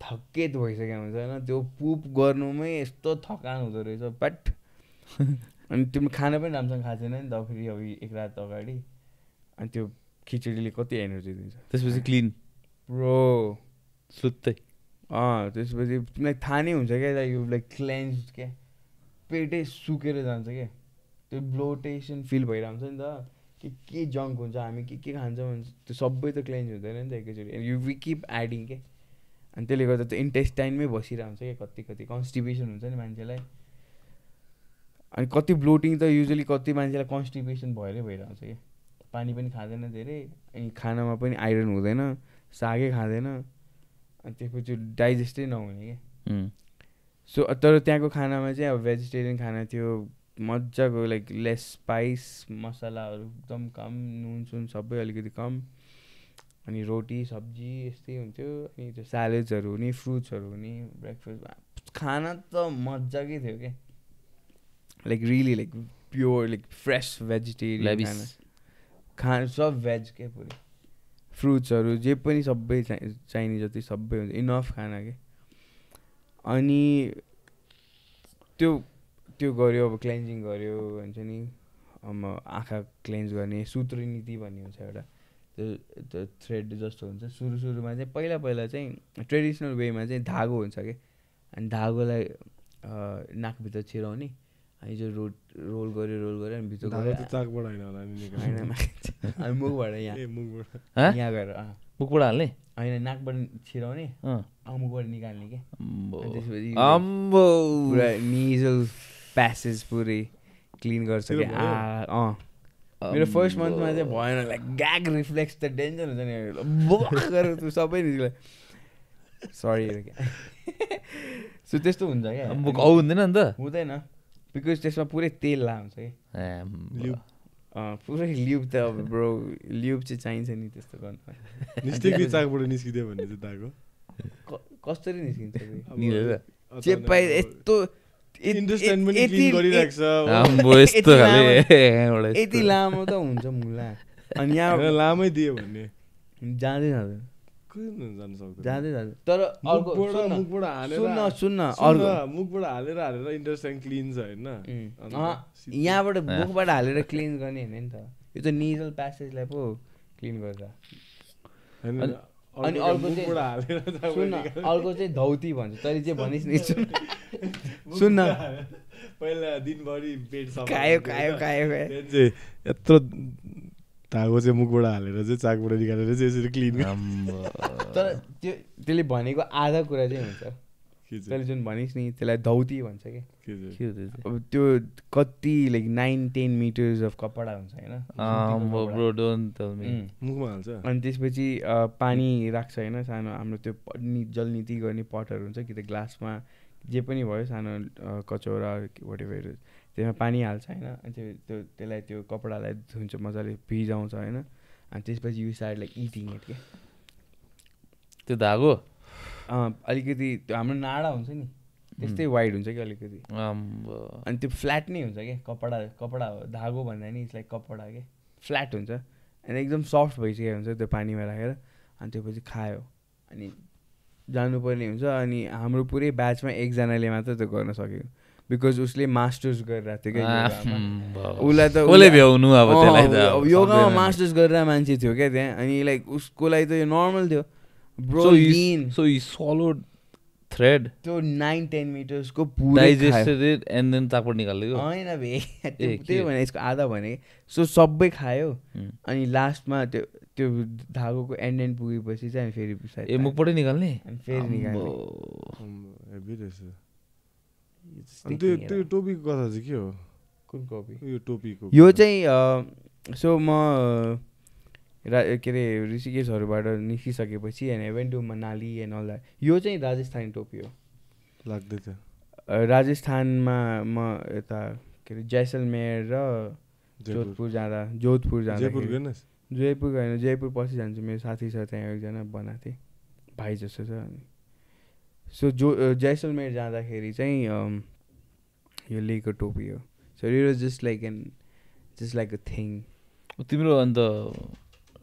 थकेत भइसकेको हुन्छ होइन त्यो पुप गर्नुमै यस्तो थकान हुँदो रहेछ बट अनि तिमी खाना पनि राम्रोसँग खाएको छैन नि त फेरि अब 1 रात अगाडि अनि त्यो खिचडीले कति एनर्जी दिन्छ त्यसपछि क्लिन ब्रो सुत्तै त्यसपछि तिमीलाई थाहा नै हुन्छ क्या यो लाइक क्लेन्ज क्या पेटै सुकेर जान्छ क्या त्यो ब्लोटेसन फिल भइरहन्छ नि त के जङ्क हुन्छ हामी के खान्छौँ त्यो सबै त क्लेन्ज हुँदैन नि त एकैचोटि यु वी किप एडिङ के अनि त्यसले गर्दा त्यो इन्टेस्टाइनमै बसिरहन्छ क्या कति कन्स्टिपेसन हुन्छ नि मान्छेलाई अनि कति ब्लोटिङ त युजली कति मान्छेलाई कन्स्टिपेसन भएरै भइरहन्छ क्या पानी पनि खाँदैन धेरै अनि खानामा पनि आइरन हुँदैन सागै खाँदैन अनि त्यसपछि डाइजेस्टै नहुने क्या सो तर त्यहाँको खानामा चाहिँ अब भेजिटेरियन खाना थियो मजाको लाइक लेस स्पाइस मसलाहरू एकदम कम नुन सुन सबै अलिकति कम अनि रोटी सब्जी यस्तै हुन्थ्यो अनि त्यो स्यालेड्सहरू हुने फ्रुट्सहरू हुने ब्रेकफास्ट खाना त मजाकै थियो क्या like really like pure like fresh vegetarian खाना सब भेज क्या पुरै फ्रुट्सहरू जे पनि सबै चाहिने जति सबै हुन्छ इनफ खाना के अनि त्यो गऱ्यो अब क्लेन्जिङ गऱ्यो भन्छ नि आँखा क्लेन्ज गर्ने सूत्र नीति भन्ने हुन्छ एउटा त्यो थ्रेड जस्तो हुन्छ सुरुमा चाहिँ पहिला चाहिँ ट्रेडिसनल वेमा चाहिँ धागो हुन्छ कि अनि धागोलाई नाकभित्र छिराउने अनि जो रोल गऱ्यो अनि भित्र अनि मुखबाट यहाँ गएर मुखबाट हाल्ने होइन नाकबाट छिराउने मुखबाट निकाल्ने क्या त्यसपछि पुरा निजल प्यासेज पुरै क्लिन गर्छ क्या मेरो फर्स्ट मन्थमा चाहिँ भएन लाइक ग्याग रिफ्लेक्स त डेन्जर हुन्छ नि बोकेर त्यो सबै निस्किला सरी सो त्यस्तो हुन्छ क्या हुँदैन नि त हुँदैन बिकज त्यसमा पुरै तेल हुन्छ कि पुरै ल्युब त अब ब्रो ल्युब चाहिँ चाहिन्छ नि त्यस्तो गर्नु निस्किदियो भने चाहिँ ताको कसरी निस्किन्छ चेपाइ यस्तो यति लामो त हुन्छ मुला अनि यहाँ लामै दियो भने जाँदै जाँदैन तर सुन्न मुखबाट हालेर इन्टेस्टाइन क्लिन्स होइन यहाँबाट मुखबाट हालेर क्लिन गर्ने होइन नि त यो त निजल प्यासेजलाई पो क्लिन गर्छ अनि अर्को चाहिँ धौती भन्छ तैँले चाहिँ भनिस् नि सुन्न पहिला दिनभरि पेट खायो यत्रो धागो चाहिँ मुखबाट हालेर चाहिँ चाकबाट निकालेर चाहिँ यसरी क्लिन तर त्यसले भनेको आधा कुरा चाहिँ हुन्छ तैँले जुन भनिस् नि त्यसलाई धौती भन्छ कि अब त्यो कति लाइक 9-10 मिटर्स अफ कपडा हुन्छ होइन मुखमा हाल्छ अनि त्यसपछि पानी राख्छ होइन सानो हाम्रो त्यो जलनीति गर्ने पटहरू हुन्छ कि त ग्लासमा जे पनि भयो सानो कचौरा वाटेभर त्यसमा पानी हाल्छ होइन अनि त्यसलाई त्यो कपडालाई धुन्छ मजाले भिजाउँछ होइन अनि त्यसपछि you start like eating it के त्यो धागो अलिकति त्यो हाम्रो नाडा हुन्छ नि त्यस्तै वाइड हुन्छ कि अलिकति अनि त्यो फ्ल्याट नै हुन्छ क्या कपडा हो धागो भन्दा नि इट्स लाइक कपडा के फ्ल्याट हुन्छ अनि एकदम सफ्ट भइसकेको हुन्छ त्यो पानीमा राखेर अनि त्यसपछि खायो अनि जानुपर्ने हुन्छ अनि हाम्रो पुरै ब्याचमा एकजनाले मात्र त्यो गर्न सक्यो बिकज उसले मास्टर्स गरिरहेको थियो क्या उसलाई त योगामा मास्टर्स गरिरहेको मान्छे थियो क्या त्यहाँ अनि लाइक उसको लागि त यो नर्मल थियो bro so he swallowed thread त्यो 9-10 मिटर्सको पुरै digested it and then चाकबाट निकाल्यो हैन बे त्यही भने यसको आधा भने सो सबै खायो अनि लास्टमा त्यो त्यो धागोको एन्ड पुगेपछि चाहिँ हामी फेरि सायद ए मुखबाटै निकाल्ने अनि फेरि निकाल्ने हेभी रहेछ अनि त्यो टोपीको कथा चाहिँ के हो कुन कपी यो टोपीको यो चाहिँ सो म के अरे ऋषिकेशहरूबाट निस्किसकेपछि and I went to Manali and all that यो चाहिँ राजस्थानी टोपी हो लाग्दै थियो राजस्थानमा म यता के अरे जैसलमेर र जोधपुर जाँदा जयपुर गएन जयपुर पछि जान्छु मेरो साथी छ त्यहाँ एकजना बनाएको थिएँ भाइ जस्तो छ अनि सो जैसलमेर जाँदाखेरि चाहिँ यो लेको टोपी हो so it was just like a thing तिम्रो अन्त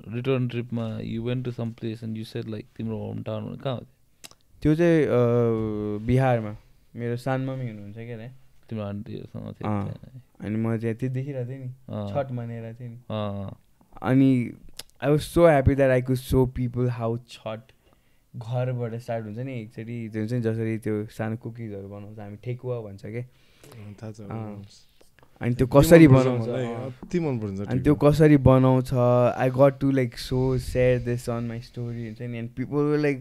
रिटर्न ट्रिपमा you went to some place and you said like तिम्रो होम टाउन कहाँ हो त्यो चाहिँ बिहारमा मेरो सानमम्मी हुनुहुन्छ क्या त्यहाँ तिम्रो आन्टीसँग थियो अनि म चाहिँ त्यो देखिरहेको थिएँ नि छठ मनाइरहेको थिएँ नि अनि I was so happy that I could so people how Chhath घरबाट स्टार्ट हुन्छ नि एकचोटि त्यो चाहिँ जसरी त्यो सानो कुकिजहरू बनाउँछ हामी ठेकुवा भन्छ क्या अनि त्यो कसरी बनाउँछ अनि त्यो कसरी बनाउँछ I got to like so share this on my story हुन्छ नि एन्ड पिपल लाइक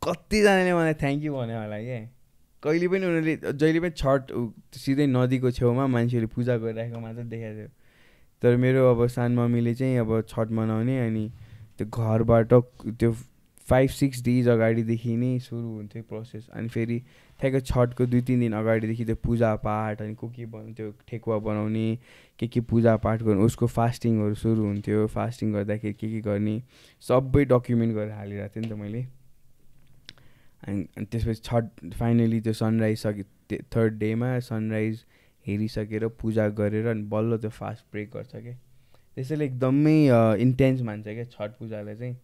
कतिजनाले मलाई थ्याङ्क यू भन्यो होला क्या कहिले पनि उनीहरूले जहिले पनि छठ सिधै नदीको छेउमा मान्छेहरूले पूजा गरिरहेको मात्र देखाएको थियो तर मेरो अब सानमम्मीले चाहिँ अब छठ मनाउने अनि त्यो घरबाट त्यो 5-6 डेज अगाडिदेखि नै सुरु हुन्थ्यो प्रोसेस अनि फेरि ठ्याक्कै छठको 2-3 दिन अगाडिदेखि त्यो पूजापाठ अनि के त्यो ठेकुवा बनाउने के पूजापाठ गर्नु उसको फास्टिङहरू सुरु हुन्थ्यो फास्टिङ गर्दाखेरि के गर्ने सबै डकुमेन्ट गरेर हालिरहेको थिएँ नि त मैले अनि त्यसपछि छठ फाइनली त्यो सनराइज सक्यो थर्ड डेमा सनराइज हेरिसकेर पूजा गरेर अनि बल्ल त्यो फास्ट ब्रेक गर्छ क्या त्यसैले एकदमै इन्टेन्स मान्छ क्या छठ पूजालाई चाहिँ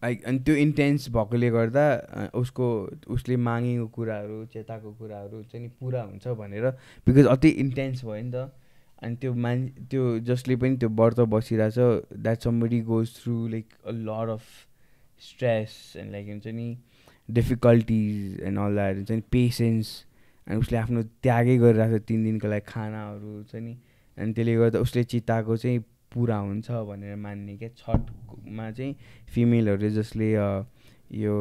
अनि त्यो इन्टेन्स भएकोले गर्दा उसले मागेको कुराहरू चेताको कुराहरू चाहिँ नि पुरा हुन्छ भनेर बिकज अति इन्टेन्स भयो नि त अनि त्यो जसले पनि त्यो व्रत बसिरहेछ that somebody goes through like a lot of stress and like हुन्छ नि डिफिकल्टिज एन्ड अल द्याट हुन्छ नि पेसेन्स अनि उसले आफ्नो त्यागै गरिरहेको छ 3 दिनको लागि खानाहरू चाहिँ नि अनि त्यसले गर्दा उसले चिताएको चाहिँ पुरा हुन्छ भनेर मान्ने क्या छठमा चाहिँ फिमेलहरूले जसले यो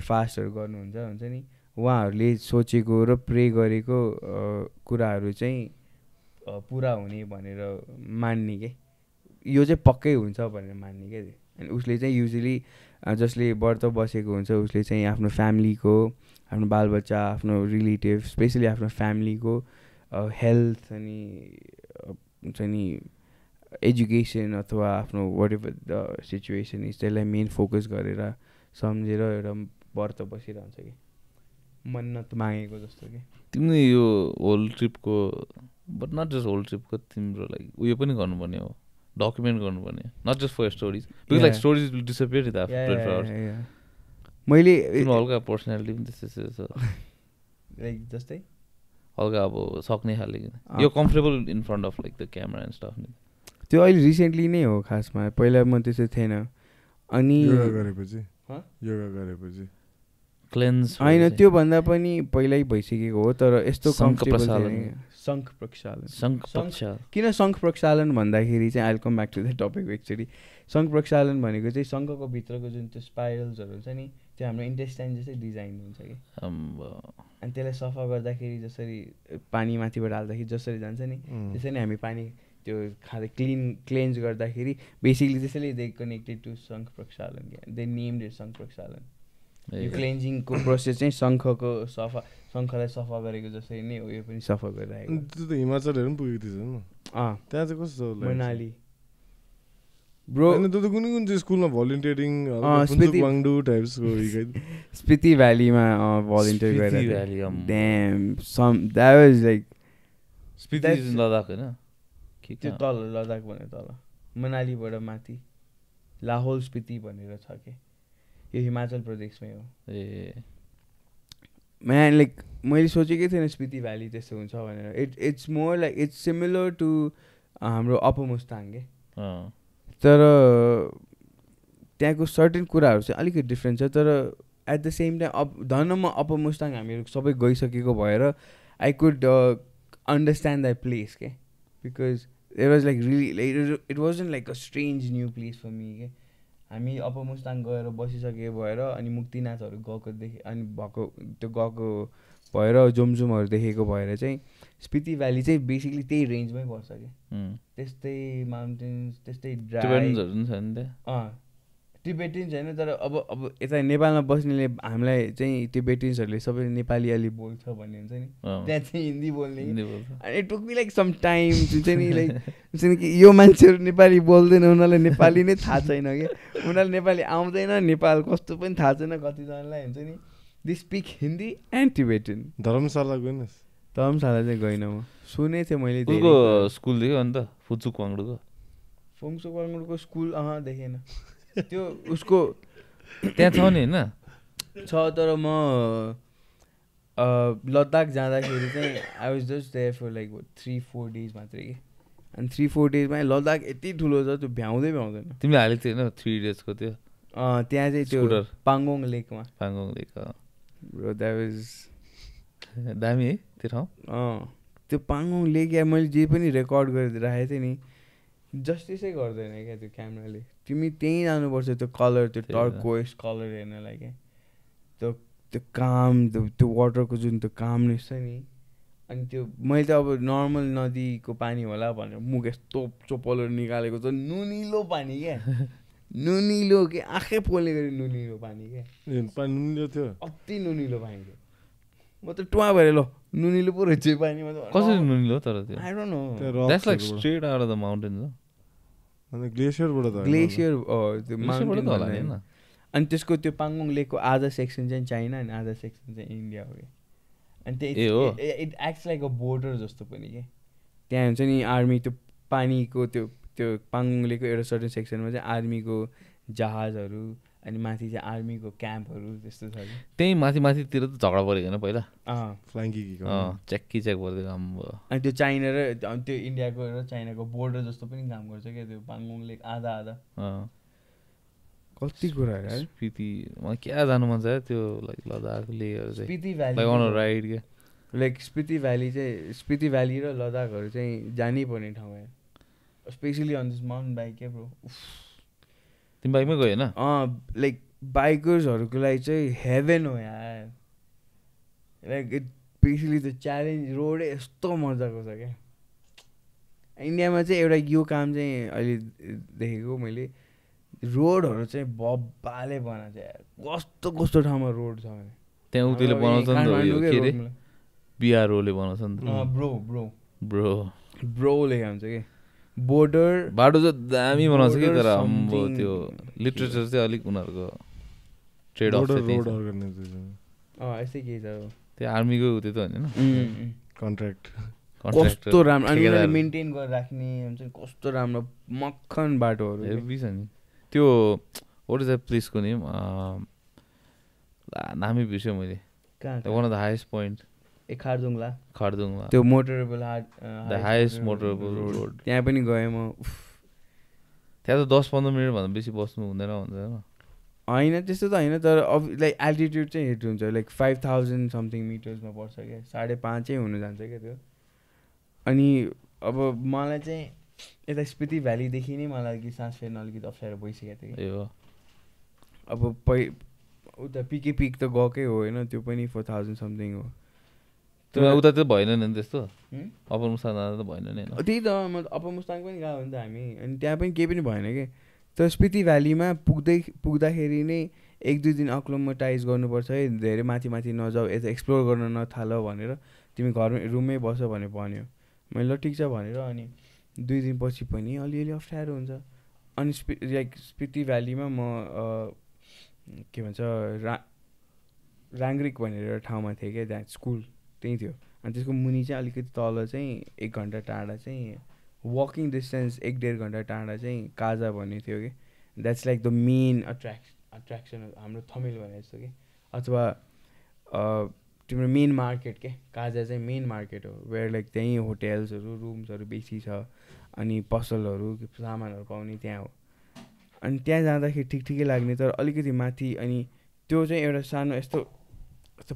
फास्टहरू गर्नुहुन्छ नि उहाँहरूले सोचेको र प्रे गरेको कुराहरू चाहिँ पुरा हुने भनेर मान्ने क्या यो चाहिँ पक्कै हुन्छ भनेर मान्ने क्या अनि उसले चाहिँ युजली जसले व्रत बसेको हुन्छ उसले चाहिँ आफ्नो फ्यामिलीको आफ्नो बालबच्चा आफ्नो रिलेटिभ स्पेसली आफ्नो फ्यामिलीको हेल्थ अनि हुन्छ नि एजुकेसन अथवा आफ्नो whatever the situation is त्यसलाई मेन फोकस गरेर सम्झेर एउटा व्रत बसिरहन्छ कि मन्नत मागेको जस्तो कि तिमीले यो होल ट्रिपको बट नट जस्ट होल ट्रिपको तिम्रो लाइक उयो पनि गर्नुपर्ने हो डकुमेन्ट गर्नुपर्ने not just for stories because like stories will disappear in after 24 hours मैले हल्का पर्सनालिटी पनि त्यस्तै छ लाइक जस्तै हल्का अब सक्ने खाले यो comfortable in front of like the camera and stuff नि त्यो अहिले रिसेन्टली नै हो खासमा पहिला म त्यस्तो थिएन अनि योगा गरेपछि क्लेन्स होइन त्यो भन्दा पनि पहिल्यै भइसकेको हो तर यस्तो शङ्ख प्रक्षालन किन शङ्ख प्रक्षालन भन्दाखेरि चाहिँ I'll come back to the topic actually शङ्ख प्रक्षालन भनेको चाहिँ शङ्खको भित्रको जुन त्यो स्पाइरल्सहरू हुन्छ नि त्यो हाम्रो इन्टेस्टाइन जस्तै डिजाइन हुन्छ कि अनि त्यसलाई सफा गर्दाखेरि जसरी पानी माथिबाट हाल्दाखेरि जसरी जान्छ नि त्यसरी नै हामी पानी त्यो खाँदै क्लेन्ज गर्दाखेरि बेसिकली त्यसैले दे कनेक्टेड टु शङ्ख प्रक्षालन दे नेम्ड इट शङ्ख प्रक्षालन यो क्लेन्जिङको प्रोसेस चाहिँ शङ्खलाई सफा गरेको जसरी नै हो यो पनि सफा गरिरहेको त्यो त हिमाचलहरू पनि पुगेको थिएछ त्यहाँ चाहिँ कस्तो मनाली ब्रो त्यो त कुन चाहिँ स्कुलमा भलिन्टियरिङ स्पिति भ्यालीमा भलिन्टियर गरेर ड्याम some that was like Spiti is Ladakh हैन त्यो तल लद्दाख भनेर तल मनालीबाट माथि लाहोल स्पिति भनेर छ के यो हिमाचल प्रदेशमै हो ए म्यान लाइक मैले सोचेकै थिएन स्पिति भ्याली त्यस्तो हुन्छ भनेर it's more like it's similar to हाम्रो अप्पर मुस्ताङ के तर त्यहाँको सर्टेन कुराहरू चाहिँ अलिकति डिफ्रेन्ट छ तर एट द सेम टाइम धनमा अप्पर मुस्ताङ हामीहरू सबै गइसकेको भएर I could understand that place के because it was like really like it wasn't like a strange new place for me के हामी अप्पर मुस्ताङ गएर बसिसके भएर अनि मुक्तिनाथहरू गएको देखेँ अनि भएको त्यो गएको भएर जोमसुमहरू देखेको भएर चाहिँ स्पिति भ्याली चाहिँ बेसिकली त्यही रेन्जमै पर्छ कि त्यस्तै माउन्टेन्स त्यस्तै ड्राई टिबेटिन्स होइन तर अब यता नेपालमा बस्नेले हामीलाई चाहिँ टिबेटिन्सहरूले सबै नेपाली अलि बोल्छ भन्ने हुन्छ नि त्यहाँ चाहिँ हिन्दी बोल्ने अनि it took me like some time चाहिँ नि लाइक हुन्छ नि कि यो मान्छेहरू नेपाली बोल्दैन उनीहरूलाई नेपाली नै थाहा छैन कि उनीहरूलाई नेपाली आउँदैन नेपाल कस्तो पनि थाहा छैन कतिजनालाई हुन्छ नि दे स्पिक हिन्दी एन्ड टिबेटिन धर्मशाला गएनस् धर्मशाला चाहिँ गइनँ म सुनेको थिएँ मैले स्कुल देख्यो अन्त फुचुक वाङडुको फुङसुक वाङडुको स्कुल देखेन त्यो उसको त्यहाँ छ नि होइन छ तर म लद्दाख जाँदाखेरि चाहिँ I was just there for like 3-4 days मात्रै कि अनि 3-4 डेजमा लद्दाख यति ठुलो छ त्यो भ्याउँदै भ्याउँदैन तिमीले हालेको थियो होइन 3 डेजको त्यो त्यहाँ चाहिँ त्यो पाङ्गोङ लेकमा पाङ्गोङ लेक द्याट वाज दामी है त्यो ठाउँ त्यो पाङ्गोङ लेक या मैले जे पनि रेकर्ड गरेर राखेको थिएँ नि जस्टिसै गर्दैन क्या त्यो क्यामेराले तिमी त्यहीँ जानुपर्छ त्यो कलर त्यो टर्कोइस कलर हेर्नलाई क्या त्यो त्यो काम त्यो वाटरको जुन त्यो कामनेस छ नि अनि त्यो मैले त अब नर्मल नदीको पानी होला भनेर मुख यस्तो चोपलहरू निकालेको छ नुनिलो पानी क्या नुनिलो के आँखै पोल्ने गरी नुनिलो पानी क्या नुनिलो थियो अति नुनिलो पानी थियो म त टुवा भएर ल नुनिलो पो रहेछ पानी कसरी नुनिलो तर त्यो I don't no that's like straight out of the mountain हो अनि ग्लेसियरबाट त ग्लेसियर त्यो माउन्टेन होला हैन अनि त्यसको त्यो पाङ्गोङ लेकको आधा सेक्सन चाहिँ चाइना अनि आधा सेक्सन चाहिँ इन्डिया हो कि अनि त्यो it acts like a border जस्तो पनि के त्यहाँ हुन्छ नि आर्मी त्यो पानीको त्यो त्यो पाङ्गोङ लेकको एउटा सर्टेन सेक्सनमा चाहिँ आर्मीको जहाजहरू अनि माथि चाहिँ आर्मीको क्याम्पहरू त्यस्तो छ कि त्यही माथितिर त झगडा परेको होइन पहिला फ्ल्याङ्की चेक पर्दै काम भयो अनि त्यो चाइना र त्यो इन्डियाको र चाइनाको बोर्डर जस्तो पनि काम गर्छ क्या त्यो पाङ्गोङ लेक आधा कति कुराहरू है स्पिति मलाई क्या जानु मन छ त्यो लाइक लद्दाख लेहरू चाहिँ Spiti valley like on ride के लाइक स्पिति भ्याली चाहिँ स्पिति भ्याली र लद्दाखहरू चाहिँ जानै पर्ने ठाउँ हो especially on this mountain bike क्या ब्रो तिमी बाइकमै गयो होइन लाइक बाइकर्सहरूको लागि चाहिँ हेभेन हो यार लाइक इट बेसिकली त्यो च्यालेन्ज रोडै यस्तो मजाको छ क्या इन्डियामा चाहिँ एउटा यो काम चाहिँ अहिले देखेको मैले रोडहरू चाहिँ बब्बाले बनाएको छ यार कस्तो कस्तो ठाउँमा रोड छ भने त्यहाँ उतिले बनाउँछ नि के अरे बिआरओले बनाउँछ नि ब्रोले काम छ कि बोर्डर बाटो चाहिँ दामी बनाउँछ कि तर अम्बो त्यो लिटरेचर चाहिँ अलिक उनीहरूको ट्रेड अफ यस्तै केही छ त्यो आर्मीको त्यो त होइन कन्ट्र्याक्ट कस्तो राम्रो अनि मेन्टेन गरेर राख्ने हुन्छ कस्तो राम्रो मक्खन बाटोहरू हेभी छ नि त्यो वाट इज द प्लेसको नेम नामै बिर्स्यो मैले one of the highest point Khardungla खारदुङमा त्यो motorable the highest motorable road त्यहाँ पनि गएँ म त्यहाँ त 10-15 मिनटभन्दा बेसी बस्नु हुँदैन भन्छ होइन त्यस्तो त होइन तर अब लाइक एल्टिट्युड चाहिँ हिट हुन्छ लाइक 5000 समथिङ मिटर्समा पर्छ क्या 5.5 हुनु जान्छ क्या त्यो अनि अब मलाई चाहिँ यता स्पिति भ्यालीदेखि नै मलाई अलिकति सास फेर्न अलिकति अप्ठ्यारो भइसकेको थियो कि अब उता पिके पिक त गएकै हो होइन त्यो पनि 4000 समथिङ हो तर उता त भएन नि त्यस्तो अप्पर मुस्ताङ जाँदा त भएन नि त्यही त म अप्पर मुस्ताङ पनि गएको हो नि त हामी अनि त्यहाँ पनि केही पनि भएन कि तर स्पिति भ्यालीमा पुग्दाखेरि नै 1-2 दिन अक्लोमटाइज गर्नुपर्छ है धेरै माथि माथि नजाऊ यता एक्सप्लोर गर्न नथाल भनेर तिमी घरमै रुममै बस भनेर भन्यो मैले ल ठिक छ भनेर अनि 2 दिनपछि पनि अलिअलि अप्ठ्यारो हुन्छ अनि लाइक स्पिति भ्यालीमा म के भन्छ राङ्ग्रिक भनेर एउटा ठाउँमा थिएँ क्या त्यहाँ स्कुल त्यहीँ थियो अनि त्यसको मुनि चाहिँ अलिकति तल चाहिँ 1 घन्टा टाढा चाहिँ वकिङ डिस्टेन्स 1-1.5 घन्टा टाढा चाहिँ काजा भन्ने थियो कि that's like the main attraction हाम्रो थमिल भने जस्तो कि अथवा तिम्रो मेन मार्केट के काजा चाहिँ मेन मार्केट हो वेयर लाइक त्यहीँ होटेल्सहरू रुम्सहरू बेसी छ अनि पसलहरू सामानहरू पाउने त्यहाँ हो अनि त्यहाँ जाँदाखेरि ठिकै लाग्ने तर अलिकति माथि अनि त्यो चाहिँ एउटा सानो यस्तो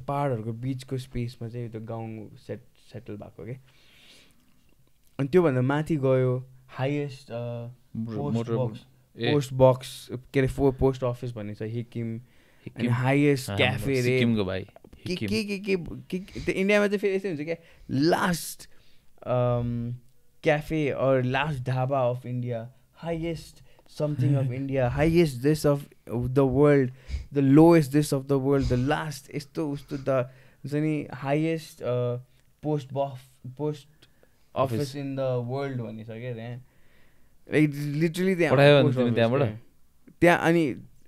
पहाडहरूको बिचको स्पेसमा चाहिँ त्यो गाउँ सेटल भएको के अनि त्योभन्दा माथि गयो हाइएस्ट पोस्ट बक्स के अरे पोस्ट अफिस भन्ने छ हिक्किम अनि हाइएस्ट क्याफे रे सिक्किमको भाइ के त्यो इन्डियामा चाहिँ फेरि यस्तै हुन्छ क्या last cafe or last dhaba of India highest something of India, highest this of the world, the lowest this of the world, the last esto usto the highest post office in the world भन्ने छ के त्यहाँ like literally त्यहाँ अनि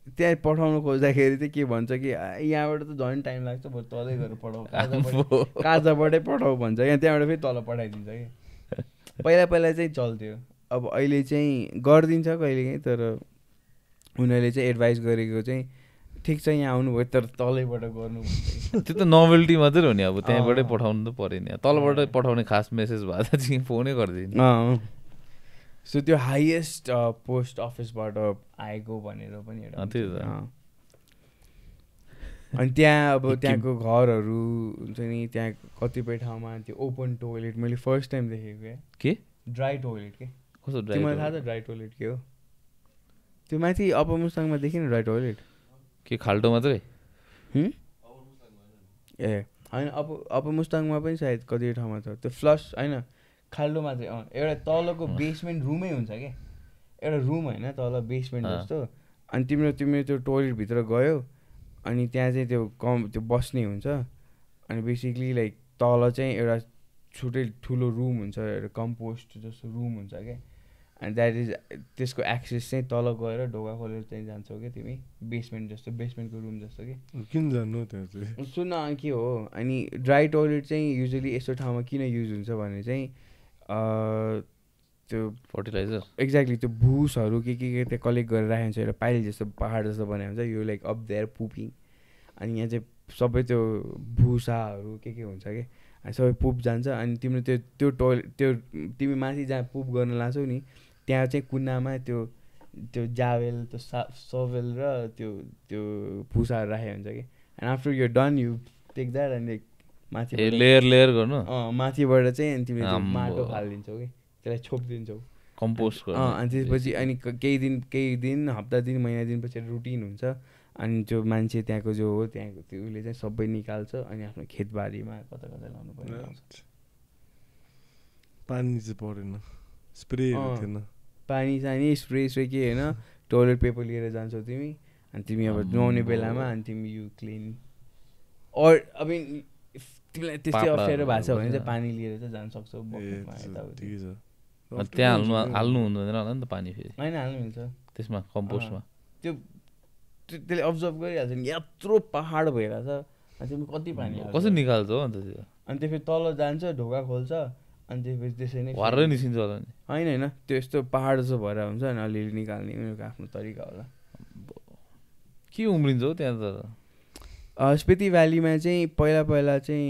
त्यहाँ पठाउनु खोज्दाखेरि चाहिँ के भन्छ कि यहाँबाट त झन् टाइम लाग्छ बरु तलै गएर पठाऊ काजाबाटै पठाऊ भन्छ यहाँ त्यहाँबाट फेरि तल पठाइदिन्छ कि पहिला चाहिँ चल्थ्यो अब अहिले चाहिँ गरिदिन्छ कहिलेकाहीँ तर उनीहरूले चाहिँ एडभाइस गरेको चाहिँ ठिक छ यहाँ आउनुभयो तर तलैबाट गर्नु त्यो त नोभेल्टी मात्रै हो नि अब त्यहाँबाटै पठाउनु त पऱ्यो नि तलबाट पठाउने खास मेसेज भए त चाहिँ फोनै गरिदिनु सो त्यो हाइएस्ट पोस्ट अफिसबाट आएको भनेर पनि एउटा अनि त्यहाँ अब त्यहाँको घरहरू हुन्छ नि त्यहाँ कतिपय ठाउँमा त्यो ओपन टोइलेट मैले फर्स्ट टाइम देखेको के ड्राई टोइलेट के कस्तो तिमीलाई थाहा छ ड्राई टोइलेट के हो त्यो माथि अप्पर मुस्ताङमा देखिन ड्राई टोइलेट के खाल्टो मात्रै ए होइन अप्पर मुस्ताङमा पनि सायद कति ठाउँमा छ त्यो फ्लस होइन खाल्टो मात्रै एउटा तलको बेसमेन्ट रुमै हुन्छ क्या एउटा रुम होइन तल बेसमेन्ट जस्तो अनि तिम्रो त्यो टोइलेटभित्र गयो अनि त्यहाँ चाहिँ त्यो बस्ने हुन्छ अनि बेसिकली लाइक तल चाहिँ एउटा छुट्टै ठुलो रुम हुन्छ एउटा कम्पोस्ट जस्तो रुम हुन्छ क्या अनि द्याट इज त्यसको एक्सेस चाहिँ तल गएर ढोका खोलेर चाहिँ जान्छौ क्या तिमी बेसमेन्टको रुम जस्तो कि किन जानु त्यहाँ चाहिँ सुन्न के हो अनि ड्राई टोइलेट चाहिँ युजली यस्तो ठाउँमा किन युज हुन्छ भने चाहिँ त्यो फर्टिलाइजर एक्ज्याक्टली त्यो भुसहरू के त्यहाँ कलेक्ट गरेर राखेको हुन्छ एउटा पाइल जस्तो पहाड जस्तो बनाएको हुन्छ यो लाइक अप देयर पुपिङ अनि यहाँ चाहिँ सबै त्यो भुसाहरू के हुन्छ कि अनि सबै पुप जान्छ अनि तिम्रो त्यो टोइलेट त्यो तिमी माथि जहाँ पुप गर्न लाग्छौ नि त्यहाँ चाहिँ कुनामा त्यो जावेल त्यो सवेल र त्यो भुसाहरू राखेको हुन्छ कि and after you done you take that and like माथि लेयर गर्नु माथिबाट चाहिँ अनि तिमीले माटो फालिदिन्छौ कि त्यसलाई छोपिदिन्छौ कम्पोस्ट अनि त्यसपछि अनि केही दिन हप्ता दिन महिना दिनपछि रुटिन हुन्छ अनि त्यो मान्छे त्यहाँको जो हो त्यहाँको त्यो उसले चाहिँ सबै निकाल्छ अनि आफ्नो खेतबारीमा कता लाउनु पर्ने पानी चाहिँ परेन स्प्रे थिएन पानी सानी स्प्रे के होइन टोइलेट पेपर लिएर जान्छौ तिमी अनि तिमी अब नुहाउने बेलामा अनि तिमी यु क्लिन अर अब तिमीलाई त्यस्तै अप्ठ्यारो भएको छ भने चाहिँ पानी लिएर चाहिँ जान सक्छौ त्यहाँ हाल्नु हुँदैन होला नि त पानी फेरि होइन हाल्नु मिल्छ त्यसमा कम्पोस्टमा त्यसले अब्जर्भ गरिहाल्छ नि यत्रो पहाड भइरहेछ अनि तिमी कति पानी कसरी निकाल्छ हो अन्त त्यो अनि त्यो फेरि तल जान्छ ढोका खोल्छ अनि त्यसपछि त्यसै नै वारै निस्किन्छ होला नि होइन त्यो यस्तो पहाड जस्तो भएर हुन्छ अनि अलिअलि निकाल्ने उनीहरूको आफ्नो तरिका होला के उम्रिन्छ हो त्यहाँ त स्पिति भ्यालीमा चाहिँ पहिला चाहिँ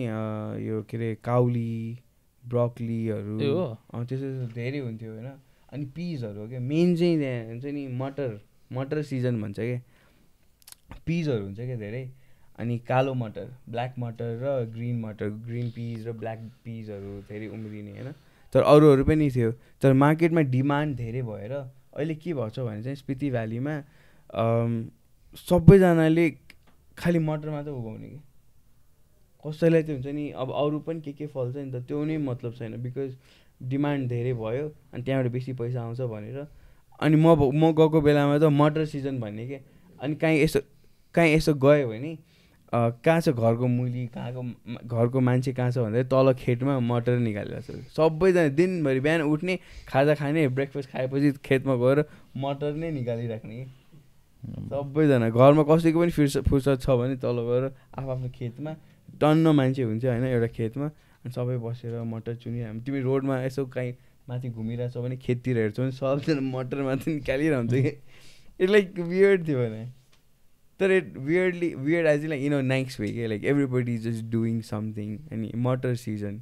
यो के अरे काउली ब्रोकलीहरू त्यस्तो धेरै हुन्थ्यो होइन अनि पिजहरू हो क्या मेन चाहिँ त्यहाँ हुन्छ नि मटर सिजन भन्छ क्या पिजहरू हुन्छ क्या धेरै अनि कालो मटर ब्ल्याक मटर र ग्रिन पिज र ब्ल्याक पिजहरू धेरै उम्रिने होइन तर अरूहरू पनि थियो तर मार्केटमा डिमान्ड धेरै भएर अहिले के भएको छ भने चाहिँ स्पिति भ्यालीमा सबैजनाले खालि मटर मात्रै उगाउने कि कसैलाई त्यो हुन्छ नि अब अरू पनि के फल्छ नि त त्यो नै मतलब छैन बिकज डिमान्ड धेरै भयो अनि त्यहाँबाट बेसी पैसा आउँछ भनेर अनि म गएको बेलामा त मटर सिजन भन्ने के अनि काहीँ यसो गयो भने कहाँ छ घरको मुली घरको मान्छे कहाँ छ भन्दा तल खेतमा मटर निकालिरहेको छ सबैजना दिनभरि बिहान उठ्ने खाजा खाने ब्रेकफास्ट खाएपछि खेतमा गएर मटर नै निकालिराख्ने कि सबैजना घरमा कसैको पनि फुर्सद छ भने तल गएर आफ्नो खेतमा टन्न मान्छे हुन्छ होइन एउटा खेतमा अनि सबै बसेर मटर चुनिरह तिमी रोडमा यसो कहीँ माथि घुमिरहेको छ भने खेततिर हेर्छौ भने सबैजना मटर माथि निकालिरहन्छ कि इट लाइक वियर्ड थियो भने तर weird as like in a nice way के like everybody just doing something अनि मटर सिजन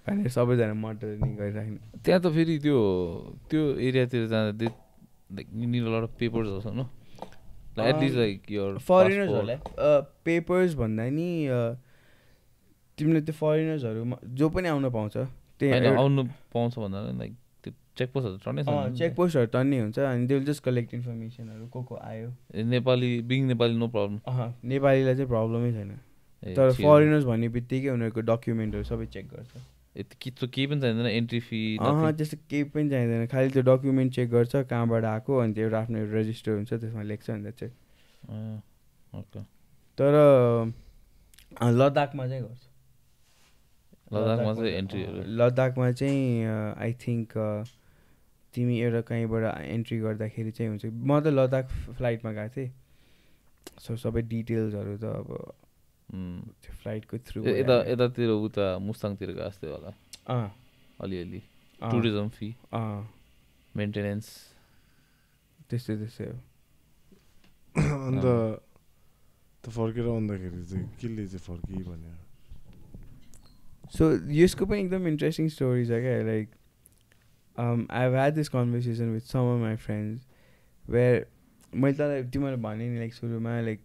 भनेर सबैजना मटर नि गरिराख्ने त्यहाँ त फेरि त्यो एरियातिर जाँदा like you need a lot of papers also no like at least like your फरेनर्सहरूलाई पेपर्स भन्दा नि तिमीले त्यो फरेनर्सहरू जो पनि आउन पाउँछ त्यही आउनु पाउँछ भन्दा लाइक त्यो चेकपोस्टहरू टन्नै छ चेकपोस्टहरू टन्नै हुन्छ अनि दे विल जस्ट कलेक्ट इन्फर्मेसनहरू को आयो Nepali being Nepali no problem नेपालीलाई चाहिँ प्रब्लमै छैन तर फरेनर्स भन्ने बित्तिकै उनीहरूको डकुमेन्टहरू सबै चेक गर्छ केही पनि चाहिँदैन एन्ट्री फी त्यस्तो केही पनि चाहिँदैन खालि त्यो डकुमेन्ट चेक गर्छ कहाँबाट आएको अनि त्यो एउटा आफ्नो रेजिस्टर हुन्छ त्यसमा लेख्छ अन्त चाहिँ ओके तर लद्दाखमा चाहिँ गर्छ लद्दाखमा चाहिँ एन्ट्रीहरू लद्दाखमा चाहिँ आई थिङ्क तिमी एउटा कहीँबाट एन्ट्री गर्दाखेरि चाहिँ हुन्छ म त लद्दाख फ्लाइटमा गएको थिएँ सो सबै डिटेल्सहरू त अब त्यो फ्लाइटको थ्रु यतातिर उता मुस्ताङतिर गएको जस्तै होला अलिअलि टुरिज्म फी मेन्टेनेन्स त्यस्तै हो अन्त फर्केर आउँदाखेरि चाहिँ केले चाहिँ फर्कियो भने सो यसको पनि एकदम इन्ट्रेस्टिङ स्टोरी छ क्या like I have had this conversation with some of my friends where मैले तँलाई तिमीलाई भने नि लाइक सुरुमा like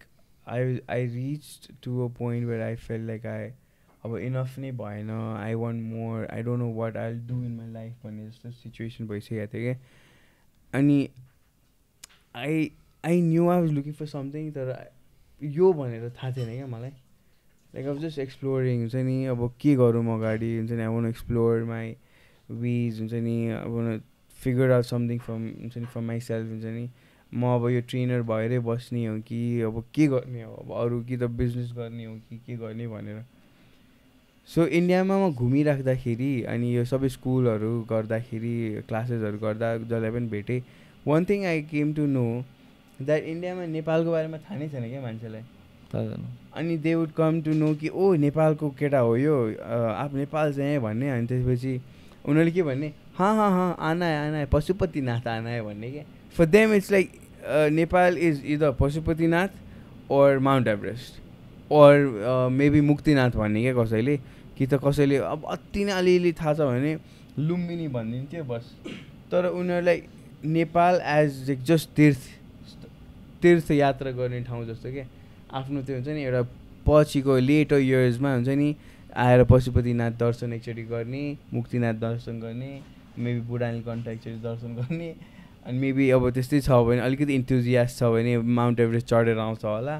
I reached to a point where I felt like अब इनफ नै भएन I want more I don't know what I do in my life भन्ने जस्तो सिचुएसन भइसकेको थियो क्या अनि I knew I was looking for something तर यो भनेर थाहा थिएन क्या मलाई लाइक अब जस्ट एक्सप्लोरिङ हुन्छ नि अब के गरौँ अगाडि हुन्छ नि I want explore my ways हुन्छ नि अब फिगर आउट समथिङ फ्रम हुन्छ नि फ्रम माई सेल्फ हुन्छ नि म अब यो ट्रेनर भएरै बस्ने हो कि अब के गर्ने हो अब अरू कि त बिजनेस गर्ने हो कि के गर्ने भनेर सो इन्डियामा म घुमिराख्दाखेरि अनि यो सबै स्कुलहरू गर्दाखेरि क्लासेसहरू गर्दा जसलाई पनि भेटेँ one thing I came to know that इन्डियामा नेपालको बारेमा थाहा नै छैन क्या मान्छेलाई अनि they would come to know कि ओ नेपालको केटा हो यो आप नेपाल चाहिँ भन्ने अनि त्यसपछि उनीहरूले के भन्ने हाँ आना है पशुपतिनाथ आना है भन्ने क्या for them it's like Nepal is either Pashupatinath or Mount Everest or maybe Muktinath भन्ने क्या कसैले कि त कसैले अब अति नै अलिअलि थाहा छ भने लुम्बिनी भनिदिन्थ्यो बस तर उनीहरूलाई नेपाल एज जस्ट तीर्थ यात्रा गर्ने ठाउँ जस्तो क्या आफ्नो त्यो हुन्छ नि एउटा पछिको लेटर इयर्समा हुन्छ नि आएर पशुपतिनाथ दर्शन एकचोटि गर्ने मुक्तिनाथ दर्शन गर्ने मेबी बुढानीकण्ठ एकचोटि दर्शन गर्ने अनि मेबी अब त्यस्तै छ भने अलिकति इन्थुजियास्ट छ भने माउन्ट एभरेस्ट चढेर आउँछ होला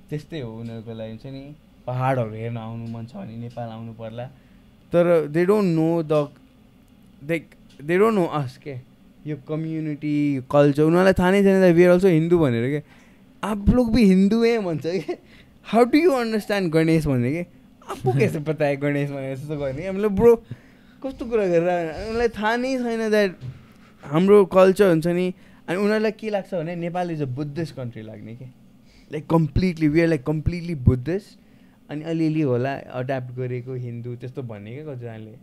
त्यस्तै हो उनीहरूको लागि चाहिँ नि पहाडहरू हेर्न आउनु मन छ भने नेपाल आउनु पर्ला तर दे डोन्ट नो अस के यो कम्युनिटी कल्चर उनीहरूलाई थाहा नै छैन वी आर अल्सो हिन्दू भनेर के आप लोग भी हिन्दू है भन्छ कि how do you understand Ganesh भन्ने कि आफू कैसे पता है गणेश भनेर जस्तो गर्ने हामीले ब्रो कस्तो कुरा गरेर उनीहरूलाई थाहा नै छैन द्याट हाम्रो कल्चर हुन्छ नि अनि उनीहरूलाई के लाग्छ भने Nepal is a Buddhist country लाग्ने कि like completely we are like completely Buddhist अनि अलिअलि होला अड्याप्ट गरेको हिन्दू त्यस्तो भन्ने क्या कतिजनाले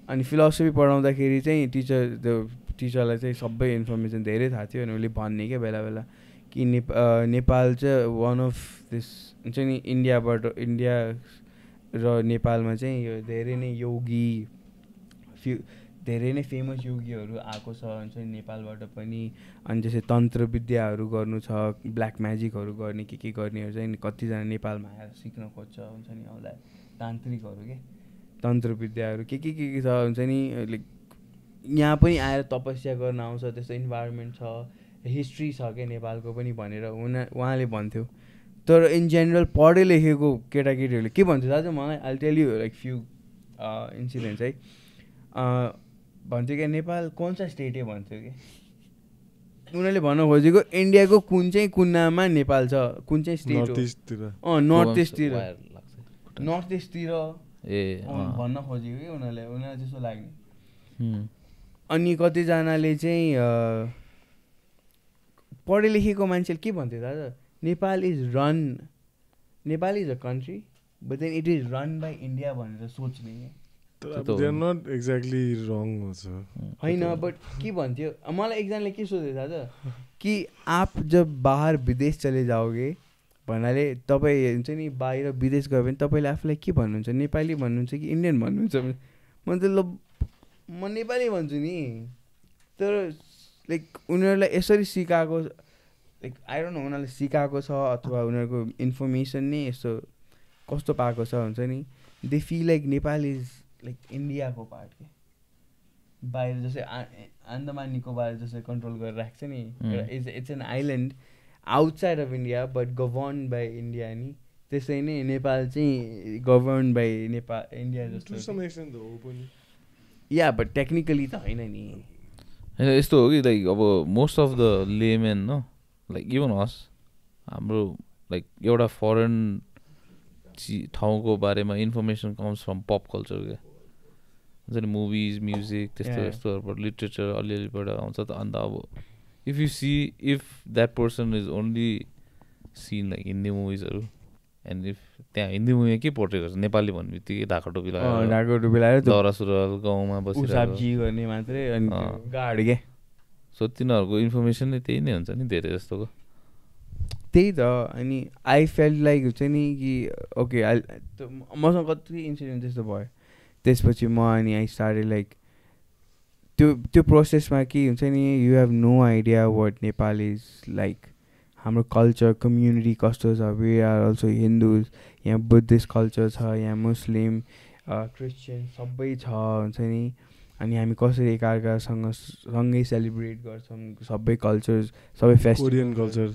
अनि फिलोसफी पढाउँदाखेरि चाहिँ टिचरलाई चाहिँ सबै इन्फर्मेसन धेरै थाहा थियो अनि उसले भन्ने क्या बेला बेला कि नेपाल चाहिँ वान अफ दिस हुन्छ नि इन्डिया र नेपालमा चाहिँ यो धेरै नै योगी धेरै नै फेमस योगीहरू आएको छ हुन्छ नि नेपालबाट पनि अनि जस्तै तन्त्र विद्याहरू गर्नु छ ब्ल्याक म्याजिकहरू गर्ने के गर्नेहरू चाहिँ कतिजना नेपालमा आएर सिक्न खोज्छ हुन्छ नि होला तान्त्रिकहरू के तन्त्र विद्याहरू के छ हुन्छ नि लाइक यहाँ पनि आएर तपस्या गर्न आउँछ त्यस्तो इन्भाइरोमेन्ट छ हिस्ट्री छ क्या नेपालको पनि भनेर उहाँले भन्थ्यो तर इन जेनरल पढे लेखेको केटाकेटीहरूले के भन्थ्यो दाजु मलाई I tell you like few incidents है भन्थ्यो क्या नेपाल कुन सा स्टेट है भन्थ्यो कि उनीहरूले भन्न खोजेको इन्डियाको कुन चाहिँ कुनामा नेपाल छ कुन चाहिँ स्टेट हो नर्थ इस्टतिर भन्न खोजेको कि उनीहरूलाई त्यस्तो लाग्ने अनि कतिजनाले चाहिँ पढे लेखेको मान्छेले के भन्थ्यो दादा Nepal is a country but then it is run by India भनेर सोच्ने होइन बट के भन्थ्यो मलाई एकजनाले के सोध्यो दादा कि आप जब बाहर विदेश चले जाओगे भन्नाले तपाईँ हुन्छ नि बाहिर विदेश गयो भने तपाईँले आफूलाई के भन्नुहुन्छ नेपाली भन्नुहुन्छ कि इन्डियन भन्नुहुन्छ म त ल म नेपाली भन्छु नि तर लाइक उनीहरूलाई यसरी सिकाएको लाइक आई डोन्ट नो उनीहरूले सिकाएको छ अथवा उनीहरूको इन्फर्मेसन नै यस्तो कस्तो पाएको छ हुन्छ नि they feel like Nepal is like इन्डियाको पार्ट के बाहिर जस्तै आन्दामान निकोबार जस्तै कन्ट्रोल गरेर राख्छ नि it's an island outside of India but govern by India नि त्यसै नै नेपाल चाहिँ गभर्न बाई नेपाल इन्डिया जस्तो या बट टेक्निकली त होइन नि होइन यस्तो हो कि लाइक अब मोस्ट अफ द लेमेन न लाइक इभन हस हाम्रो लाइक एउटा फरेन ठाउँको बारेमा information comes from pop culture क्या हुन्छ नि मुभिज म्युजिक त्यस्तो यस्तोहरूबाट लिट्रेचर अलिअलिबाट आउँछ त अन्त अब if you see if that person is only seen like Hindi मुभिजहरू एन्ड इफ त्यहाँ हिन्दी मुभीमा के पोर्ट्रेट गर्छ नेपाली भन्ने बित्तिकै ढाका टोपी लगाएर दौरा सुरुवाल गाउँमा बसिरहेको गर्ने मात्रै अनि गाड के सो तिनीहरूको इन्फर्मेसन नै त्यही नै हुन्छ नि धेरै जस्तोको त्यही त अनि आई फेल्ट लाइक हुन्छ नि कि ओके मसँग कति इन्सिडेन्ट त्यस्तो भयो त्यसपछि म अनि आई स्टार्टेड लाइक त्यो प्रोसेसमा के हुन्छ नि you have no idea what Nepal is like हाम्रो कल्चर कम्युनिटी कस्तो छ वी आर अल्सो हिन्दूज यहाँ बुद्धिस्ट कल्चर छ यहाँ मुस्लिम क्रिस्चियन सबै छ हुन्छ नि अनि हामी कसरी एकअर्कासँग सँगै सेलिब्रेट गर्छौँ सबै कल्चर्स सबै फेस्टिभल कोरियन कल्चर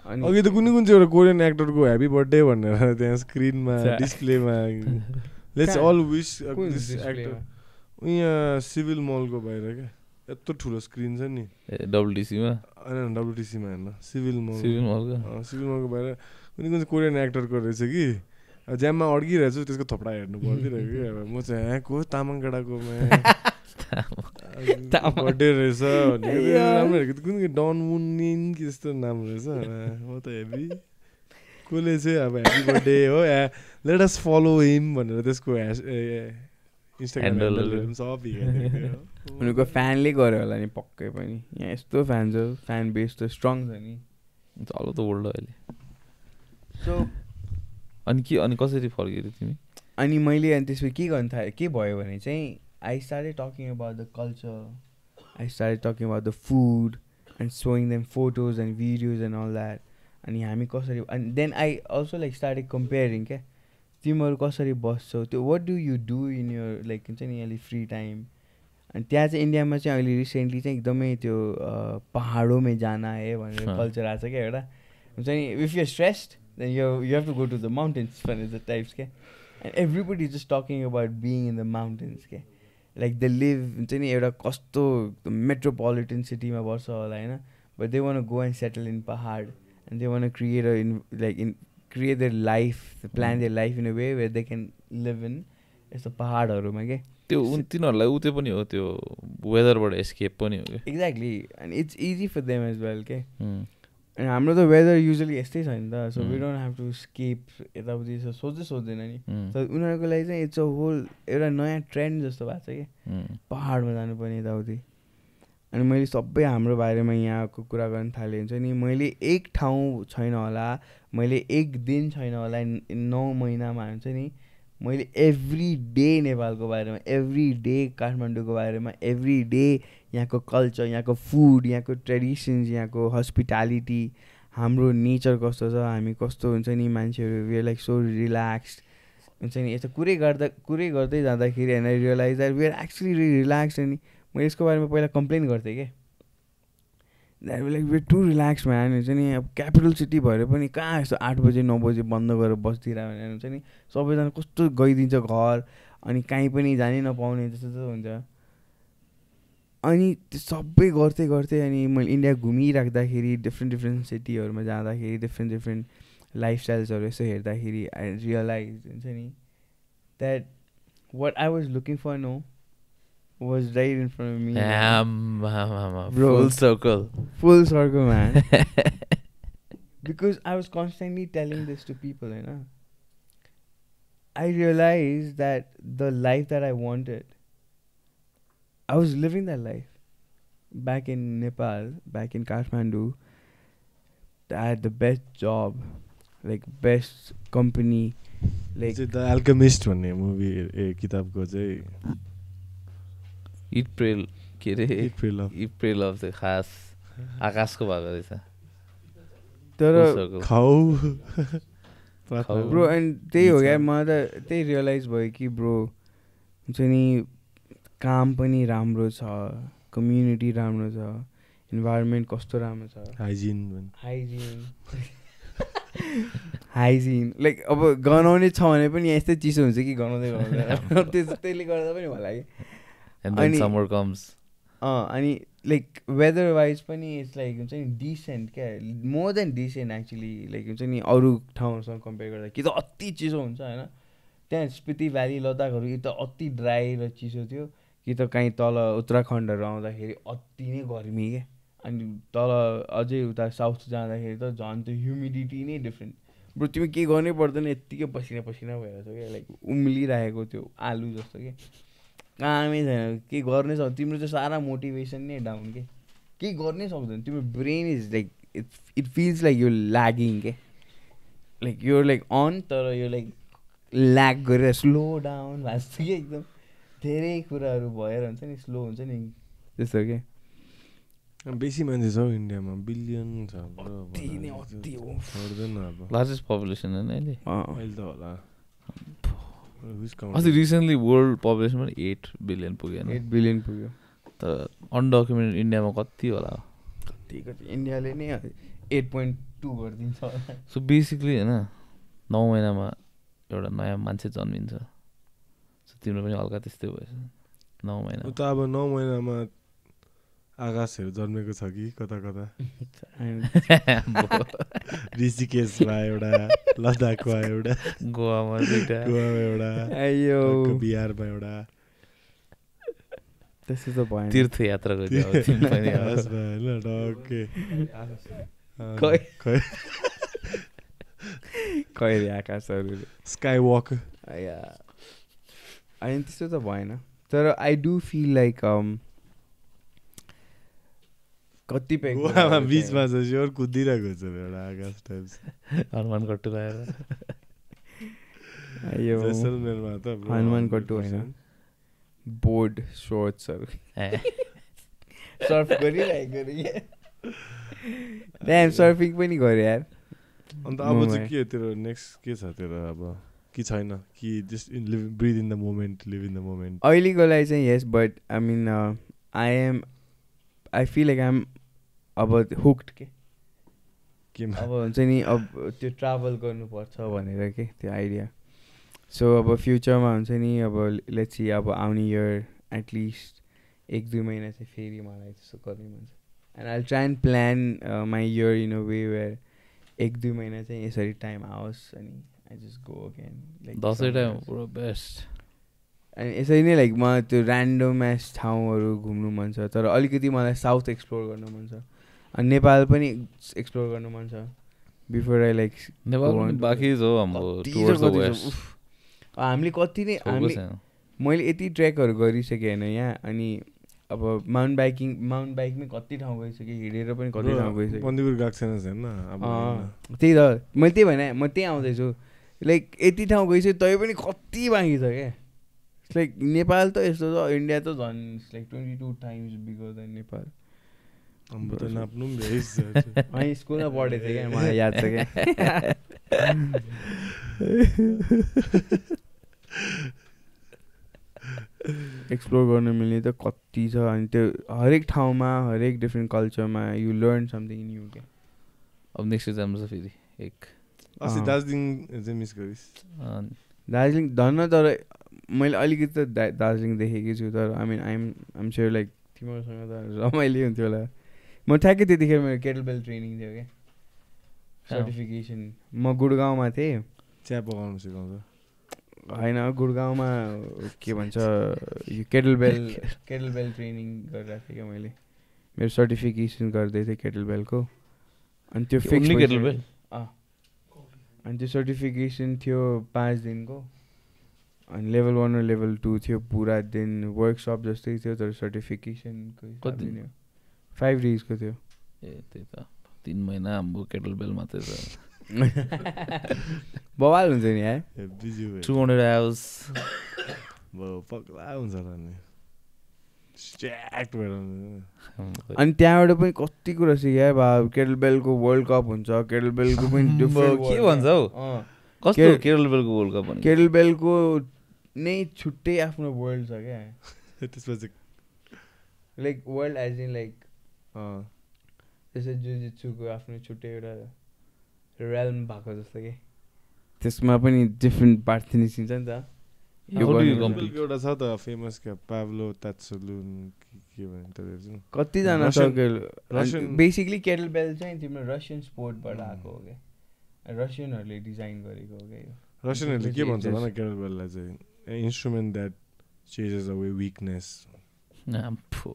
अघि त कुनै कुन चाहिँ एउटा कोरियन एक्टरको ह्याप्पी बर्थडे भनेर त्यहाँ स्क्रिनमा डिस्प्लेमा let's all wish this actor यहाँ सिभिल मलको बाहिर क्या यत्रो ठुलो स्क्रिन छ नि डब्लुटिसीमा होइन डब्लुटिसीमा होइन सिभिल मलको बाहिर कुनै कुन चाहिँ कोरियन एक्टरको रहेछ कि ज्याममा अड्किरहेको छु त्यसको थोपडा हेर्नु पर्दिरहेको कि अब म चाहिँ यहाँको तामाङ केटाको बर्थडे रहेछ भनेको राम्रो हेरेको कुन डन मुनिन कि जस्तो नाम रहेछ म त हेभी कसले चाहिँ अब ह्याप्पी बर्थडे हो लेट अस फलो हिम भनेर त्यसको इन्स्टाग्राम सब उनीहरूको फ्यानले गर्यो होला नि पक्कै पनि यहाँ यस्तो फ्यान छ फ्यान बेस त स्ट्रङ छ नि अल त वर्ल्ड अहिले सो अनि कसरी फर्कियो तिमी अनि मैले अनि त्यसपछि के गर्नु थालेँ के भयो भने चाहिँ I started talking about the culture I started talking about the food and showing them photos and videos and all that अनि हामी कसरी अनि then I also like started comparing क्या तिमीहरू कसरी बस्छौ त्यो what do you do in your like हुन्छ नि अलिक फ्री टाइम अनि त्यहाँ चाहिँ इन्डियामा चाहिँ अहिले रिसेन्टली चाहिँ एकदमै त्यो पहाडोमै जाना है भनेर कल्चर आएको छ क्या एउटा हुन्छ नि if you stressed then you have to go to the mountains भनेर द टाइप्स क्या and everybody just talking about being in the mountains क्या लाइक द लिभ हुन्छ नि एउटा कस्तो मेट्रोपोलिटन सिटीमा बस्छ होला होइन but they want go and settle in पहाड and they want create create their life, plan their life in a way where they can live in यस्तो पहाडहरूमा के त्यो तिनीहरूलाई उ त्यो पनि हो त्यो वेदरबाट एस्केप पनि हो कि exactly and it's easy for them as well के अनि हाम्रो त वेदर युजली यस्तै छ नि त so we don't have to escape यताउति सोच्दैन नि तर उनीहरूको लागि चाहिँ इट्स अ होल एउटा नयाँ ट्रेन्ड जस्तो भएको छ कि पहाडमा जानुपर्ने यताउति अनि मैले सबै हाम्रो बारेमा यहाँको कुरा गर्न थालेँ हुन्छ नि मैले एक ठाउँ छैन होला मैले एक दिन छैन होला 9 महिनामा हुन्छ नि मैले एभ्री डे नेपालको बारेमा एभ्री डे काठमाडौँको बारेमा एभ्री डे यहाँको कल्चर यहाँको फुड यहाँको ट्रेडिसन्स यहाँको हस्पिटालिटी हाम्रो नेचर कस्तो छ हामी कस्तो हुन्छ नि मान्छेहरू we are like so relaxed हुन्छ नि यस्तो कुरै गर्दै जाँदाखेरि होइन realize that we are actually relaxed अनि मैले यसको बारेमा पहिला कम्प्लेन गर्थेँ क्या that like we to relax man हुन्छ नि अब क्यापिटल सिटी भएर पनि कहाँ यस्तो 8 बजे 9 बजे बन्द गरेर बस्दिरह भने हुन्छ नि सबैजना कस्तो गइदिन्छ घर अनि कहीँ पनि जानै नपाउने जस्तो हुन्छ अनि त्यो सबै गर्दै अनि मैले इन्डिया घुमिराख्दाखेरि डिफ्रेन्ट सिटीहरूमा जाँदाखेरि डिफ्रेन्ट लाइफस्टाइल्सहरू यसो हेर्दाखेरि आई रियलाइज हुन्छ नि that what I was looking for no was right in front of me. Bro, full circle, man. Because I was constantly telling this to people, you know. I realized that the life that I wanted, I was living that life. Back in Nepal, back in Kathmandu, I had the best job, like best company, like The Alchemist भन्ने movie किताबको चाहिँ it Braille के अरे it Braille of the खास आकाशको भएको रहेछ तर खाऊ ब्रो एन्ड त्यही हो क्या मलाई त त्यही रियलाइज भयो कि ब्रो हुन्छ नि काम पनि राम्रो छ, कम्युनिटी राम्रो छ, इन्भाइरोमेन्ट कस्तो राम्रो छ, हाइजिन लाइक अब गनाउने छ भने पनि यस्तै चिसो हुन्छ कि गनाउँदै गनाउँदै त्यसले गर्दा पनि होला कि. अनि समर कम्स अनि लाइक वेदर वाइज पनि इट्स लाइक हुन्छ नि डिसेन्ट क्या, more than decent actually. Like हुन्छ नि अरू ठाउँसँग कम्पेयर गर्दा कि त अति चिसो हुन्छ होइन, त्यहाँ स्पिति भ्याली लद्दाखहरू कि त अति ड्राई र चिसो थियो, कि त कहीँ तल उत्तराखण्डहरू आउँदाखेरि अति नै गर्मी क्या. अनि तल अझै उता साउथ जाँदाखेरि त झन् त्यो ह्युमिडिटी नै डिफ्रेन्ट. बरु तिमी केही गर्नै पर्दैन, यत्तिकै पसिना पसिना भएर छ क्या, लाइक उम्लिरहेको त्यो आलु जस्तो क्या, कामै छैन, केही गर्नै सक्दैन. तिम्रो चाहिँ सारा मोटिभेसन नै डाउन के, केही गर्नै सक्दैन. तिम्रो brain is like it feels like यो ल्यागिङ के, लाइक यो लाइक अन तर यो लाइक ल्याग गरेर स्लो डाउन भएको छ कि एकदम धेरै कुराहरू भएर हुन्छ नि स्लो हुन्छ नि त्यस्तो के. बेसी मान्छे छ हौ इन्डियामा, बिलियन छ. लार्जेस्ट पपुलेसन होइन अहिले त होला. अस्ति रिसेन्टली वर्ल्ड पपुलेसन पनि 8 बिलियन पुग्यो. 8 बिलियन पुग्यो त अनडकुमेन्टेड इन्डियामा कति होला? कति इन्डियाले नै 8.2 गरिदिन्छ. सो बेसिकली होइन 9 महिनामा एउटा नयाँ मान्छे जन्मिन्छ. सो तिम्रो पनि हल्का त्यस्तै भएछ 9 महिना. त अब 9 महिनामा आकाशहरू जन्मेको छ कि कता कता. ऋषिकेशमा एउटा, लद्दाखमा एउटा, गोवामा एउटा, बिहारमा एउटा. त्यस्तो त भयो तीर्थयात्राको कहिले आकाशहरू स्काई वक. अनि त्यस्तो त भएन. तर आई डु फिल लाइक कतिपय बिचमा चाहिँ कुदिरहेको छ एउटा आकाश टाइप्स हनुमान कट्टु लगाएर. जैसलमेरमा त हनुमान कट्टु होइन, बोर्ड सोर्ट्सहरू सर्फ गरिरहेको ड्याम सर्फिङ पनि गऱ्यो यार. अन्त अब चाहिँ के तेरो नेक्स्ट के छ तेरो? अब कि छैन कि just breathe in the moment, live in the moment? अहिलेको लागि चाहिँ yes, but I mean I feel like I am अब हुक्ड के. अब हुन्छ नि अब त्यो ट्राभल गर्नुपर्छ भनेर के त्यो आइडिया. सो अब फ्युचरमा हुन्छ नि अब लेट्स सी अब आउने इयर एटलिस्ट 1-2 महिना चाहिँ फेरि मलाई त्यस्तो गर्ने मन छ. And I try and plan my year in a way where 1-2 महिना चाहिँ यसरी टाइम आओस् अनि I just go again. Like Dashain time पुरो बेस्ट. अनि यसरी नै लाइक मलाई त्यो ऱ्यान्डम एस ठाउँहरू घुम्नु मन छ, तर अलिकति मलाई साउथ एक्सप्लोर गर्न मन छ. अनि नेपाल पनि एक्सप्लोर गर्नु मन छ बिफोर आई लाइक. नेपाल बाँकी छ हाम्रो टुवर्ड्स द वेस्ट. हामीले कति नै मैले यति ट्रेकहरू गरिसकेँ होइन यहाँ. अनि अब माउन्ट बाइकमै कति ठाउँ गइसकेँ, हिँडेर पनि कति ठाउँ गइसकेँ. पन्दिपुर गएको छैन त्यही त मैले त्यही भने म त्यही आउँदैछु. लाइक यति ठाउँ गइसकेँ तै पनि कति बाँकी छ क्या. लाइक नेपाल त यस्तो छ, इन्डिया त झन् like 22 times bigger than Nepal. अनि स्कुलमा पढेको थिएँ क्या, मलाई याद छ क्या. एक्सप्लोर गर्न मिल्ने त कति छ. अनि त्यो हरेक ठाउँमा हरेक डिफ्रेन्ट कल्चरमा यु लर्न समथिङ न्यू क्या. अब नेक्स्ट एक्जाम छ फेरि एक. अस्ति दार्जिलिङ चाहिँ मिस गरिस्? दार्जिलिङ धन्न, तर मैले अलिकति त दार्जिलिङ देखेकै छु. तर I mean I'm sure like तिमीहरूसँग त रमाइलो हुन्थ्यो होला. म ठ्याक्कै त्यतिखेर मेरो केटलबेल ट्रेनिङ थियो क्या, सर्टिफिकेसन. म गुडगाउँमा थिएँ. चिया पकाउनु सिकाउँछ होइन, गुडगाउँमा के भन्छ यो केटलबेल ट्रेनिङ गरिरहेको थिएँ क्या मैले. मेरो सर्टिफिकेसन गर्दै थिएँ केटलबेलको. अनि त्यो फिक्स केटलबेल. अनि त्यो सर्टिफिकेसन थियो 5 दिनको. अनि लेभल 1 र लेभल 2 थियो पुरा दिन, वर्कसप जस्तै थियो तर सर्टिफिकेसनको 5 डेजको थियो. ए त्यही त 3 महिना हाम्रो केटलबेल मात्रै छ. बवाल हुन्छ नि यार. 200 hours पक्ला हुन्छ र नि. अनि त्यहाँबाट पनि कति कुरा सिकेँ बा. केटलबेलको वर्ल्ड कप हुन्छ, केटलबेलको पनि के भन्छ हौ कस्तो केटलबेलको वर्ल्ड कप? केटलबेलको नै छुट्टै आफ्नो वर्ल्ड छ क्या. त्यसपछि like world as in like अँ जस्तै जुजित्सुको आफ्नो छुट्टै एउटा realm भएको जस्तो के त्यसमा पनि डिफ्रेन्ट पार्ट निस्किन्छ नि त How do you गर्नुपर्छ। compete? एउटा छ त फेमस क्या पाब्लो त्याट्सुलुन के भन्छ त्यसलाई कतिजना Russian- Russian- बेसिकली केटल बेल चाहिँ तिम्रो रसियन स्पोर्टबाट आएको हो क्या रसियनहरूले डिजाइन गरेको हो क्या यो रसियनहरूले के भन्छ Just- भन केटलबेललाई चाहिँ instrument that changes away weakness आम्फो।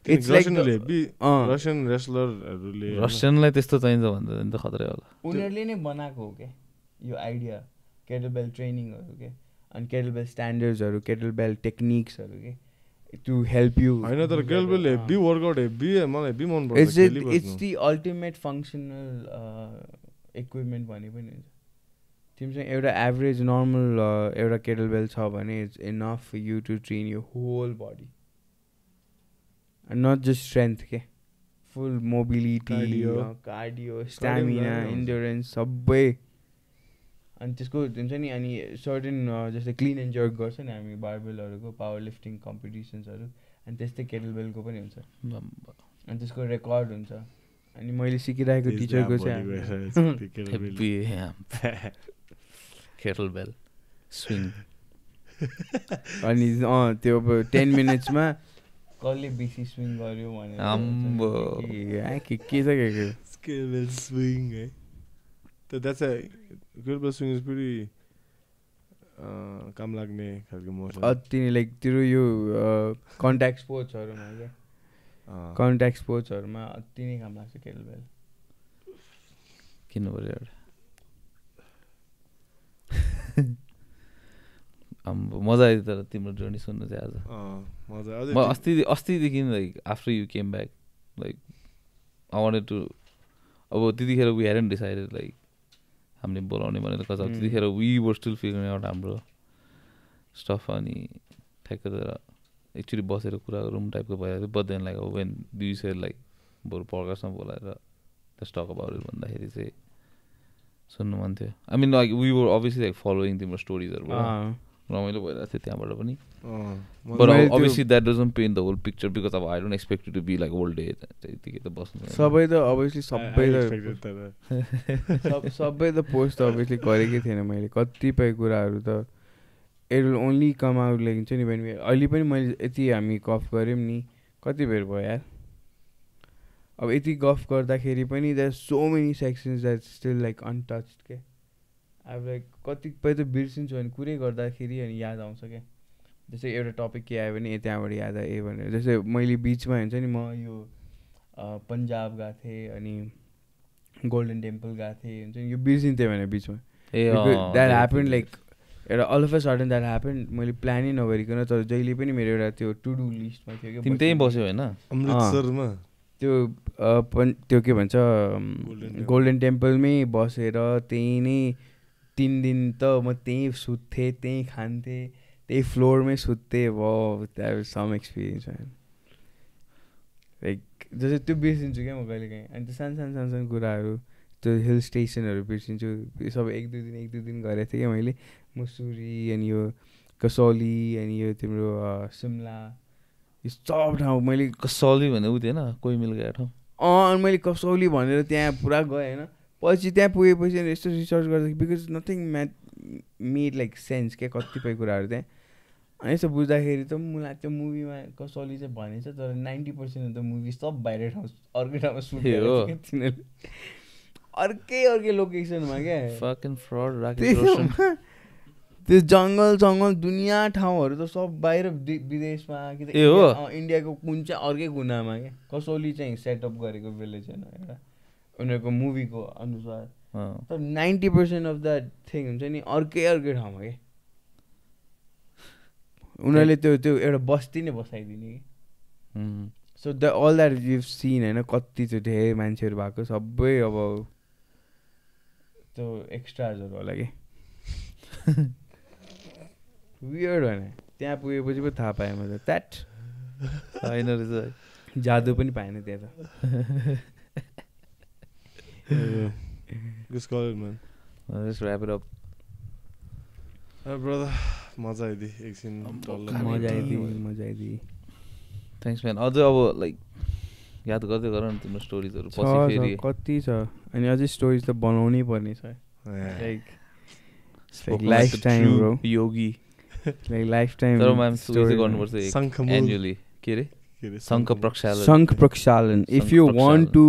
It's like रसियनहरूले अँ। रसियन रेस्लरहरूले रसियनलाई त्यस्तो चाहिन्छ भन्दा नि त खतरै होला। उनीहरूले नै बनाएको हो क्या यो आइडिया केटल बेल ट्रेनिङहरू के अनि केटल बेल स्ट्यान्डर्ड्सहरू केटल बेल टेक्निक्सहरू के टु हेल्प यु होइन तर केटलबेल हेभी वर्कआउट हेभी मलाई हेभी मनपर्छ it's the ultimate functional equipment भने पनि हुन्छ तिमीसँग एउटा एभरेज नर्मल एउटा केटल बेल छ भने it's enough for you to train you whole body not just strength के full mobility cardio stamina endurance सबै अनि त्यसको हुन्छ नि अनि सर्टेन जस्तै क्लिन एन्ड जर्क गर्छ नि हामी बारबेलहरूको पावर लिफ्टिङ कम्पिटिसन्सहरू अनि त्यस्तै केटल बेलको पनि हुन्छ अनि त्यसको रेकर्ड हुन्छ अनि मैले सिकिरहेको टिचरको चाहिँ केटल बेल स्विङ अनि त्यो अब 10 मिनट्समा कसले बेसी स्विङ गर्यो भनेर आम्बो। के छ के केटलबेल स्विङ है त that's a kettlebell swing is pretty काम लाग्ने खालको मोसन अति नै लाइक तिम्रो यो कन्ट्याक्ट स्पोर्ट्सहरूमा क्या कन्ट्याक्ट स्पोर्ट्सहरूमा अति नै काम लाग्छ केटल बेल किन्नु पर्यो एउटा। आम्बो मजा आयो तर तिम्रो जर्नी सुन्नु चाहिँ आज। मजा म अस्तिदेखि like after you came back like I wanted to अब त्यतिखेर वी हेडन्ट डिसाइडेड लाइक हामीले बोलाउने भनेर कता त्यतिखेर we were still figuring out हाम्रो स्टफ अनि ठ्याक्कै तर एक्चुली बसेर कुरा गरौँ टाइपको भइरहेको थियो but then like when do you say like बरु पडकास्टमा बोलाएर लेट्स टक अबाउट इट भन्दाखेरि चाहिँ सुन्नु मन थियो I mean like we were obviously like following तिम्रो स्टोरिजहरू रमाइलो भइरहेको थियो त्यहाँबाट पनि but obviously that doesn't paint the whole picture because अब I don't expect to be like old age त्यतिकै त बस्नु सबै त अभियसली सबै त पोस्ट त अभियसली गरेकै थिएन मैले कतिपय कुराहरू त it will only come out like हुन्छ नि भने अहिले पनि मैले यति हामी गफ गऱ्यौँ नि कति बेर भयो यार अब यति गफ गर्दाखेरि पनि there so many sections that still like untouched के अब लाइक कतिपय त बिर्सिन्छु भने कुरै गर्दाखेरि अनि याद आउँछ क्या जस्तै एउटा टपिक के आयो भने त्यहाँबाट याद आयो भनेर जस्तै मैले बिचमा हुन्छ नि म यो पन्जाब गएको थिएँ अनि गोल्डन टेम्पल गएको थिएँ हुन्छ नि यो बिर्सिन्थेँ भने बिचमा द्याट ह्यापन लाइक एउटा all of a sudden that happen मैले प्लानै नगरिकन तर जहिले पनि मेरो एउटा त्यो टु डु लिस्टमा थियो तिमी त्यहीँ बस्यो होइन अमृतसरमा त्यो के भन्छ गोल्डन टेम्पलमै बसेर त्यहीँ नै 3 दिन त म त्यहीँ सुत्थेँ त्यहीँ खान्थेँ त्यही फ्लोरमै सुत्थेँ that was some experience like जस्तै त्यो बिर्सिन्छु क्या म कहिले काहीँ अनि त्यो सानो सानो कुराहरू त्यो हिल स्टेसनहरू बिर्सिन्छु सब एक दुई दिन गरेको थिएँ क्या मैले मुसुरी अनि यो कसौली अनि यो तिम्रो सिमला यो सब ठाउँ मैले कसौली भने उ थिएन कोही मिल गएको ठाउँ अनि मैले कसौली भनेर त्यहाँ पुरा गएँ होइन पछि त्यहाँ पुगेपछि अनि यस्तो रिसर्च गर्दाखेरि because nothing made like sense क्या कतिपय कुराहरू त्यहाँ अनि यस्तो बुझ्दाखेरि त मलाई त्यो मुभीमा कसौली चाहिँ भनेछ तर 90% अफ द मुभी सब बाहिर ठाउँ अर्कै ठाउँमा सुट तिनीहरूले अर्कै लोकेसनमा क्या फकिङ फ्रड राखेको त्यो जङ्गल दुनियाँ ठाउँहरू त सब बाहिर विदेशमा कि त इन्डियाको कुन चाहिँ अर्कै कुनामा क्या कसौली चाहिँ सेटअप गरेको भिलेज होइन एउटा उनीहरूको मुभीको अनुसार तर 90% अफ द्याट थिङ हुन्छ नि अर्कै ठाउँमा क्या उनीहरूले त्यो एउटा बस्ती नै बसाइदिने कि so all that you seen होइन कति चाहिँ धेरै मान्छेहरू भएको सबै अब त्यो एक्स्ट्राजहरू होला कि वियर्ड होइन त्यहाँ पुगेपछि पो थाहा पाएँ मैले द्याट होइन रहेछ जादु पनि पाएन त्यहाँ त Just call it, man. Let's wrap it up. Brother. मजा आइदियो एकछिन मजा आइदियो थ्याङ्क्स म्यान अझ अब लाइक याद गर्दै गर न तिम्रो स्टोरिजहरू पछि फेरि कति छ अनि अझै स्टोरिज त बनाउनै पर्ने छ लाइक लाइफ टाइम ब्रो योगी लाइक लाइफ टाइम तर म्याम सुरुवात गर्नुपर्छ एन्युअली के रे शङ्ख प्रक्षालन if you want to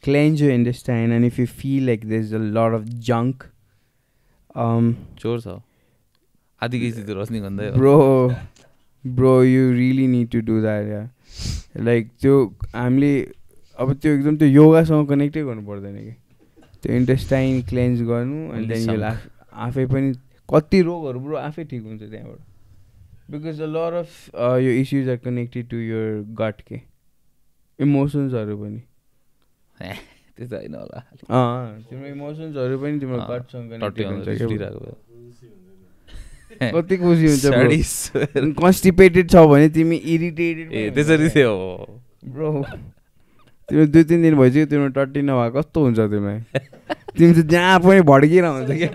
cleanse your intestine and if you feel like there's a lot of junk चोर छ आधी केजी त रस्नी भन्दै bro you really need to do that yeah like त्यो हामीले अब त्यो एकदम त्यो योगासँग कनेक्टै गर्नु पर्दैन कि त्यो इन्टेस्टाइन क्लेन्ज गर्नु अनि त्यहाँदेखि आफै पनि कति रोगहरू ब्रो आफै ठिक हुन्छ त्यहाँबाट बिकज अ लट अफ यो issues are connected to your gut के इमोसन्सहरू पनि त्यो त होइन होला तिम्रो इमोसन्सहरू पनि तिम्रो गटसँग कनेक्टेड हुन्छ कति खुसी हुन्छ कन्स्टिपेटेड छ भने तिमी इरिटेटेड त्यसरी थियो ब्रो तिम्रो 2-3 दिन भइसक्यो तिम्रो टट्टी नभए कस्तो हुन्छ तिमीलाई तिमी त जहाँ पनि भड्किएर हुन्छ क्या